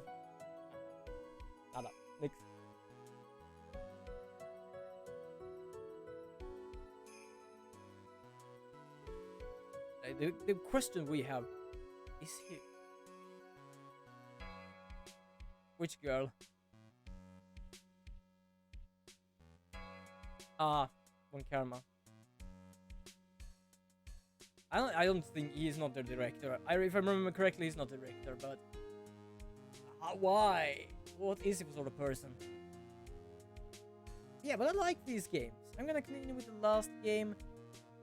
Nada. Next. The question we have is here. Which girl? Von Karma. I don't think he's not the director. If I remember correctly, he's not the director, but why? What is he for sort of person? Yeah, but I like these games. I'm gonna continue with the last game.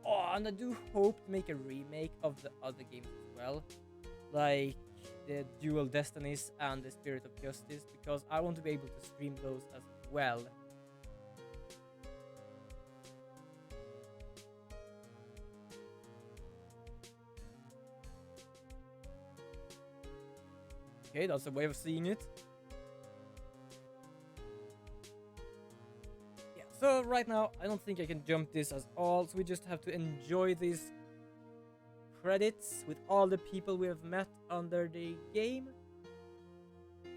Oh, and I do hope to make a remake of the other games as well, like the Dual Destinies and the Spirit of Justice, because I want to be able to stream those as well. Okay, that's a way of seeing it. Yeah, so right now, I don't think I can jump this at all, so we just have to enjoy these credits with all the people we have met under the game. And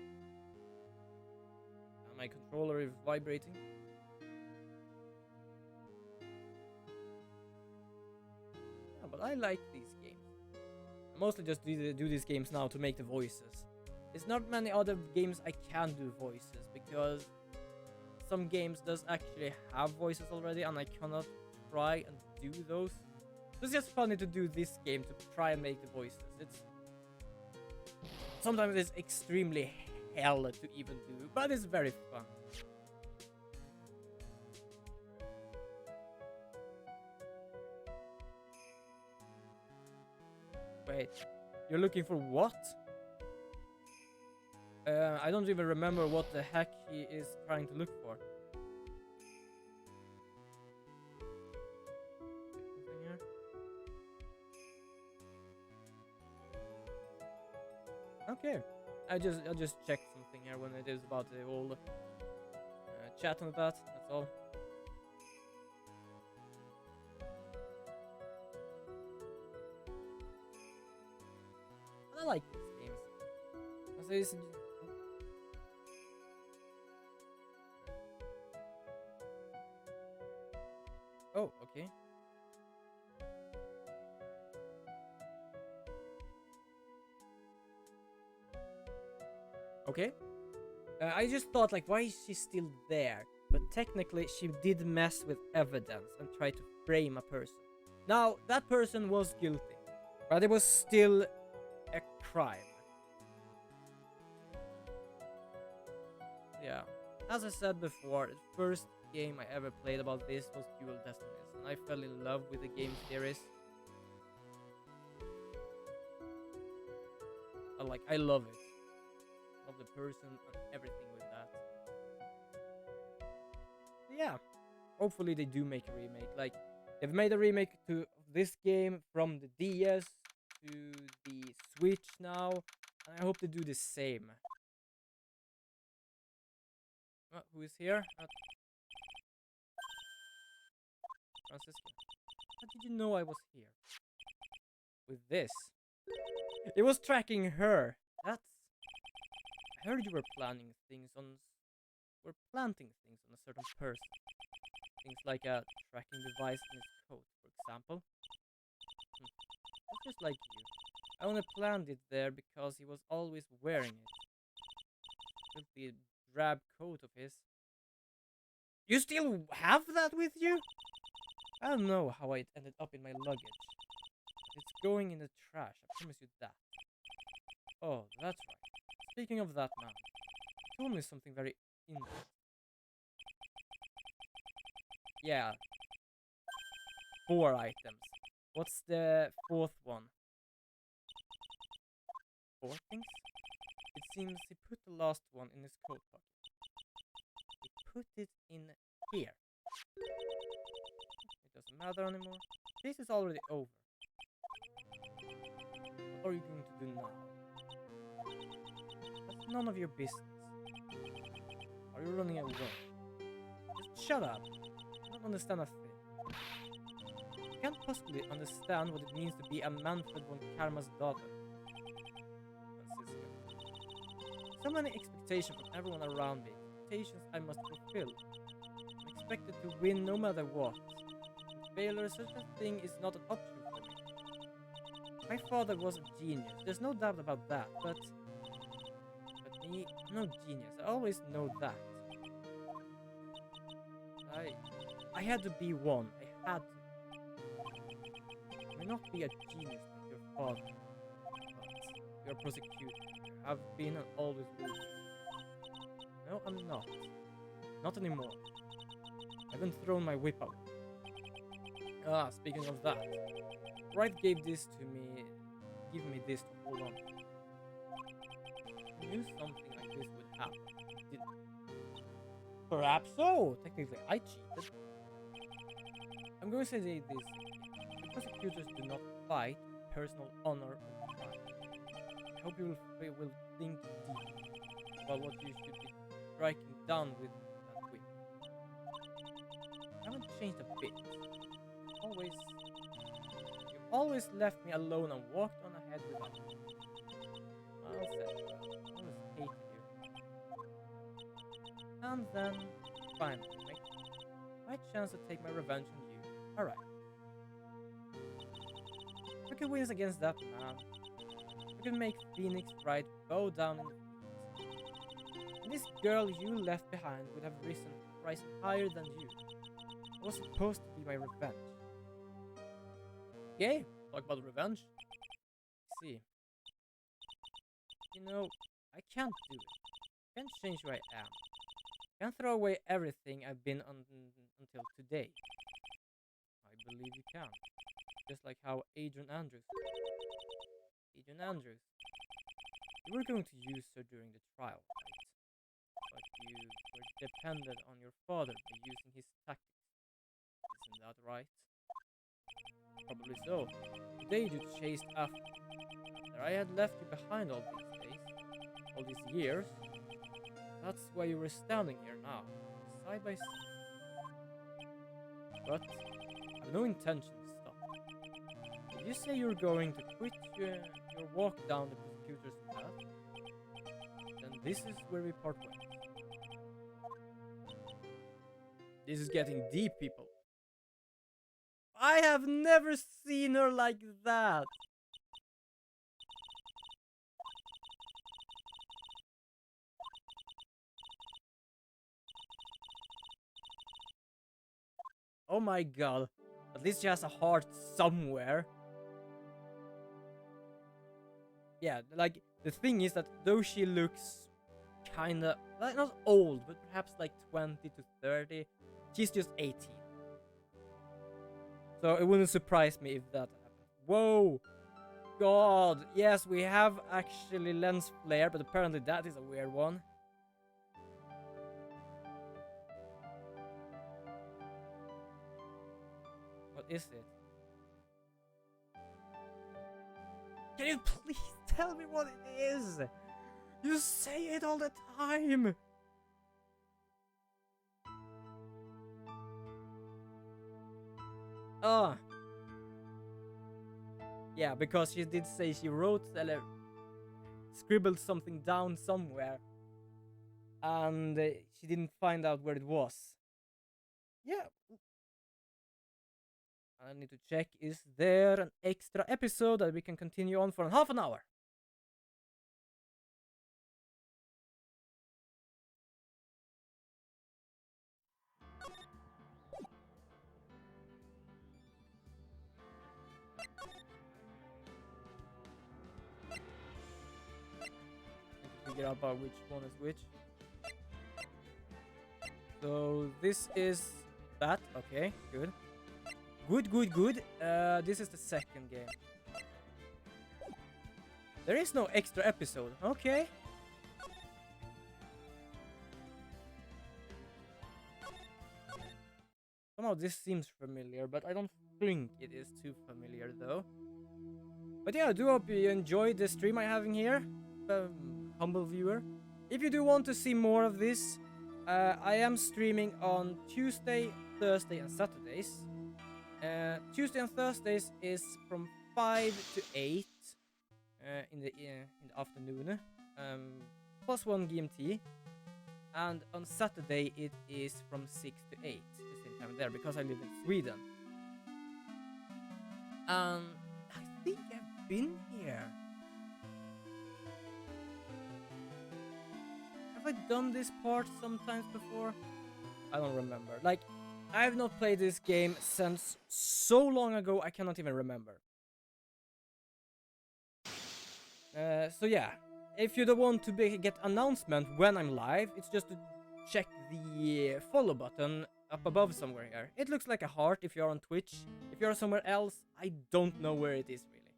my controller is vibrating. Yeah, but I like these games. I mostly just do these games now to make the voices. There's not many other games I can do voices, because some games does actually have voices already and I cannot try and do those. It's just funny to do this game to try and make the voices. Sometimes it's extremely hell to even do, but it's very fun. Wait, you're looking for what? I don't even remember what the heck he is trying to look for. Okay, I just checked something here when it is about the whole chat on that. That's all. I like these games. Oh, okay. Okay. I just thought, like, why is she still there? But technically, she did mess with evidence and try to frame a person. Now, that person was guilty, but it was still a crime. Yeah. As I said before, the first game I ever played about this was Dual Destinies, and I fell in love with the game series. I love it. Love the person and everything with that. Yeah. Hopefully they do make a remake. Like, they've made a remake this game from the DS to the Switch now, and I hope they do the same. Who is here? Francisca. How did you know I was here? With this. It was tracking her. That's... I heard you were planning things on... We're planting things on a certain person. Things like a tracking device in his coat, for example. That's just like you. I only planned it there because he was always wearing it. Filthy drab coat of his. You still have that with you? I don't know how it ended up in my luggage. It's going in the trash, I promise you that. Oh, that's right. Speaking of that man, he told me something very interesting. Yeah. 4 items. What's the 4th one? 4 things? It seems he put the last one in his coat pocket. He put it in here. It doesn't matter anymore. This is already over. What are you going to do now? That's none of your business. Are you running away? Just shut up. I don't understand a thing. I can't possibly understand what it means to be a Manfred von Karma's daughter. Francisca. So many expectations from everyone around me. Expectations I must fulfill. I'm expected to win no matter what. Failure, such a thing is not an option for me. My father was a genius, there's no doubt about that, but me, I'm no genius, I always know that. I had to be one, I had to. I may not be a genius like your father, but you're a prosecutor, you have been and always will be. No, I'm not. Not anymore. I haven't thrown my whip out. Ah, speaking of that, Wright gave this to me, give me this to hold on to. I knew something like this would happen. It didn't. Perhaps so. Technically, I cheated. I'm going to say this. The prosecutors do not fight personal honor or crime. I hope you will think deep about what you should be striking down with that whip. I haven't changed a bit. You've always left me alone and walked on ahead without me. I'll say, I always hated you. And then, finally, my chance to take my revenge on you. Alright. We can win against that man. We can make Phoenix Wright bow down in the feet. And this girl you left behind would have risen higher than you. It was supposed to be my revenge. Okay, talk about revenge. See. You know, I can't do it. I can't change who I am. I can't throw away everything I've been until today. I believe you can. Just like how Adrian Andrews. You were going to use her during the trial, right? But you were dependent on your father by using his tactics. Isn't that right? Probably so. Today you chased after I had left you behind all these days, all these years. That's why you were standing here now, side by side. But I have no intention to stop. Did you say you're going to quit your walk down the prosecutor's path? Then this is where we part ways. This is getting deep, people. I have never seen her like that. Oh my god. At least she has a heart somewhere. Yeah, like, the thing is that though she looks kinda, like, not old, but perhaps like 20 to 30, she's just 18. So it wouldn't surprise me if that happened. Whoa! God, yes, we have actually lens flare, but apparently that is a weird one. What is it? Can you please tell me what it is? You say it all the time. Oh. Yeah, because she did say she wrote, scribbled something down somewhere. And she didn't find out where it was. Yeah. I need to check, is there an extra episode that we can continue on for half an hour? Figure out about which one is which. So this is that. Okay, good. Good. This is the second game. There is no extra episode. Okay. Somehow this seems familiar, but I don't think it is too familiar though. But yeah, I do hope you enjoyed the stream I'm having here, humble viewer. If you do want to see more of this, I am streaming on Tuesday, Thursday, and Saturdays. Tuesday and Thursdays is from 5 to 8 in the afternoon, plus 1 GMT. And on Saturday it is from 6 to 8, the same time there, because I live in Sweden. I think I've been here. Have I done this part sometimes before? I don't remember. Like, I have not played this game since so long ago, I cannot even remember. So yeah, if you don't want to get announcement when I'm live, it's just to check the follow button up above somewhere here. It looks like a heart if you're on Twitch. If you're somewhere else, I don't know where it is really.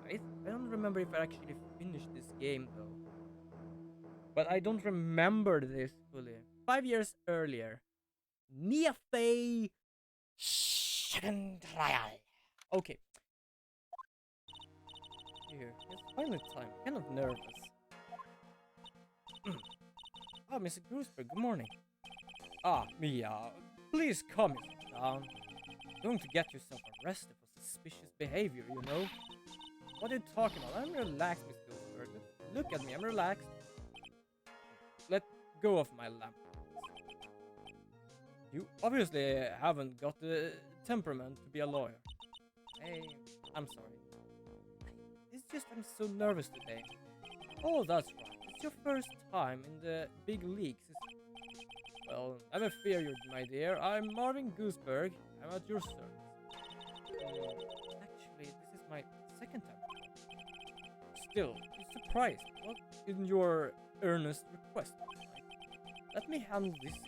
I don't remember if I actually finished this game though. But I don't remember this fully. 5 years earlier. Nearfay second trial. Okay. Here, it's finally time. Kind of nervous. Ah, Mr. Groosberg, good morning. Ah, Mia, please calm yourself down. You're going to get yourself arrested for suspicious behavior, you know? What are you talking about? I'm relaxed, Mr. Groosberg. Look at me, I'm relaxed. Let go of my lamp. You obviously haven't got the temperament to be a lawyer. Hey, I'm sorry. It's just I'm so nervous today. Oh, that's right. It's your first time in the big leagues. Well, never fear, my dear. I'm Marvin Gooseberg. I'm at your service. Actually, this is my second time. Still, you're surprised. What in your earnest request? Let me handle this.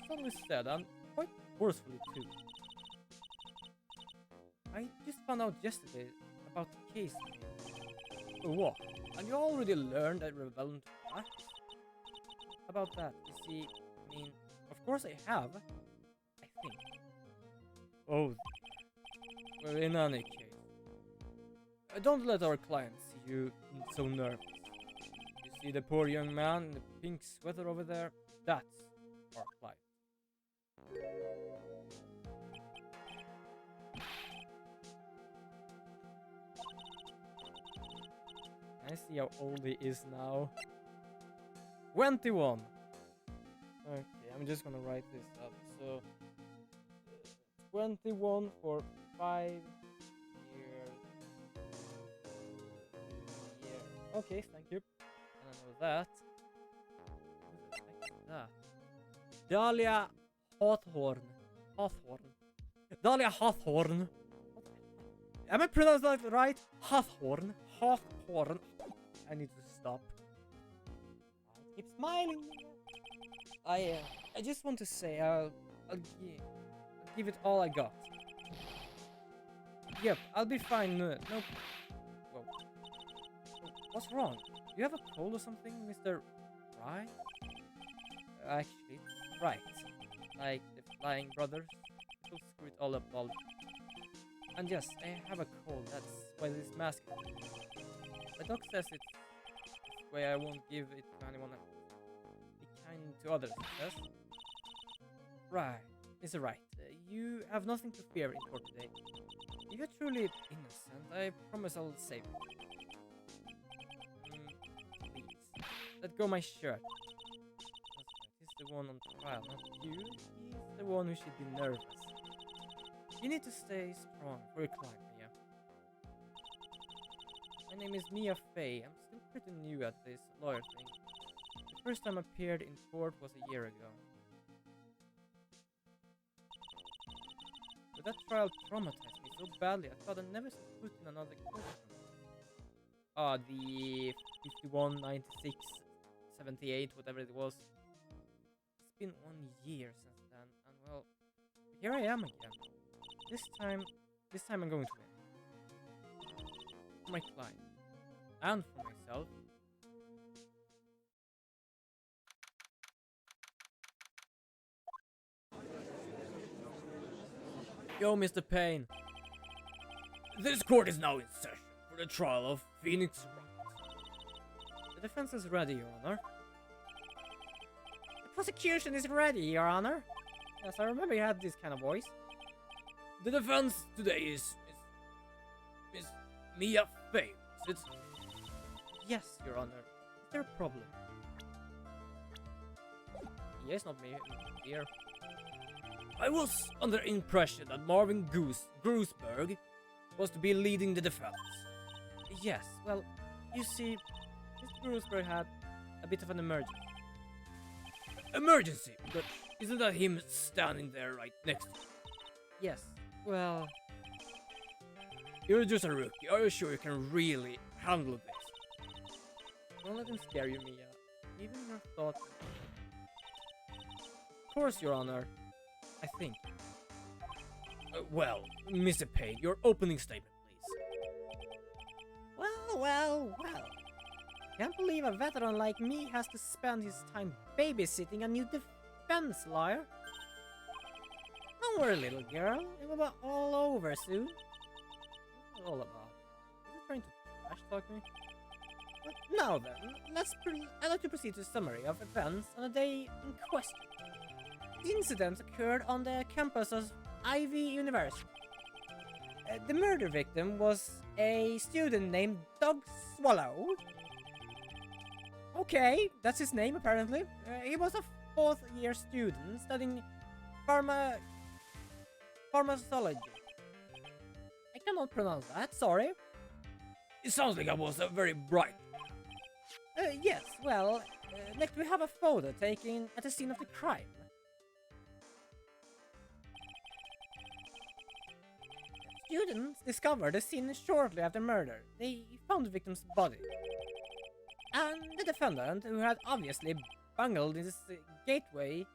Someone said, and quite forcefully too. I just found out yesterday about the case. So what? And you already learned that relevant facts? About that, you see, I mean, of course I have. I think. Oh, well, in any case, don't let our clients see you so nervous. You see the poor young man in the pink sweater over there? That's our client. I see how old he is now. 21. Okay, I'm just gonna write this up. So, 21 for 5 years. Yeah. Okay, thank you. And I know that. That. Dahlia Hawthorne. Dahlia Hawthorne. Am I pronouncing that right? Hawthorne. I need to stop. Keep smiling. I just want to say I'll give it all I got. Yep, I'll be fine. No. Whoa. What's wrong? You have a cold or something, Mr. Right? Actually, it's right. Like the lying, brothers. We'll screw it all up all. And yes, I have a cold. That's why this mask is. My doc says it's this way I won't give it to anyone else. Be kind to others, yes? Right. It's right. You have nothing to fear in court today. If you're truly innocent, I promise I'll save you. Please. Let go my shirt. He's the one on trial, not you. He's the one who should be nervous. You need to stay strong for your climb, Mia. My name is Mia Fey. I'm still pretty new at this lawyer thing. The first time I appeared in court was a year ago. But that trial traumatized me so badly, I thought I'd never set foot in another courtroom. Ah, the 51, 96, 78, whatever it was. It's been 1 year since then, and well, here I am again. This time I'm going to win. For my client. And for myself. Yo, Mr. Payne. This court is now in session for the trial of Phoenix Wright. The defense is ready, Your Honor. The prosecution is ready, Your Honor. Yes, I remember you had this kind of voice. The defense today is Mia Fey, is it? Yes, Your Honor. Is there a problem? Yes, not me, dear. I was under the impression that Marvin Gruesberg was to be leading the defense. Yes, well, you see, Mr. Gruesberg had a bit of an emergency. Emergency? But isn't that him standing there right next to you? Yes, well... You're just a rookie. Are you sure you can really handle this? Don't let him scare you, Mia. Even your thoughts... Of course, Your Honor. I think. Well, Mr. Payne, your opening statement, please. Well. Can't believe a veteran like me has to spend his time babysitting a new defense lawyer. Don't worry, little girl. It will be all over soon. What's it all about? Is he trying to trash talk me? But now then, I'd like to proceed to a summary of events on the day in question. The incident occurred on the campus of Ivy University. The murder victim was a student named Doug Swallow. Okay, that's his name apparently. He was a 4th-year student studying pharmacology. I cannot pronounce that, sorry. It sounds like I was very bright. Yes, well, next we have a photo taken at the scene of the crime. Students discovered the scene shortly after murder. They found the victim's body. And the defendant, who had obviously bungled his getaway.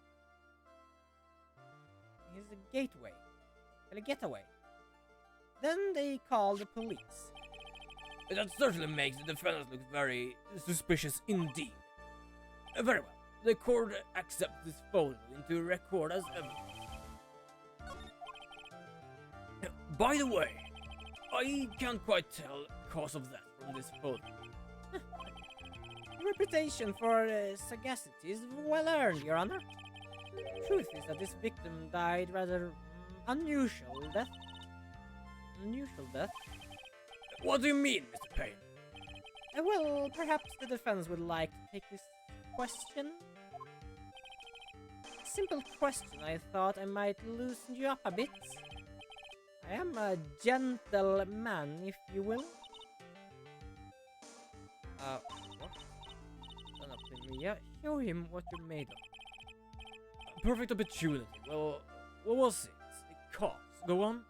Then they called the police. That certainly makes the defendant look very suspicious indeed. Very well. The court accepts this photo into record as evidence. By the way, I can't quite tell cause of death from this photo. The reputation for sagacity is well earned, Your Honor. The truth is that this victim died rather unusual death. What do you mean, Mr. Payne? Well, perhaps the defense would like to take this question? Simple question, I thought I might loosen you up a bit. I am a gentleman, if you will. What? Stand up to Mia. Show him what you're made of. Perfect opportunity. Well, what was it? The cause. Go on.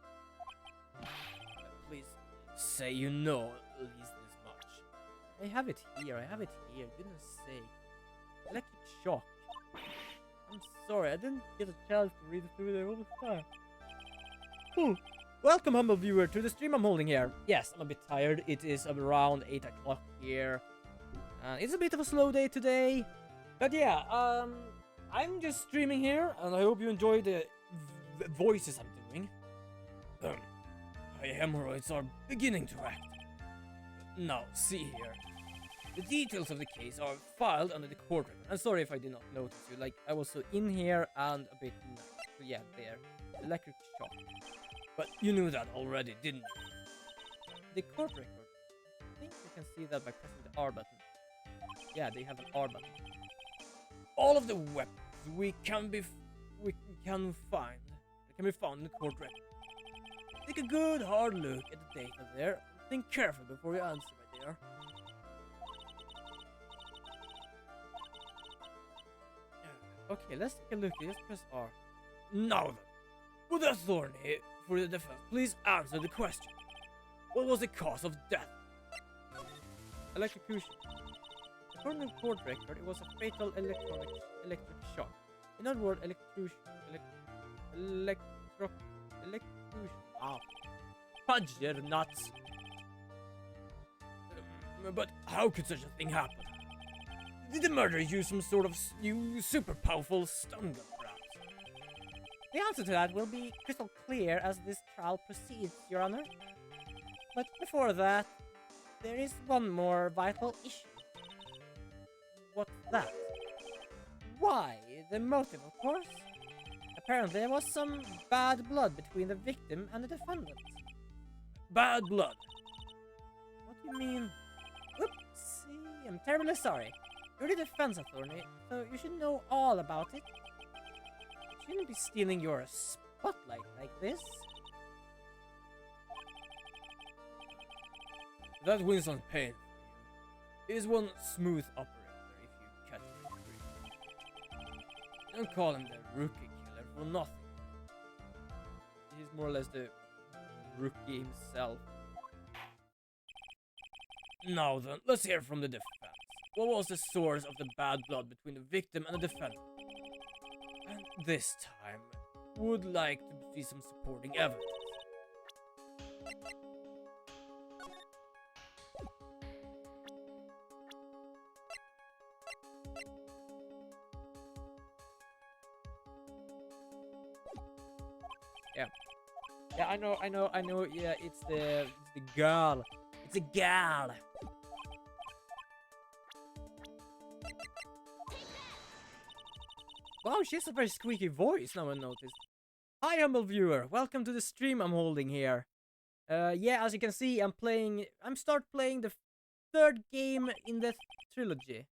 Please, say you know at least this much. I have it here, goodness sake. Electric shock. I'm sorry, I didn't get a chance to read through the whole time. Welcome, humble viewer, to the stream I'm holding here. Yes, I'm a bit tired. It is around 8 o'clock here. It's a bit of a slow day today. But yeah, I'm just streaming here, and I hope you enjoy the voices I'm doing. My hemorrhoids are beginning to act. Now, see here. The details of the case are filed under the court record. I'm sorry if I did not notice you. Like, I was so in here and a bit... So yeah, there. Electric shock. But you knew that already, didn't you? The court record. I think you can see that by pressing the R button. Yeah, they have an R button. All of the weapons we can find can be found in the court record. Take a good hard look at the data there. Think carefully before you answer, my dear. Okay, let's take a look. Just press R. Now then, with authority for the defense, please answer the question. What was the cause of death? Electrocution. According to the court record, it was a fatal electric shock. In other words, electrocution. Ah, fudge your nuts. But how could such a thing happen? Did the murderer use some sort of new super powerful stun gun, perhaps? The answer to that will be crystal clear as this trial proceeds, Your Honor. But before that, there is one more vital issue. What's that? Why? The motive, of course. Apparently, there was some bad blood between the victim and the defendant. Bad blood? What do you mean? Oopsie, I'm terribly sorry. You're the defense attorney, so you should know all about it. You shouldn't be stealing your spotlight like this. That Winston Payne is one smooth operator if you catch it. Don't call him the rookie killer for nothing. He's more or less the rookie himself. Now then, let's hear from the defense. What was the source of the bad blood between the victim and the defendant? And this time, would like to see some supporting evidence. Yeah, I know, yeah, it's the girl. It's a girl. Wow, she has a very squeaky voice, now I noticed. Hi, humble viewer. Welcome to the stream I'm holding here. Yeah, as you can see, I'm start playing the third game in the trilogy.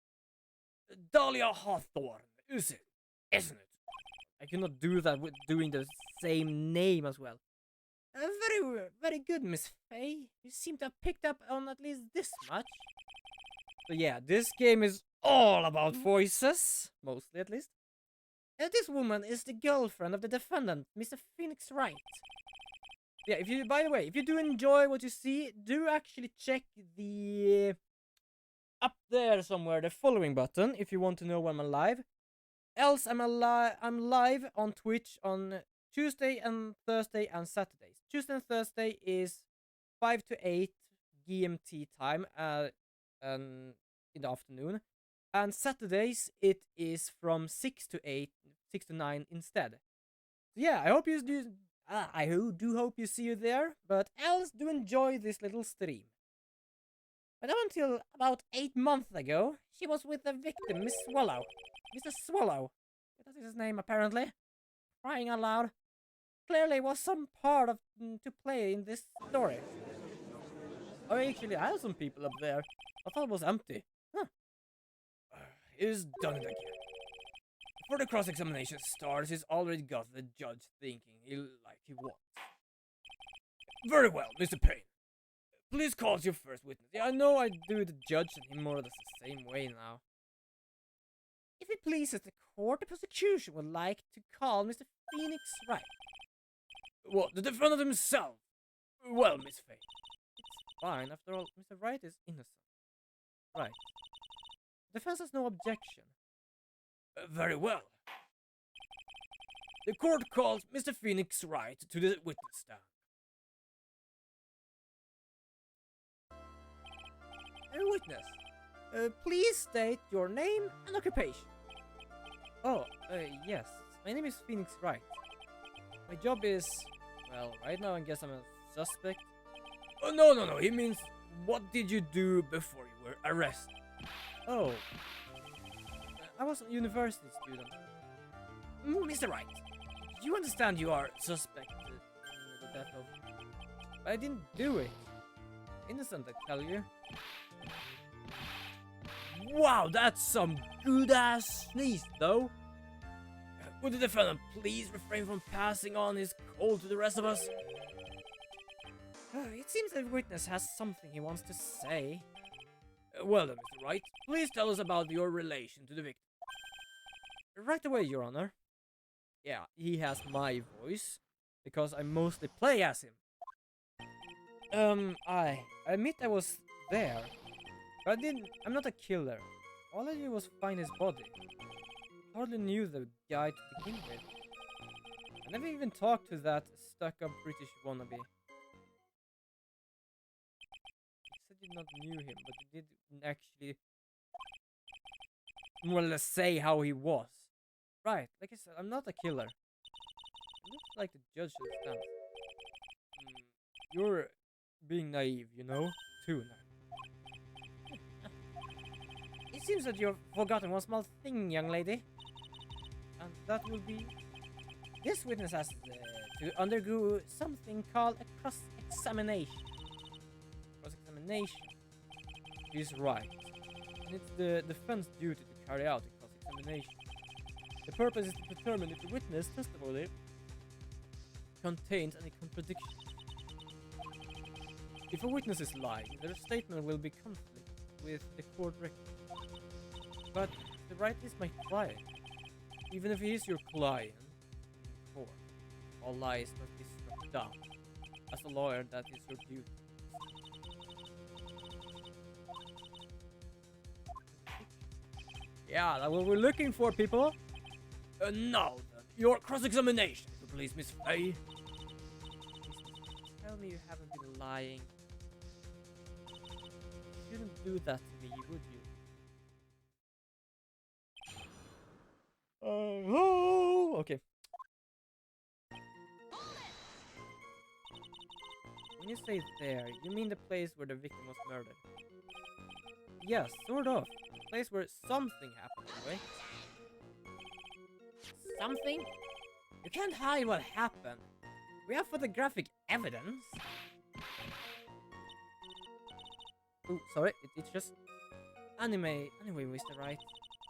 Dahlia Hawthorne, isn't it? I cannot do that with doing the same name as well. Very good, Miss Faye. You seem to have picked up on at least this much. So yeah, this game is all about voices, mostly at least. This woman is the girlfriend of the defendant, Mr. Phoenix Wright. Yeah, by the way, if you do enjoy what you see, do actually check the up there somewhere, the following button, if you want to know when I'm live. Else, I'm live on Twitch on Tuesday and Thursday and Saturdays. Tuesday and Thursday is 5 to 8 GMT time in the afternoon. And Saturdays, it is from 6 to 8, 6 to 9 instead. So yeah, I hope you do. I do hope you see you there. But else, do enjoy this little stream. But up until about 8 months ago, she was with the victim, Miss Swallow. Mr. Swallow. That is his name, apparently. Crying out loud. Clearly was some part of to play in this story. Oh, actually, I have some people up there. I thought it was empty. Huh. He's done it again. Before the cross-examination starts, he's already got the judge thinking he wants. Very well, Mr. Payne. Please call as your first witness. Yeah, I know I do the judge and him more or less the same way now. If it pleases the court, the prosecution would like to call Mr. Phoenix Wright. What, the defendant himself? Well, Miss Faye. It's fine. After all, Mr. Wright is innocent. Right. The defense has no objection. Very well. The court calls Mr. Phoenix Wright to the witness stand. Witness, please state your name and occupation. Oh, yes. My name is Phoenix Wright. My job is, well, right now I guess I'm a suspect. Oh, no. He means, what did you do before you were arrested? Oh, I was a university student. Mr. Wright, you understand you are suspected in the death of... I didn't do it. Innocent, I tell you. Wow, that's some good-ass sneeze, though. Would the defendant please refrain from passing on his cold to the rest of us? It seems that the witness has something he wants to say. Well then, Mr. Wright, please tell us about your relation to the victim. Right away, Your Honor. Yeah, he has my voice, because I mostly play as him. I admit I was there, but I'm not a killer. All I did was find his body. Hardly knew the guy to begin with. I never even talked to that stuck-up British wannabe. You said you not knew him, but you did actually more or less say how he was. Right, like I said, I'm not a killer. I just like to judge the stance. You're being naive, you know? Too naive. It seems that you've forgotten one small thing, young lady. And that will be... This witness has to undergo something called a cross-examination. Cross-examination. He's right. And it's the defense duty to carry out a cross-examination. The purpose is to determine if the witness testimony contains any contradiction. If a witness is lying, their statement will be conflict with the court record. But the right is my client. Even if he is your client, court, all lies must be struck down. As a lawyer, that is your duty. Yeah, that's what we're looking for, people. Now then, your cross-examination, please, Miss Faye. Tell me you haven't been lying. You shouldn't do that to me, would you? Oh, okay. When you say there, you mean the place where the victim was murdered? Yes, sort of. The place where something happened, anyway. Something? You can't hide what happened. We have photographic evidence. Oh, sorry, it's just... Anyway, Mr. Wright.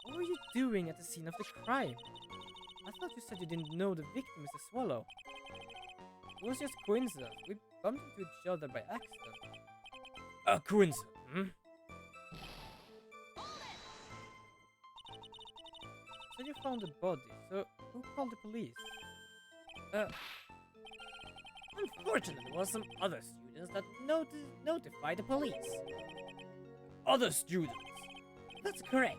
What were you doing at the scene of the crime? I thought you said you didn't know the victim is a swallow. It was just coincidence. We bumped into each other by accident. A coincidence, hmm? So you found the body, so who called the police? Unfortunately, there was some other students that notified the police. Other students? That's correct.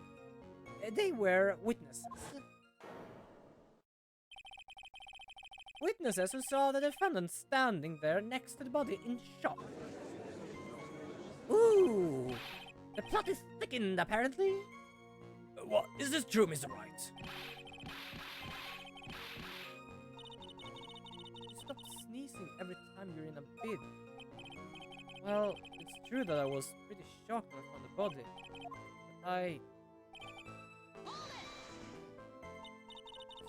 They were witnesses. Witnesses who saw the defendant standing there next to the body in shock. Ooh! The plot is thickened, apparently. What? Is this true, Mr. Wright? Stop sneezing every time you're in a bid. Well, it's true that I was pretty shocked when I found the body.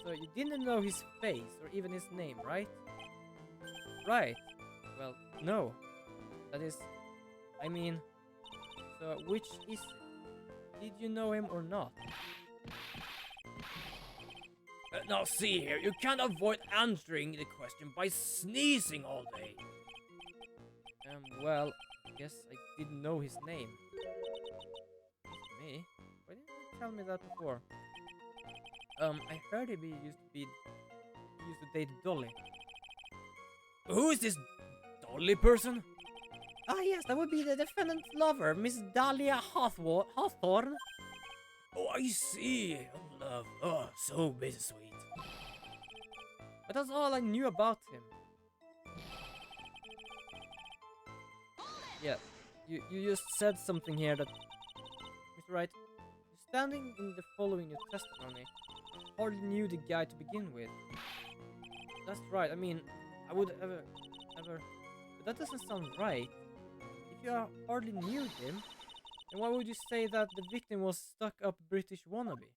But So you didn't know his face or even his name, right? Right. Well, no. That is... I mean... So which is it? Did you know him or not? Now see here, you can't avoid answering the question by sneezing all day. Well, I guess I didn't know his name. Me? Why didn't you tell me that before? I heard he used to date Dolly. Who is this Dolly person? Ah yes, that would be the defendant's lover, Miss Dahlia Hawthorne. Oh, I see. Love. Oh, so bittersweet. But that's all I knew about him. Yeah, you just said something here that... Mr. Wright, you're standing in the following your testimony. Hardly knew the guy to begin with. that's right. I mean, I would ever, but that doesn't sound right. If you hardly knew him, then why would you say that the victim was stuck-up British wannabe?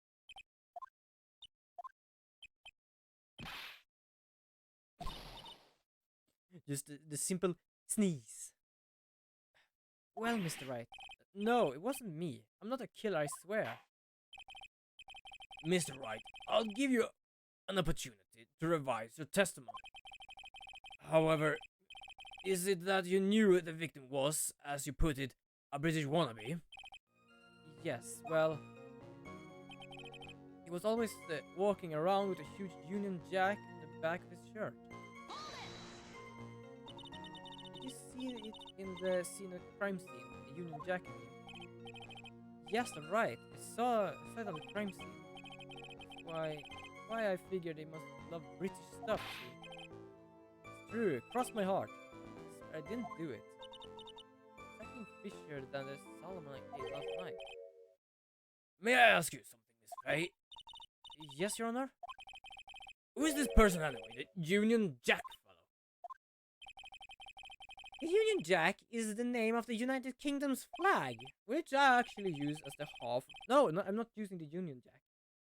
Just the simple sneeze. Well, Mr. Wright, no, it wasn't me. I'm not a killer, I swear. Mr. Wright, I'll give you an opportunity to revise your testimony. However, is it that you knew the victim was, as you put it, a British wannabe? Yes, well, he was always walking around with a huge Union Jack in the back of his shirt. Did you see it in the scene of crime scene, the Union Jack? Yes, right. I saw it on the crime scene. Why I figured they must love British stuff. See? It's true. Cross my heart. I didn't do it. It's acting fishier than the Solomon I ate last night. May I ask you something, Miss Faye? Yes, Your Honor. Who is this person anyway? The Union Jack fellow. The Union Jack is the name of the United Kingdom's flag, which I actually use as the half. No, I'm not using the Union Jack.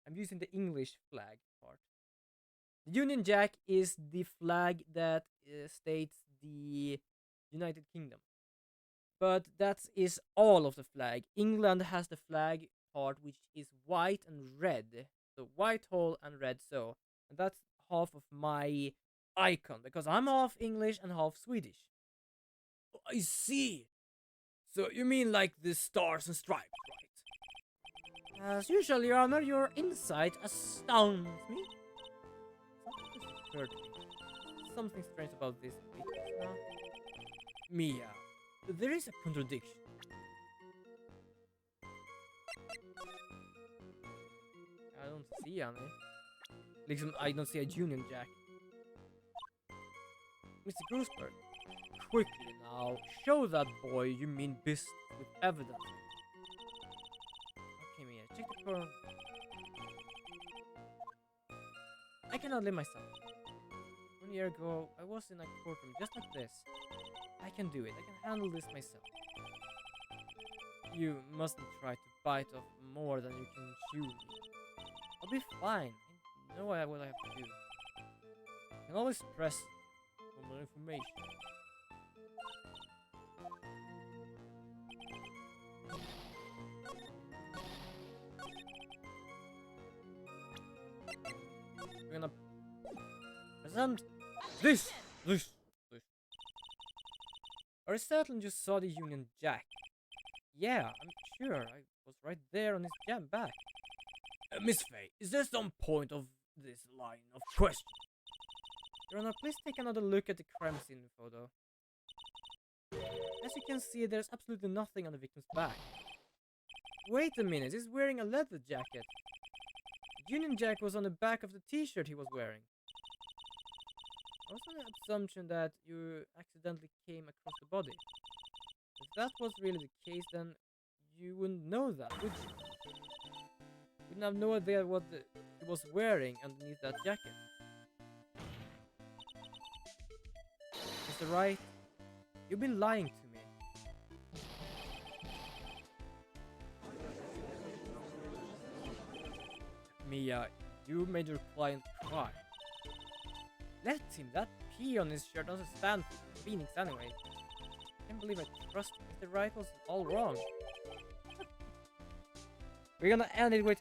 I'm using the English flag part. The Union Jack is the flag that states the United Kingdom. But that is all of the flag. England has the flag part which is white and red. So white hole and red so. And that's half of my icon because I'm half English and half Swedish. Oh, I see. So you mean like the stars and stripes, right? As usual, Your Honor, your insight astounds me. Something just occurred to me. Something strange about this picture now. Mia, there is a contradiction. I don't see any. Liksom, I don't see a Union Jack. Mr. Grossberg, quickly now, show that boy you mean business with evidence. Okay, Mia, check the phone. I cannot live myself. 1 year ago, I was in a courtroom just like this. I can do it. I can handle this myself. You mustn't try to bite off more than you can chew. I'll be fine. I know what I have to do. I can always press for more information. We're gonna present this. Aristotle just saw the Union Jack. Yeah, I'm sure. I was right there on his jam back. Miss Faye, is there some point of this line of question? Your Honor, please take another look at the crime scene photo. As you can see, there's absolutely nothing on the victim's back. Wait a minute, he's wearing a leather jacket. The Union Jack was on the back of the t-shirt he was wearing. I was under the assumption that you accidentally came across the body. If that was really the case, then you wouldn't know that, would you? You wouldn't have no idea what he was wearing underneath that jacket. Mr. Wright, you've been lying to me. Mia, you made your client cry. Let him. That P on his shirt doesn't stand for Phoenix anyway. I can't believe I trust Mr. Wright was all wrong. We're gonna end it with